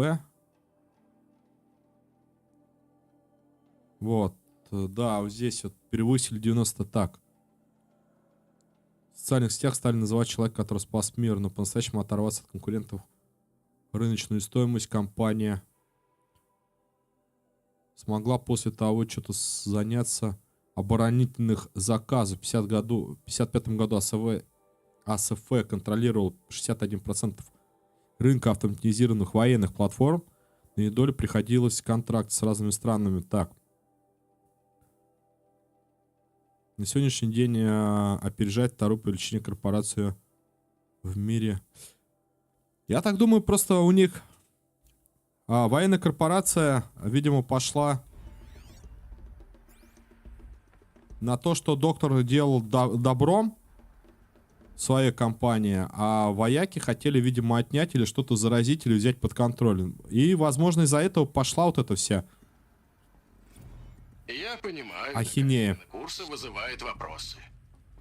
Вот. Да, вот здесь вот превысили 90 так. В социальных сетях стали называть человека, который спас мир, но по-настоящему оторваться от конкурентов. Рыночную стоимость компания смогла после того что-то заняться оборонительных заказов. В 1955 году АСФ контролировал 61% рынка автоматизированных военных платформ. На ее долю приходилось контракт с разными странами. Так. На сегодняшний день опережает вторую по величине корпорацию в мире. Я так думаю, просто у них военная корпорация, видимо, пошла на то, что доктор делал добром в своей компании, а вояки хотели, видимо, отнять или что-то заразить, или взять под контроль. И, возможно, из-за этого пошла вот эта вся Я понимаю, ахинея. курсы вызывают вопросы.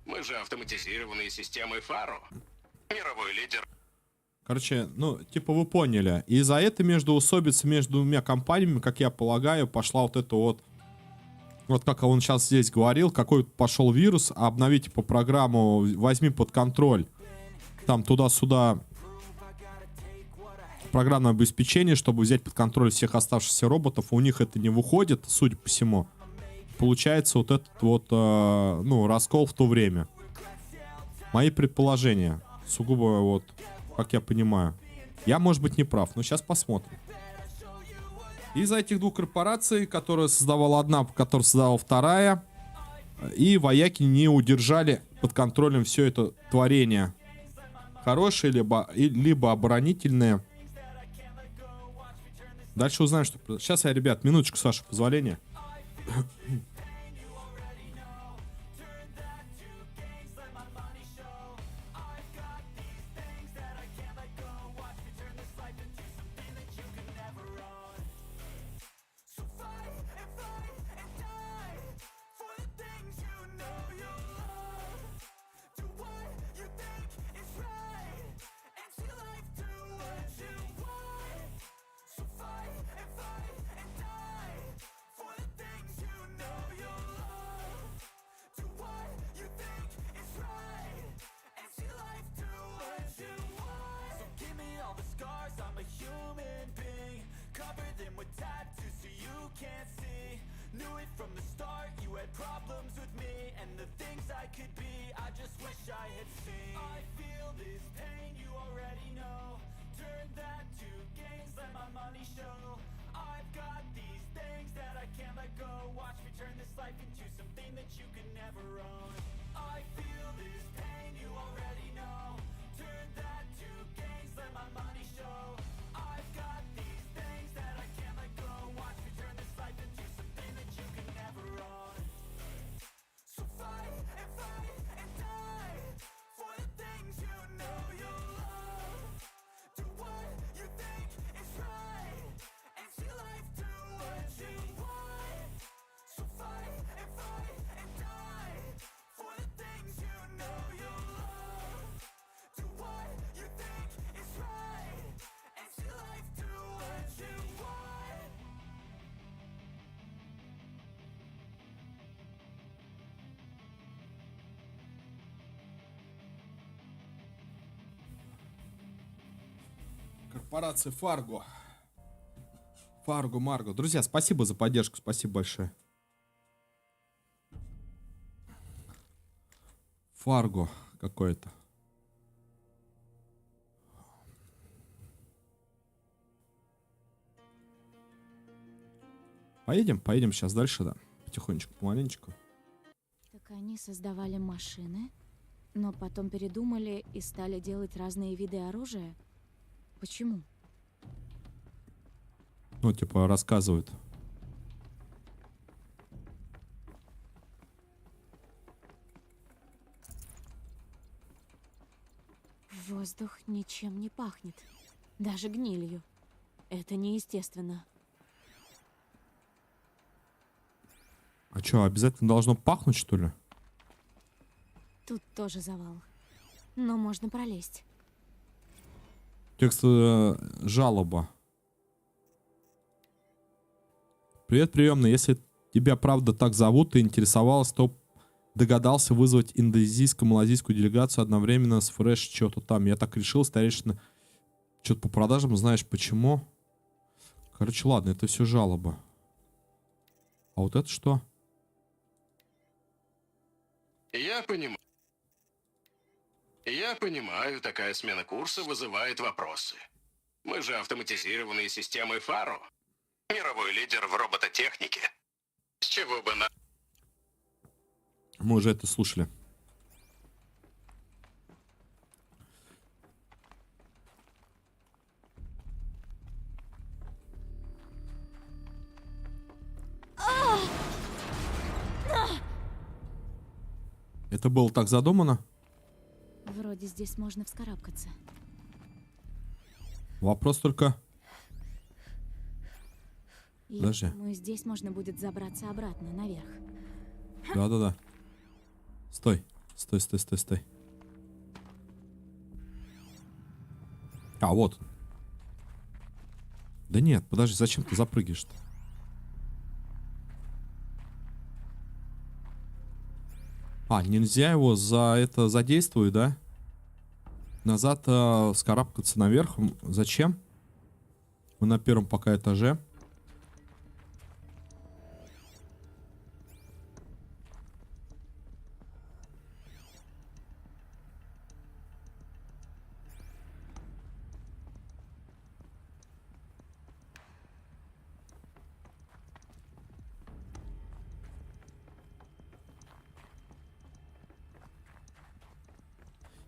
Мы же автоматизированные системы Фаро. Мировой лидер. Короче, ну, типа вы поняли. И за это междоусобица между двумя компаниями, как я полагаю, пошла вот это вот... Вот как он сейчас здесь говорил, какой пошел вирус, обновите по программу, возьми под контроль. Там туда-сюда программное обеспечение, чтобы взять под контроль всех оставшихся роботов. У них это не выходит, судя по всему. Получается вот этот вот, ну, раскол в то время. Мои предположения. Сугубо вот, как я понимаю. Я, может быть, не прав, но сейчас посмотрим. Из-за этих двух корпораций, которые создавала одна, которую создавала вторая, и вояки не удержали под контролем все это творение. Хорошее, либо оборонительное. Дальше узнаем, что... Сейчас я, ребят, минуточку, с вашего позволения. Корпорация Фарго. Фарго, Марго. Друзья, спасибо за поддержку. Спасибо большое. Фарго какой-то. Поедем сейчас дальше, да. Потихонечку, помаленечку. Так они создавали машины, но потом передумали и стали делать разные виды оружия. Почему? Ну, типа, рассказывают. Воздух ничем не пахнет. Даже гнилью. Это неестественно. А что, обязательно должно пахнуть, что ли? Тут тоже завал. Но можно пролезть. Текст жалоба. Привет, приемный. Если тебя правда так зовут, ты интересовалась, то догадался вызвать индонезийско-малазийскую делегацию одновременно с Фрэш что-то там. Я так решил, старейшина. Что-то по продажам, знаешь почему? Короче, ладно, это все жалоба. А вот это что? Я понимаю, такая смена курса вызывает вопросы. Мы же автоматизированные системы Фаро. Мировой лидер в робототехнике. С чего бы на... Мы уже это слушали. Это было так задумано? Вроде здесь можно вскарабкаться. Вопрос только... И Подожди. думаю, здесь можно будет забраться обратно, наверх. Да-да-да. Стой. Стой, стой, стой, стой. А, вот. Да нет, подожди, зачем ты запрыгиваешь-то? А, нельзя его за это задействовать, да? Назад скарабкаться наверх. Зачем? Мы на первом пока этаже.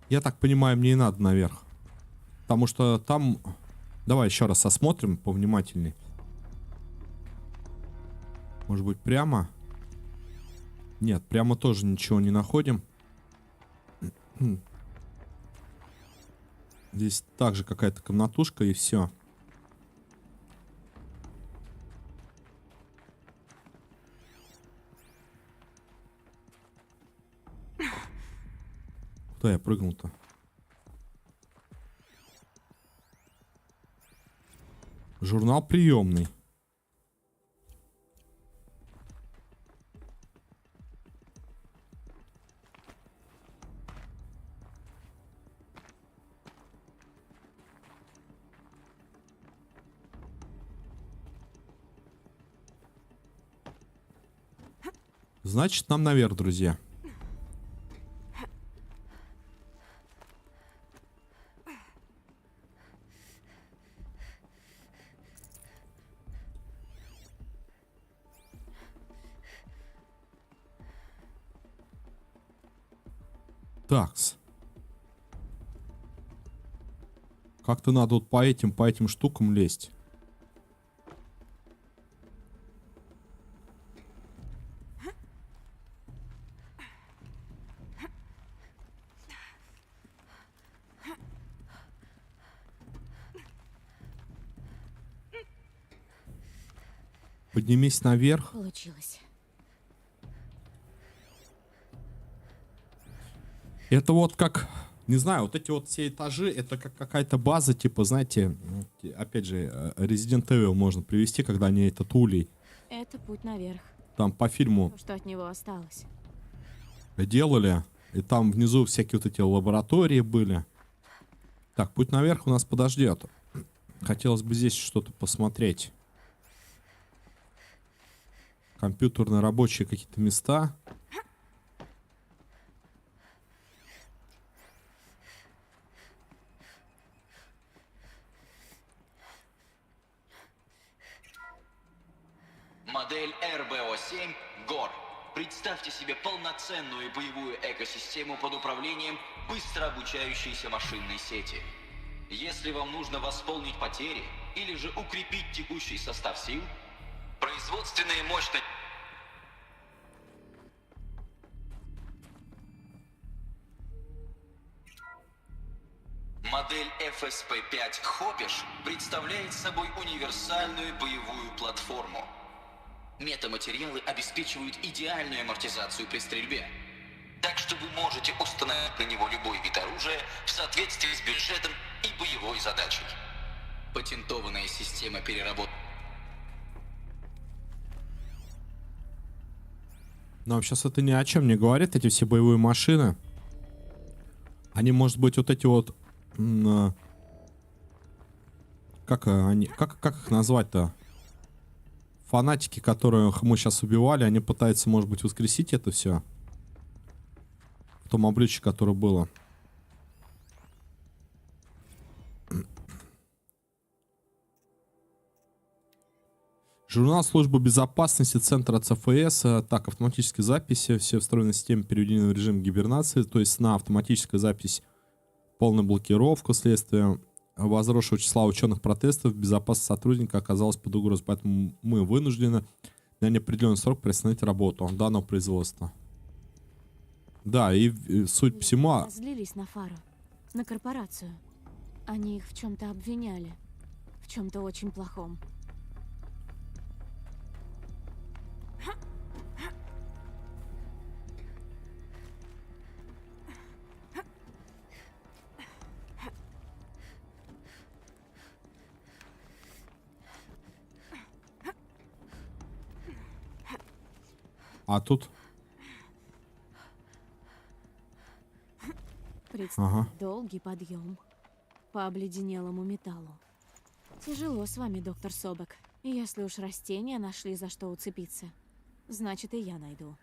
Я так понимаю, мне и надо наверх. Потому что там... Давай еще раз осмотрим повнимательней. Может быть, прямо? Нет, прямо тоже ничего не находим. Здесь также какая-то комнатушка и все. Куда я прыгнул-то? Журнал приемный. Значит, нам наверх, друзья. Такс. Как-то надо вот по этим штукам лезть. Поднимись наверх. Получилось. Это вот как, не знаю, вот эти вот все этажи, это как какая-то база, типа, знаете, опять же, Resident Evil можно привести, когда они этот улей. Это путь наверх. Там по фильму Что от него осталось? делали, и там внизу всякие вот эти лаборатории были. Так, путь наверх у нас подождет. Хотелось бы здесь что-то посмотреть. Компьютерно рабочие какие-то места. Модель РБО-7 ГОР. Представьте себе полноценную боевую экосистему под управлением быстро обучающейся машинной сети. Если вам нужно восполнить потери или же укрепить текущий состав сил, производственные мощности... Модель FSP-5 Хопиш представляет собой универсальную боевую платформу. Метаматериалы обеспечивают идеальную амортизацию при стрельбе. Так что вы можете установить на него любой вид оружия в соответствии с бюджетом и боевой задачей. Патентованная система переработки. Нам сейчас это ни о чем не говорит, эти все боевые машины. Они, может быть, вот эти вот... Как они... Как их назвать-то? Фанатики, которых мы сейчас убивали, они пытаются, может быть, воскресить это все. В том обличье, которое было. Журнал службы безопасности Центра ЦФС. Так, автоматические записи. Все встроенные системы переведены в режим гибернации. То есть на автоматическая запись, полная блокировка следствия возросшего числа ученых протестов, безопасность сотрудника оказалась под угрозой. Поэтому мы вынуждены на неопределенный срок приостановить работу данного производства. Да, и суть по всему... Разлились на Фару, на корпорацию. Они их в чем-то обвиняли. В чем-то очень плохом. А тут... Представь, Ага. долгий подъем по обледенелому металлу. Тяжело с вами, доктор Собек. Если уж растения нашли за что уцепиться, значит и я найду.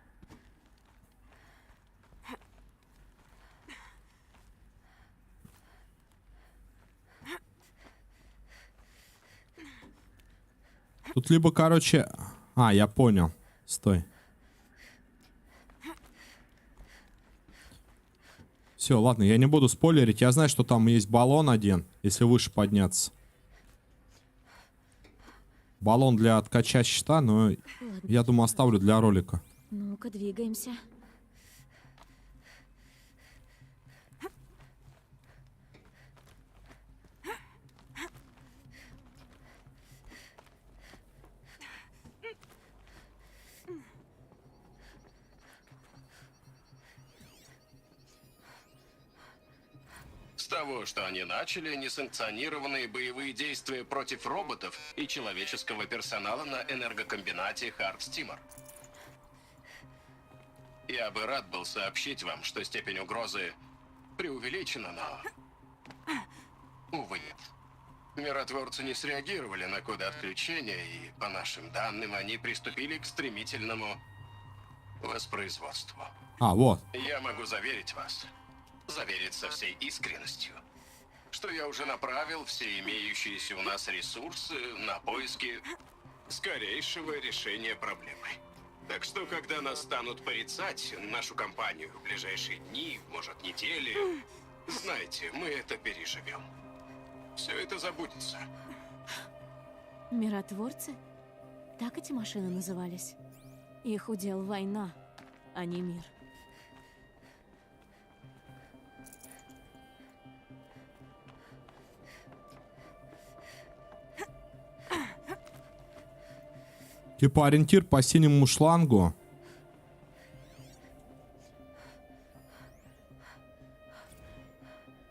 Тут либо, короче... А, я понял. Стой. Все, ладно, я не буду спойлерить. Я знаю, что там есть баллон один, если выше подняться. Баллон для откача щита, но я думаю, оставлю для ролика. Ну-ка, двигаемся. С того, что они начали несанкционированные боевые действия против роботов и человеческого персонала на энергокомбинате Хардстимер. Я бы рад был сообщить вам, что степень угрозы преувеличена, но... Увы, нет. Миротворцы не среагировали на коды отключения, и, по нашим данным, они приступили к стремительному воспроизводству. А, вот. Я могу заверить вас, заверить со всей искренностью, что я уже направил все имеющиеся у нас ресурсы на поиски скорейшего решения проблемы. Так что, когда нас станут порицать, нашу компанию, в ближайшие дни, может, недели, знайте, мы это переживем. Все это забудется. Миротворцы? Так эти машины назывались. Их удел война, а не мир. Типа ориентир по синему шлангу.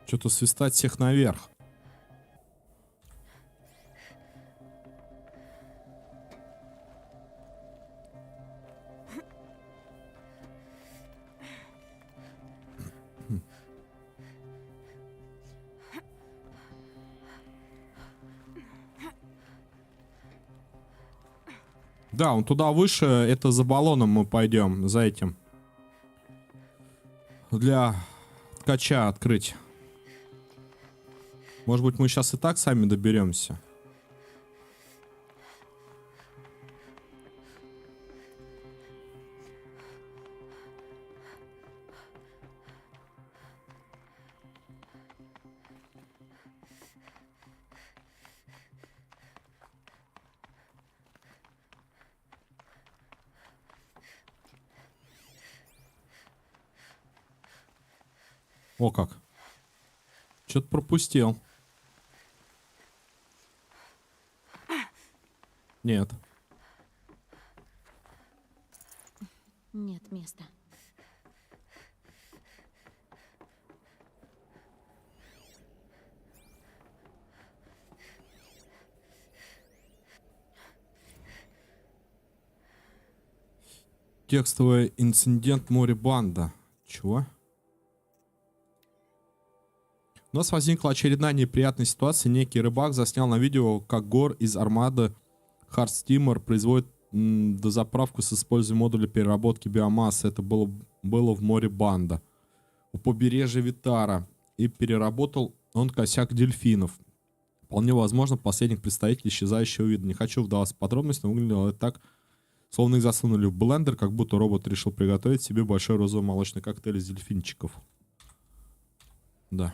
Что-то свистать всех наверх. Да, он туда выше, это за баллоном мы пойдем, за этим. Для ткача открыть. Может быть, мы сейчас и так сами доберемся. О как. Что-то пропустил. Нет. Нет места. Текстовый инцидент Море-Банда. Чего? У нас возникла очередная неприятная ситуация. Некий рыбак заснял на видео, как Гор из армады Хардстимер производит дозаправку с использованием модуля переработки биомассы. Это было в Море-Банда у побережья Витара. И переработал он косяк дельфинов. Вполне возможно, последних представителей исчезающего вида. Не хочу вдаваться в подробности, но выглядело это так, словно их засунули в блендер, как будто робот решил приготовить себе большой розовый молочный коктейль из дельфинчиков. Да.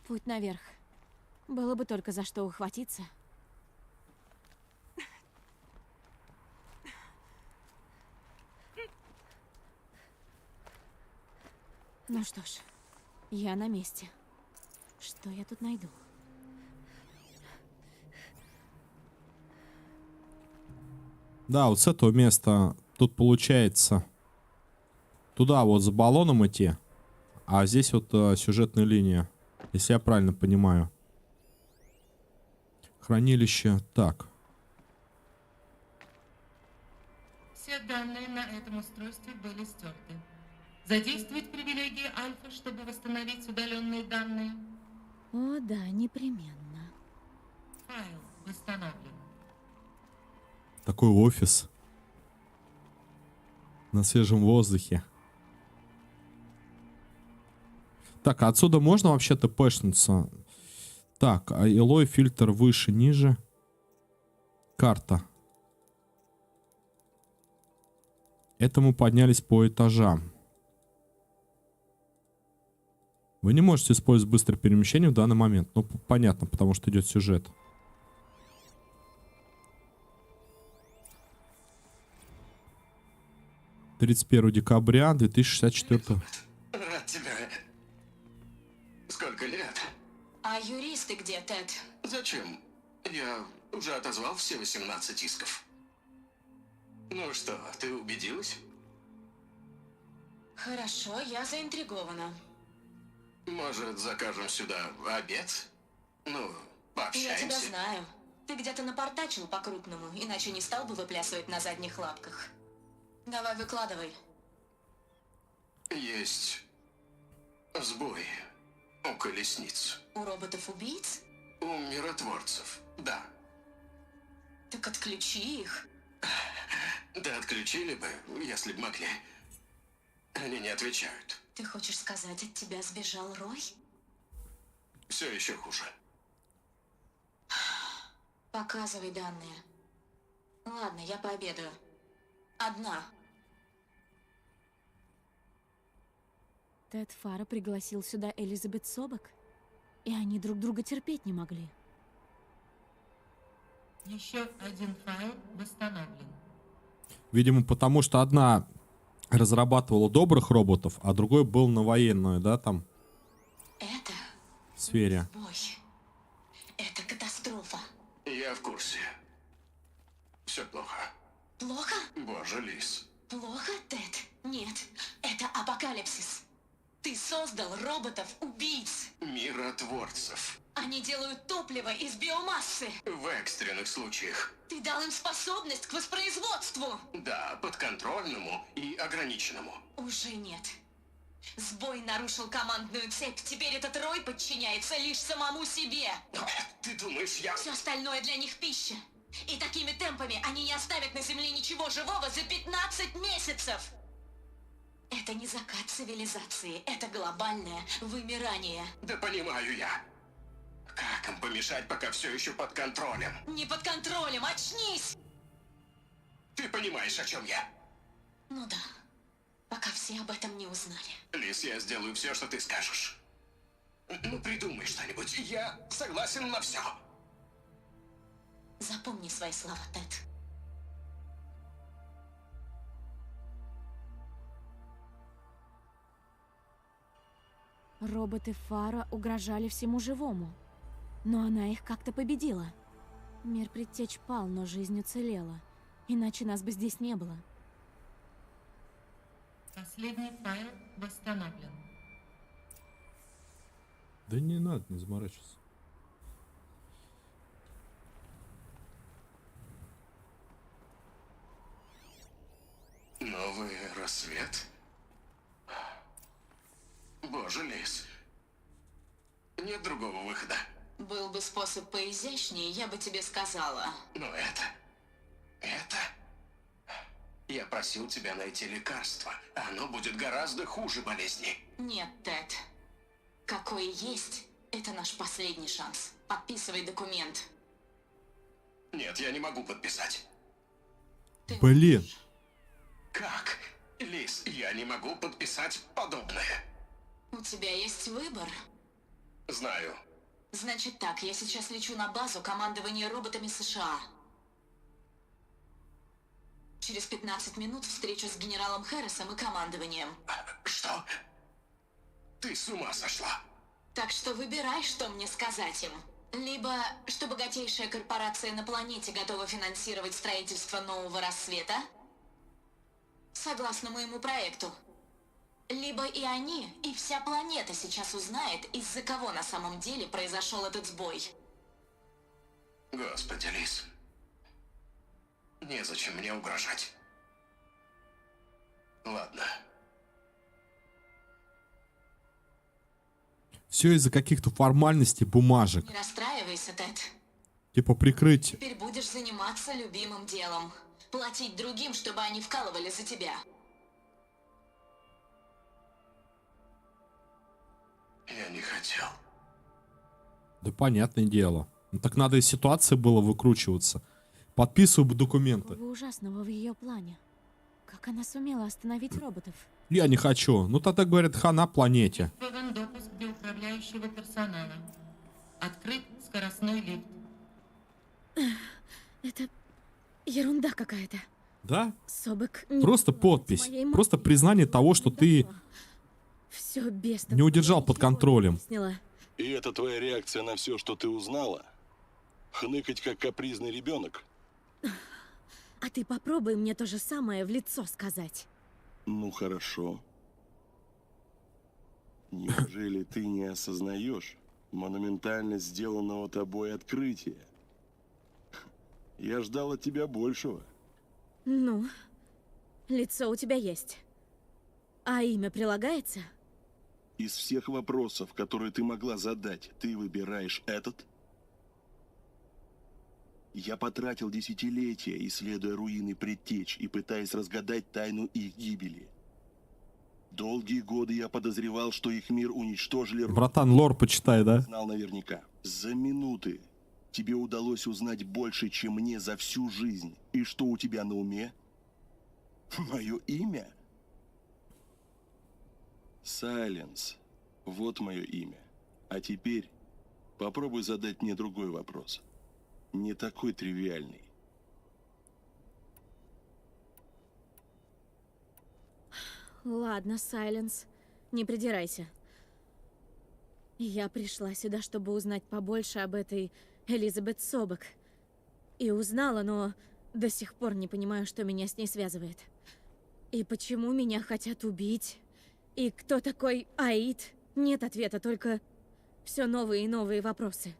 Путь наверх. Было бы только за что ухватиться. Ну что ж, я на месте. Что я тут найду? Да, вот с этого места тут получается туда вот за баллоном идти, а здесь вот сюжетная линия, если я правильно понимаю. Хранилище. Так. Все данные на этом устройстве были стерты. Задействовать привилегии Альфа, чтобы восстановить удаленные данные. О, да, непременно. Файл восстановлен. Такой офис. На свежем воздухе. Так, а отсюда можно вообще тпшнуться? Так, а Элой фильтр выше, ниже. Карта. Это мы поднялись по этажам. Вы не можете использовать быстрое перемещение в данный момент. Ну, понятно, потому что идет сюжет. «31 декабря 2064». Рад тебя. Сколько лет? А юристы где, Тед? Зачем? Я уже отозвал все 18 исков. Ну что, ты убедилась? Хорошо, я заинтригована. Может, закажем сюда обед? Ну, Я пообщаемся. тебя знаю. Ты где-то напортачил по-крупному, иначе не стал бы выплясывать на задних лапках. Давай, выкладывай. Есть сбой у колесниц. У роботов-убийц? У миротворцев, да. Так отключи их. Да отключили бы, если бы могли. Они не отвечают. Ты хочешь сказать, от тебя сбежал Рой? Все еще хуже. Показывай данные. Ладно, я пообедаю. Одна. Тед Фара пригласил сюда Элизабет Собак, и они друг друга терпеть не могли. Еще один файл восстановлен. Видимо, потому что одна разрабатывала добрых роботов, а другой был на военную, да, там? Это сфере. бой. Это катастрофа. Я в курсе. Все плохо. Плохо? Боже, Лис. Плохо, Тед? Нет, это апокалипсис. Ты создал роботов-убийц. Миротворцев. Они делают топливо из биомассы. В экстренных случаях. Ты дал им способность к воспроизводству. Да, подконтрольному и ограниченному. Уже нет. Сбой нарушил командную цепь. Теперь этот Рой подчиняется лишь самому себе. Ты думаешь, я... Все остальное для них пища. И такими темпами они не оставят на Земле ничего живого за 15 месяцев. Это не закат цивилизации. Это глобальное вымирание. Да понимаю я. Как им помешать, пока все еще под контролем? Не под контролем, очнись! Ты понимаешь, о чем я? Ну да. Пока все об этом не узнали. Лис, я сделаю все, что ты скажешь. Ну, придумай что-нибудь. Я согласен на все. Запомни свои слова, Тед. Роботы Фара угрожали всему живому, но она их как-то победила. Мир предтеч пал, но жизнь уцелела, иначе нас бы здесь не было. Последний файл восстановлен. Да не надо, не заморачиваться. Новый рассвет? Боже, Лис. Нет другого выхода. Был бы способ поизящнее, я бы тебе сказала. Но это... Я просил тебя найти лекарство. Оно будет гораздо хуже болезни. Нет, Тед. Какой есть, это наш последний шанс. Подписывай документ. Нет, я не могу подписать. Блин. Как? Лис, я не могу подписать подобное. У тебя есть выбор. Знаю. Значит так, я сейчас лечу на базу командования роботами США. Через 15 минут встречу с генералом Хэррисом и командованием. Что? Ты с ума сошла? Так что выбирай, что мне сказать им. Либо, что богатейшая корпорация на планете готова финансировать строительство нового рассвета, согласно моему проекту. Либо и они, и вся планета сейчас узнает, из-за кого на самом деле произошел этот сбой. Господи, Лис. Незачем мне угрожать. Ладно. Все из-за каких-то формальностей, бумажек. Не расстраивайся, Тед. Типа прикрыть. Теперь будешь заниматься любимым делом. Платить другим, чтобы они вкалывали за тебя. Я не хотел. Да понятное дело. Ну, так надо из ситуации было выкручиваться. Подписываю документы. Какого ужасного в ее плане? Как она сумела остановить роботов? Я не хочу. Ну тогда, говорят, хана планете. Введен допуск для управляющего персонала. Открыт скоростной лифт. Это ерунда какая-то. Да? Собек Просто подпись. Просто признание того, что ты все без не удержал под контролем. И это твоя реакция на все, что ты узнала? Хныкать, как капризный ребенок? А ты попробуй мне то же самое в лицо сказать. Ну хорошо. Неужели ты не осознаешь монументально сделанного тобой открытия? Я ждал от тебя большего. Ну, лицо у тебя есть. А имя прилагается? Из всех вопросов, которые ты могла задать, ты выбираешь этот? Я потратил десятилетия, исследуя руины предтеч и пытаясь разгадать тайну их гибели. Долгие годы я подозревал, что их мир уничтожили... Братан, лор почитай, да? Знал наверняка. За минуты тебе удалось узнать больше, чем мне за всю жизнь. И что у тебя на уме? Мое имя? Сайленс. Вот мое имя. А теперь попробуй задать мне другой вопрос. Не такой тривиальный. Ладно, Сайленс, не придирайся. Я пришла сюда, чтобы узнать побольше об этой Элизабет Собек. И узнала, но до сих пор не понимаю, что меня с ней связывает. И почему меня хотят убить? И кто такой Аид? Нет ответа, только все новые и новые вопросы.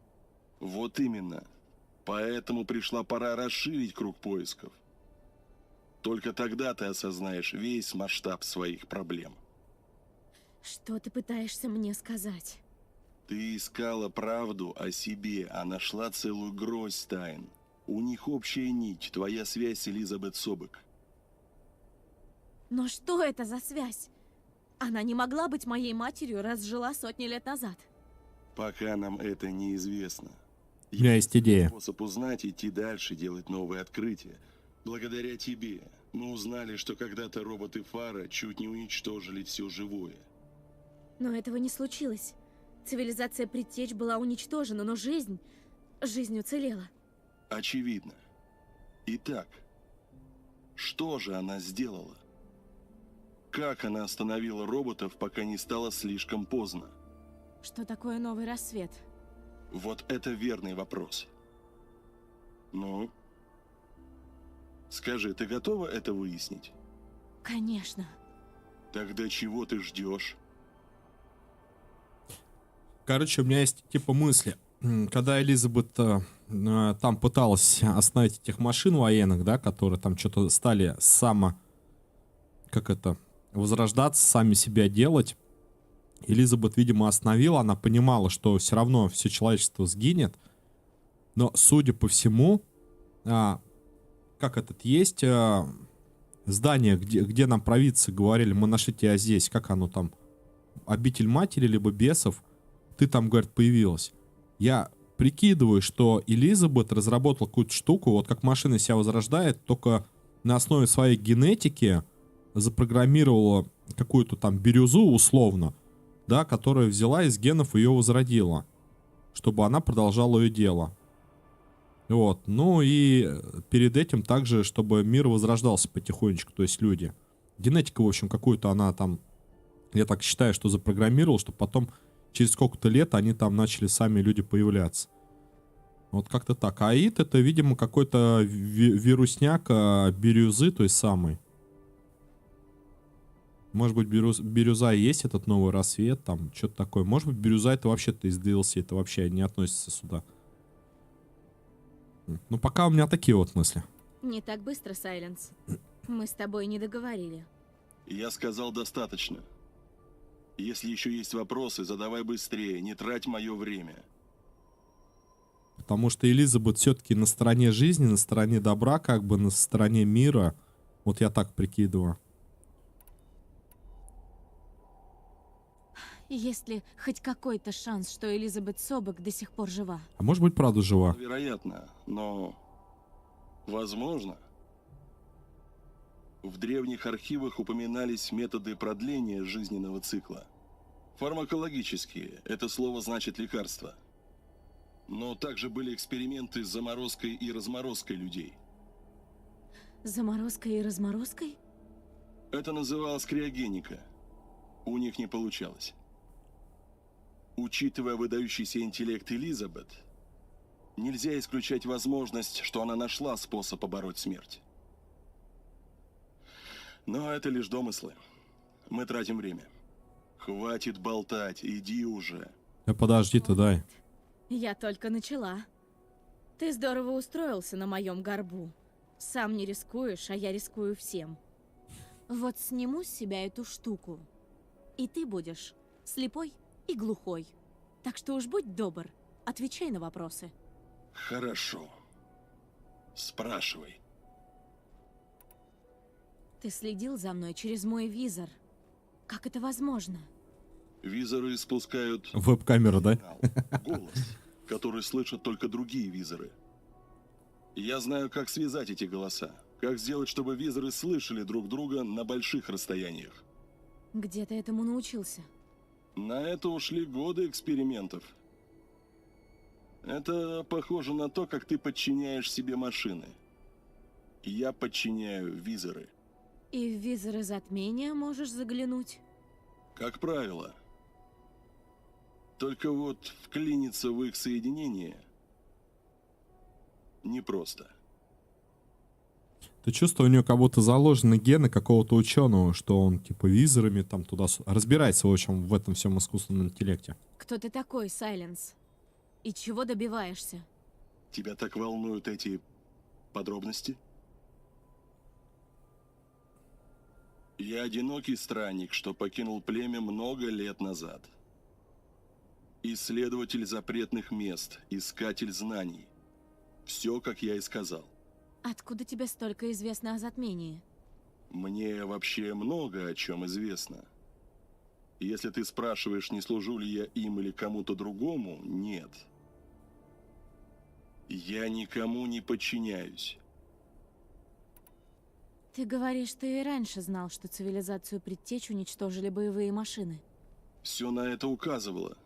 Вот именно. Поэтому пришла пора расширить круг поисков. Только тогда ты осознаешь весь масштаб своих проблем. Что ты пытаешься мне сказать? Ты искала правду о себе, а нашла целую гроздь тайн. У них общая нить, твоя связь с Элизабет Собек. Но что это за связь? Она не могла быть моей матерью, раз жила сотни лет назад. Пока нам это неизвестно. У меня есть идея. Способ узнать, идти дальше, делать новые открытия. Благодаря тебе мы узнали, что когда-то роботы Фара чуть не уничтожили все живое. Но этого не случилось. Цивилизация предтеч была уничтожена, но жизнь уцелела. Очевидно. Итак, что же она сделала? Как она остановила роботов, пока не стало слишком поздно? Что такое новый рассвет? Вот это верный вопрос. Ну? Скажи, ты готова это выяснить? Конечно. Тогда чего ты ждешь? Короче, у меня есть типа мысли. Когда Элизабет там пыталась остановить этих машин военных, да, которые там что-то стали возрождаться, сами себя делать. Элизабет, видимо, остановила. Она понимала, что все равно все человечество сгинет. Но, судя по всему, есть здание, где нам провидцы говорили, мы нашли тебя здесь. Как оно там? Обитель матери, либо бесов. Ты там, говорит, появилась. Я прикидываю, что Элизабет разработала какую-то штуку, вот как машина себя возрождает, только на основе своей генетики запрограммировала какую-то там бирюзу условно, да, которая взяла из генов и ее возродила, чтобы она продолжала ее дело. Вот, ну и перед этим также, чтобы мир возрождался потихонечку, то есть люди. Генетика, в общем, какую-то она там, я так считаю, что запрограммировала, чтобы потом через сколько-то лет они там начали сами люди появляться. Вот как-то так. А Аид это, видимо, какой-то вирусняк бирюзы, той самой. Может быть, бирюза и есть этот новый рассвет, там, что-то такое. Может быть, бирюза это вообще-то из DLC, это вообще не относится сюда. Ну, пока у меня такие вот мысли. Не так быстро, Сайленс. Мы с тобой не договорили. Я сказал достаточно. Если еще есть вопросы, задавай быстрее, не трать мое время. Потому что Элизабет все-таки на стороне жизни, на стороне добра, как бы на стороне мира. Вот я так прикидываю. Есть ли хоть какой-то шанс, что Элизабет Собок до сих пор жива? А может быть, правда жива? Вероятно, но... возможно. В древних архивах упоминались методы продления жизненного цикла. Фармакологические, это слово значит лекарство. Но также были эксперименты с заморозкой и разморозкой людей. Заморозкой и разморозкой? Это называлось криогеника. У них не получалось. Учитывая выдающийся интеллект Элизабет, нельзя исключать возможность, что она нашла способ побороть смерть. Но это лишь домыслы. Мы тратим время. Хватит болтать, иди уже. Подожди ты, дай. Я только начала. Ты здорово устроился на моем горбу. Сам не рискуешь, а я рискую всем. Вот сниму с себя эту штуку, и ты будешь слепой и глухой. Так что уж будь добр, отвечай на вопросы. Хорошо. Спрашивай. Ты следил за мной через мой визор. Как это возможно? Визоры испускают Веб-камера, да? голос, который слышат только другие визоры. Я знаю, как связать эти голоса. Как сделать, чтобы визоры слышали друг друга на больших расстояниях. Где ты этому научился? На это ушли годы экспериментов. Это похоже на то, как ты подчиняешь себе машины. Я подчиняю визоры. И в визоры затмения можешь заглянуть? Как правило. Только вот вклиниться в их соединение непросто. Ты чувствуешь, у него как будто заложены гены какого-то ученого, что он типа визорами там туда разбирается, в общем, в этом всем искусственном интеллекте. Кто ты такой, Сайленс? И чего добиваешься? Тебя так волнуют эти подробности? Я одинокий странник, что покинул племя много лет назад. Исследователь запретных мест, искатель знаний. Все, как я и сказал. Откуда тебе столько известно о затмении? Мне вообще много о чем известно. Если ты спрашиваешь, не служу ли я им или кому-то другому, нет. Я никому не подчиняюсь. Ты говоришь, ты и раньше знал, что цивилизацию предтеч уничтожили боевые машины. Все на это указывало.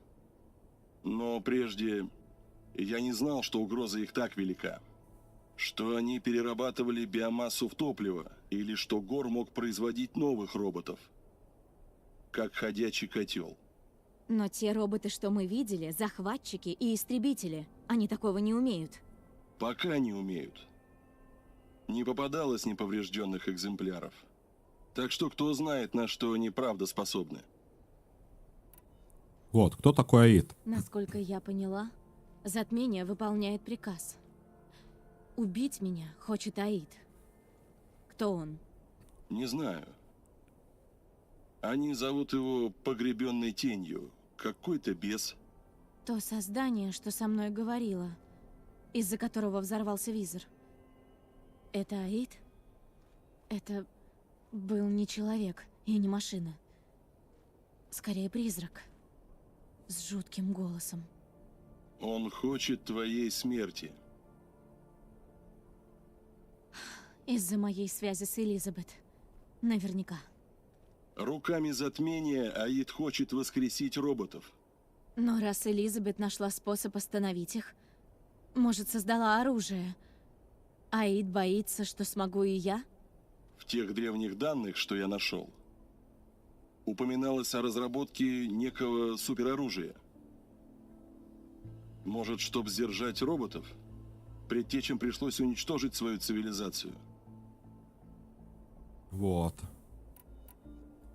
Но прежде я не знал, что угроза их так велика. Что они перерабатывали биомассу в топливо, или что Гор мог производить новых роботов. Как ходячий котел. Но те роботы, что мы видели, захватчики и истребители, они такого не умеют. Пока не умеют. Не попадалось неповрежденных экземпляров. Так что кто знает, на что они правда способны. Вот, кто такой Аид? Насколько я поняла, затмение выполняет приказ. Убить меня хочет Аид. Кто он? Не знаю. Они зовут его Погребенной Тенью. Какой-то бес. То создание, что со мной говорило, из-за которого взорвался визор. Это Аид? Это был не человек и не машина. Скорее призрак. С жутким голосом. Он хочет твоей смерти. Из-за моей связи с Элизабет. Наверняка. Руками затмения Аид хочет воскресить роботов. Но раз Элизабет нашла способ остановить их, может, создала оружие, Аид боится, что смогу и я? В тех древних данных, что я нашел, упоминалось о разработке некого супероружия. Может, чтобы сдержать роботов, предтечам пришлось уничтожить свою цивилизацию. Вот.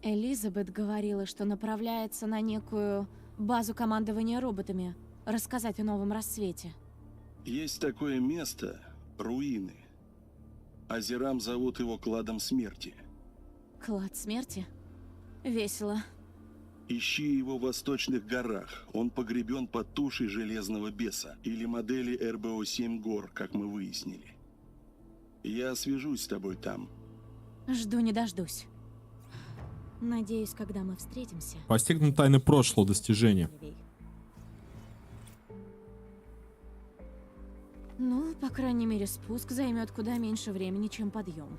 Элизабет говорила, что направляется на некую базу командования роботами, рассказать о новом рассвете. Есть такое место — руины. Азерам зовут его кладом смерти. Клад смерти? Весело. Ищи его в восточных горах. Он погребен под тушей железного беса или модели РБО-7 гор, как мы выяснили. Я свяжусь с тобой там. Жду не дождусь. Надеюсь, когда мы встретимся... Постигнут тайны прошлого достижения. Ну, по крайней мере, спуск займет куда меньше времени, чем подъем.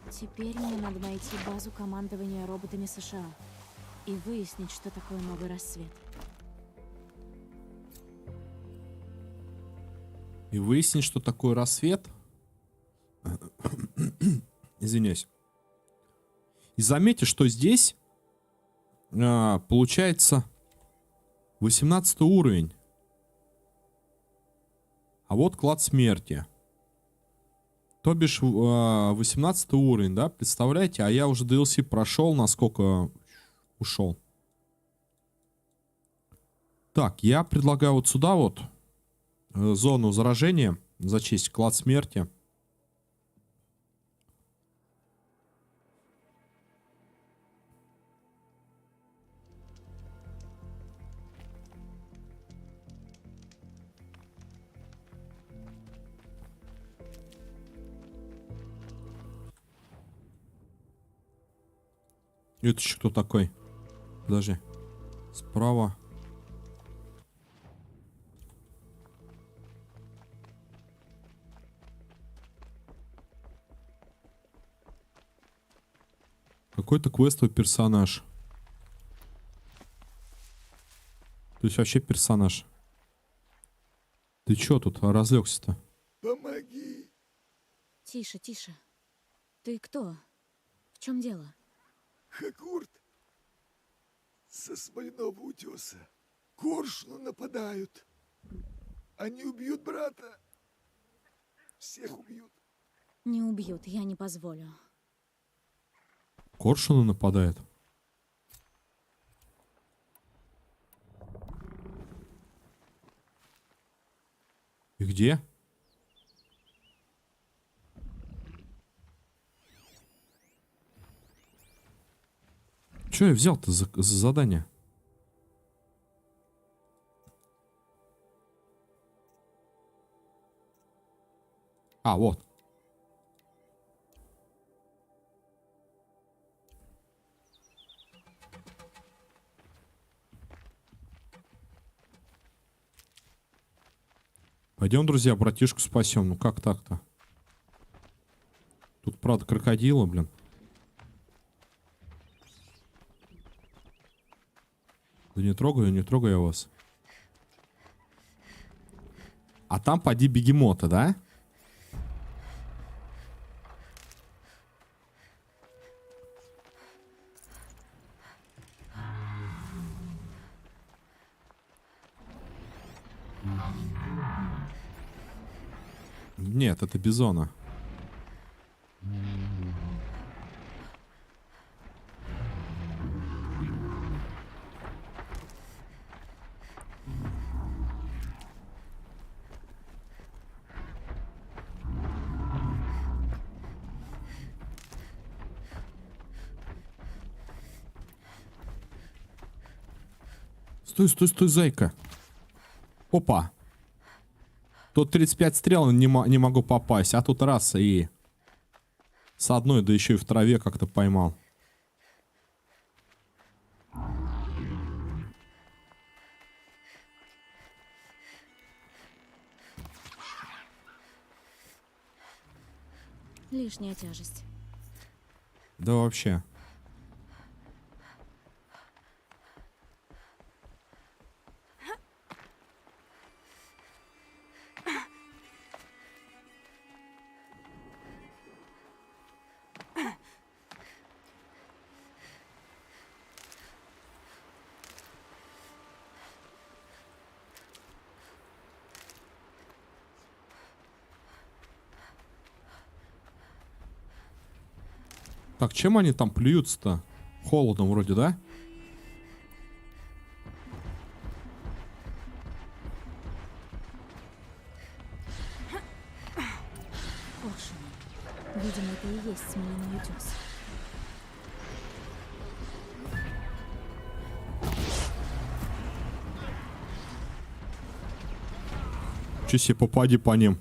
Теперь мне надо найти базу командования роботами США и выяснить, что такое новый рассвет. И выяснить, что такое рассвет? Извиняюсь. И заметьте, что здесь получается 18 уровень. А вот клад смерти. То бишь 18 уровень, да? Представляете? А я уже DLC прошел, насколько ушел. Так, я предлагаю вот сюда вот зону заражения зачесть, клад смерти. Это еще кто такой? Подожди. Справа. Какой-то квестовый персонаж. То есть вообще персонаж. Ты чё тут разлегся-то? Помоги. Тише, тише. Ты кто? В чем дело? Хакурт. Со Смольного утеса. Коршуны нападают. Они убьют брата. Всех убьют. Не убьют, я не позволю. Коршуны нападают. И где? Че я взял-то за задание? А, вот. Пойдем, друзья, братишку спасем. Ну как так-то? Тут, правда, крокодилы, блин. Да не трогаю я вас. А там поди бегемота, да? Нет, это бизона. Стой, зайка. Опа. Тут 35 стрел не могу попасть, а тут раз и с одной, да еще и в траве как-то поймал. Лишняя тяжесть. Да вообще. Так, чем они там плюются-то? Холодом вроде, да? Видимо, это и есть Смоляной утес. Че себе попади по ним.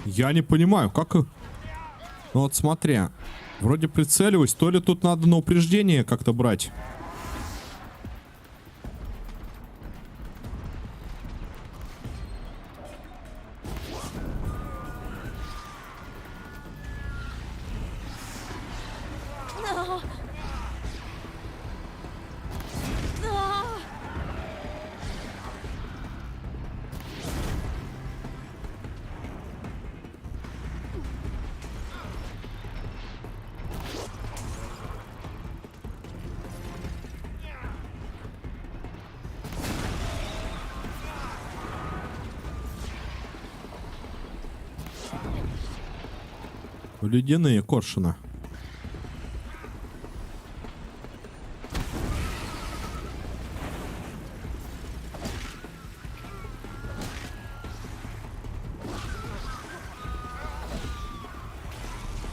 Я не понимаю, как... Ну вот смотри, вроде прицеливаюсь, то ли тут надо на упреждение как-то брать. Ледяные коршуна.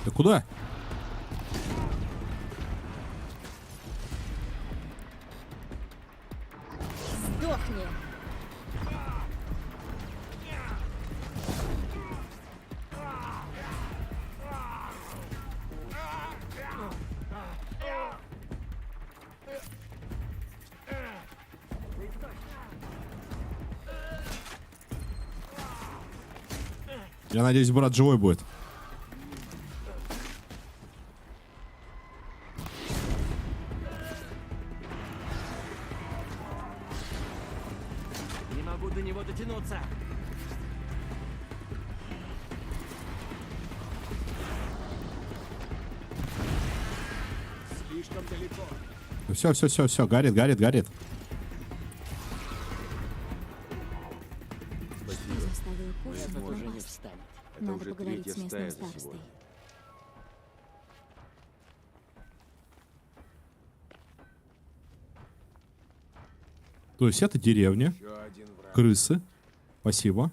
Ты куда? Сдохни. Я надеюсь, брат живой будет. Не могу до него дотянуться. Слишком далеко. Все, горит, горит, горит. Заставил Коршуна уже не напасть. встанет. Надо поговорить с местным старостой. То есть это деревня. Крысы. Спасибо.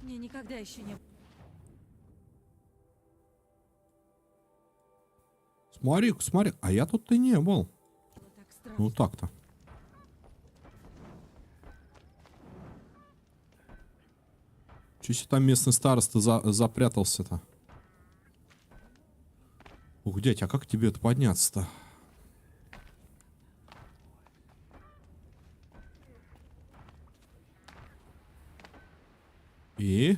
Мне никогда еще не... Смотри, смотри. А я тут и не был. Ну так-то. Чуть там местный староста запрятался-то. Ух, дядь, а как тебе это подняться-то? И?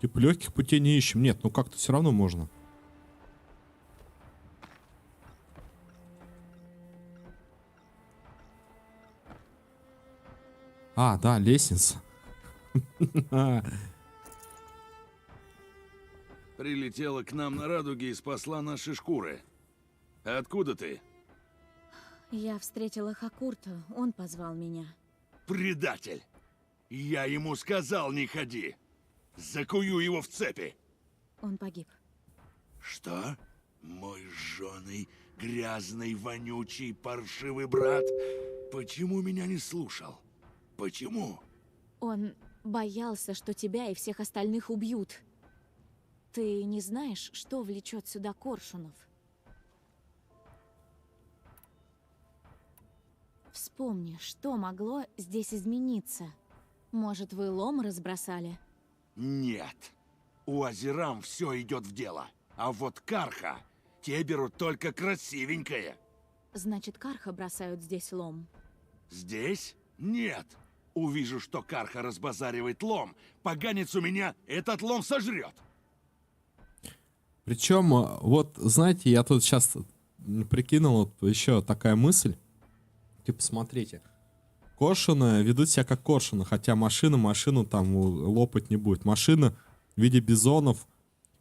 Типа легких путей не ищем. Нет, ну как-то все равно можно. А, да, лестница. Прилетела к нам на радуге и спасла наши шкуры. Откуда ты? Я встретила Хакурта, он позвал меня. Предатель! Я ему сказал, не ходи. Закую его в цепи. Он погиб. Что? Мой жженый, грязный, вонючий, паршивый брат? Почему меня не слушал? Почему? Он боялся, что тебя и всех остальных убьют. Ты не знаешь, что влечет сюда коршунов? Вспомни, что могло здесь измениться. Может, вы лом разбросали? Нет. У Азерам все идет в дело. А вот Карха, те берут только красивенькое. Значит, Карха бросают здесь лом. Здесь? Нет. Увижу, что Карха разбазаривает лом, поганец у меня этот лом сожрет. Причем, вот, знаете, я тут сейчас прикинул вот еще такая мысль. Типа, смотрите. Коршуны ведут себя как коршуны, хотя машину там лопать не будет. Машина в виде бизонов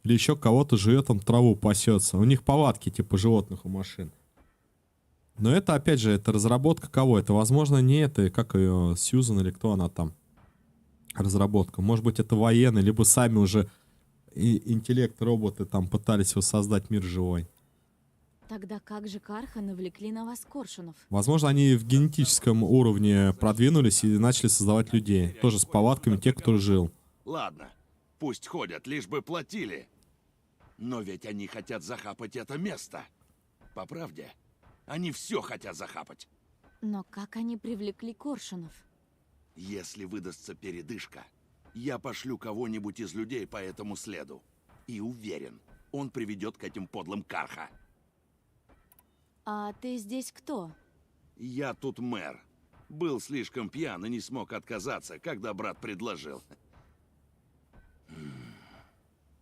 или еще кого-то живет, там траву пасется. У них повадки типа животных у машин. Но это, опять же, это разработка кого? Это, возможно, не это, как ее, Сьюзан или кто она там, разработка. Может быть, это военные, либо сами уже интеллект, роботы там пытались воссоздать мир живой. Тогда как же Карха навлекли на вас коршунов? Возможно, они в генетическом уровне продвинулись и начали создавать людей. Тоже с повадками тех, кто жил. Ладно, пусть ходят, лишь бы платили. Но ведь они хотят захапать это место. По правде, они все хотят захапать. Но как они привлекли коршунов? Если выдастся передышка, я пошлю кого-нибудь из людей по этому следу. И уверен, он приведет к этим подлым Карха. А ты здесь кто? Я тут мэр. Был слишком пьян и не смог отказаться, когда брат предложил.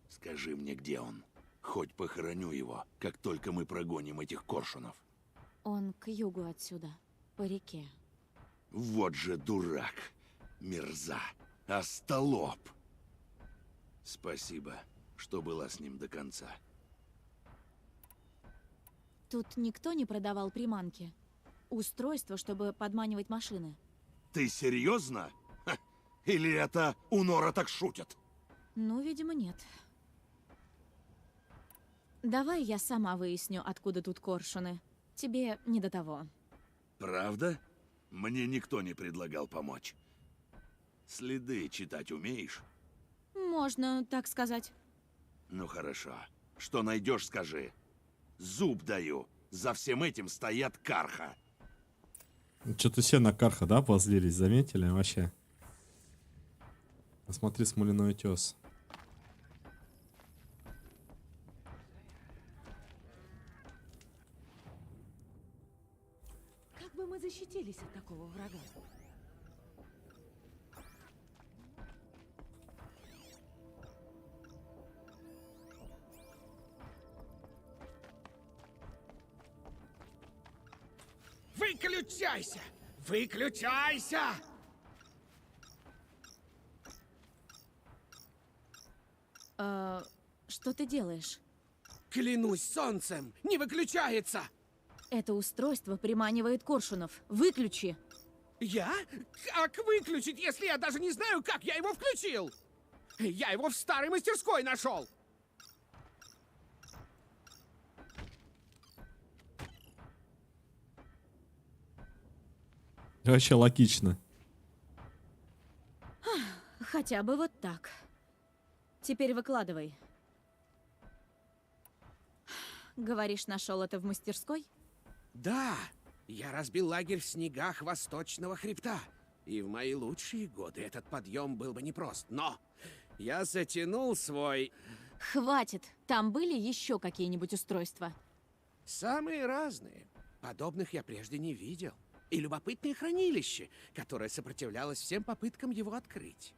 Скажи мне, где он? Хоть похороню его, как только мы прогоним этих коршунов. Он к югу отсюда, по реке. Вот же дурак. Мерза. Остолоп. Спасибо, что была с ним до конца. Тут никто не продавал приманки? Устройство, чтобы подманивать машины? Ты серьезно? Ха. Или это у Нора так шутят? Ну, видимо, нет. Давай я сама выясню, откуда тут коршуны. Тебе не до того. Правда? Мне никто не предлагал помочь. Следы читать умеешь? Можно так сказать. Ну хорошо. Что найдешь, скажи. Зуб даю. За всем этим стоят Карха. Что-то все на Карха, да, позлились, заметили? Вообще. Посмотри, смоляной утес. Как бы мы защитились от такого врага? Выключайся! Выключайся! Что ты делаешь? Клянусь солнцем, не выключается! Это устройство приманивает коршунов. Выключи! Я? Как выключить, если я даже не знаю, как я его включил? Я его в старой мастерской нашел! Вообще логично. Хотя бы вот так. Теперь выкладывай. Говоришь, нашел это в мастерской? Да, я разбил лагерь в снегах Восточного хребта. И в мои лучшие годы этот подъем был бы непрост. Но я затянул свой... Хватит! Там были еще какие-нибудь устройства? Самые разные. Подобных я прежде не видел. И любопытное хранилище, которое сопротивлялось всем попыткам его открыть.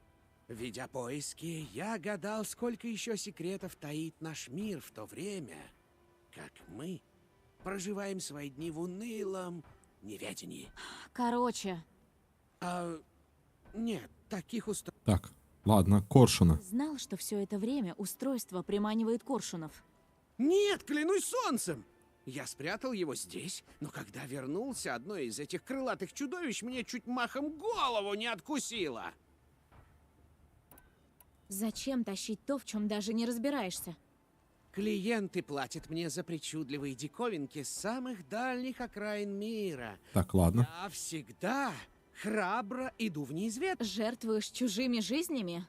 Ведя поиски, я гадал, сколько еще секретов таит наш мир в то время, как мы проживаем свои дни в унылом неведении. Короче. Нет, таких устройств... Так, ладно, коршуна. Знал, что все это время устройство приманивает коршунов? Нет, клянусь солнцем! Я спрятал его здесь, но когда вернулся, одно из этих крылатых чудовищ мне чуть махом голову не откусило. Зачем тащить то, в чем даже не разбираешься? Клиенты платят мне за причудливые диковинки с самых дальних окраин мира. Так, ладно. Я всегда храбро иду в неизвестность. Жертвуешь чужими жизнями?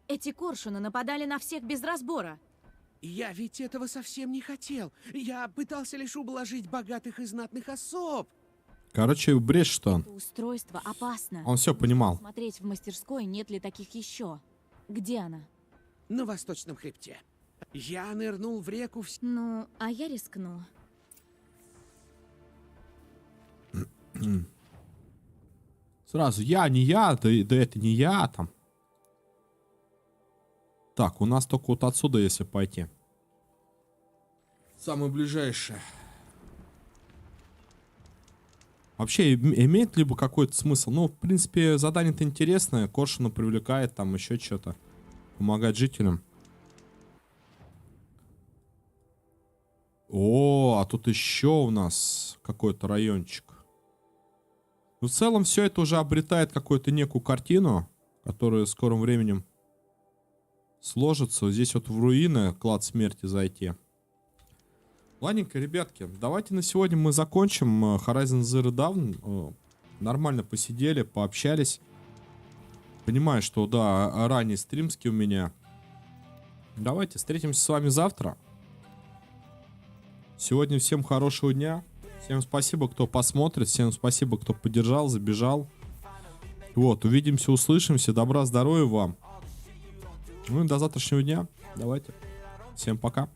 Эти коршуны нападали на всех без разбора. Я ведь этого совсем не хотел. Я пытался лишь ублажить богатых и знатных особ. Короче, брешь, что он. Это устройство опасно. Он все понимал. Смотреть в мастерской, нет ли таких еще. Где она? на восточном хребте. Я нырнул в реку в... Ну, а я рискну. Сразу я, не я, да это не я там. Так, у нас только вот отсюда, если пойти. Самое ближайшее. Вообще, имеет либо какой-то смысл? Ну, в принципе, задание-то интересное. Коршуна привлекает, там еще что-то. Помогать жителям. О, а тут еще у нас какой-то райончик. Ну, в целом, все это уже обретает какую-то некую картину, которая в скором временем сложится. Вот здесь вот в руины клад смерти зайти. Ладненько, ребятки, давайте на сегодня мы закончим Horizon Zero Dawn. Нормально посидели, пообщались. Понимаю, что, да, ранний стримский у меня. Давайте встретимся с вами завтра. Сегодня всем хорошего дня. Всем спасибо, кто посмотрит. Всем спасибо, кто поддержал, забежал. Вот, увидимся, услышимся. Добра, здоровья вам. Ну и до завтрашнего дня. Давайте. Всем пока.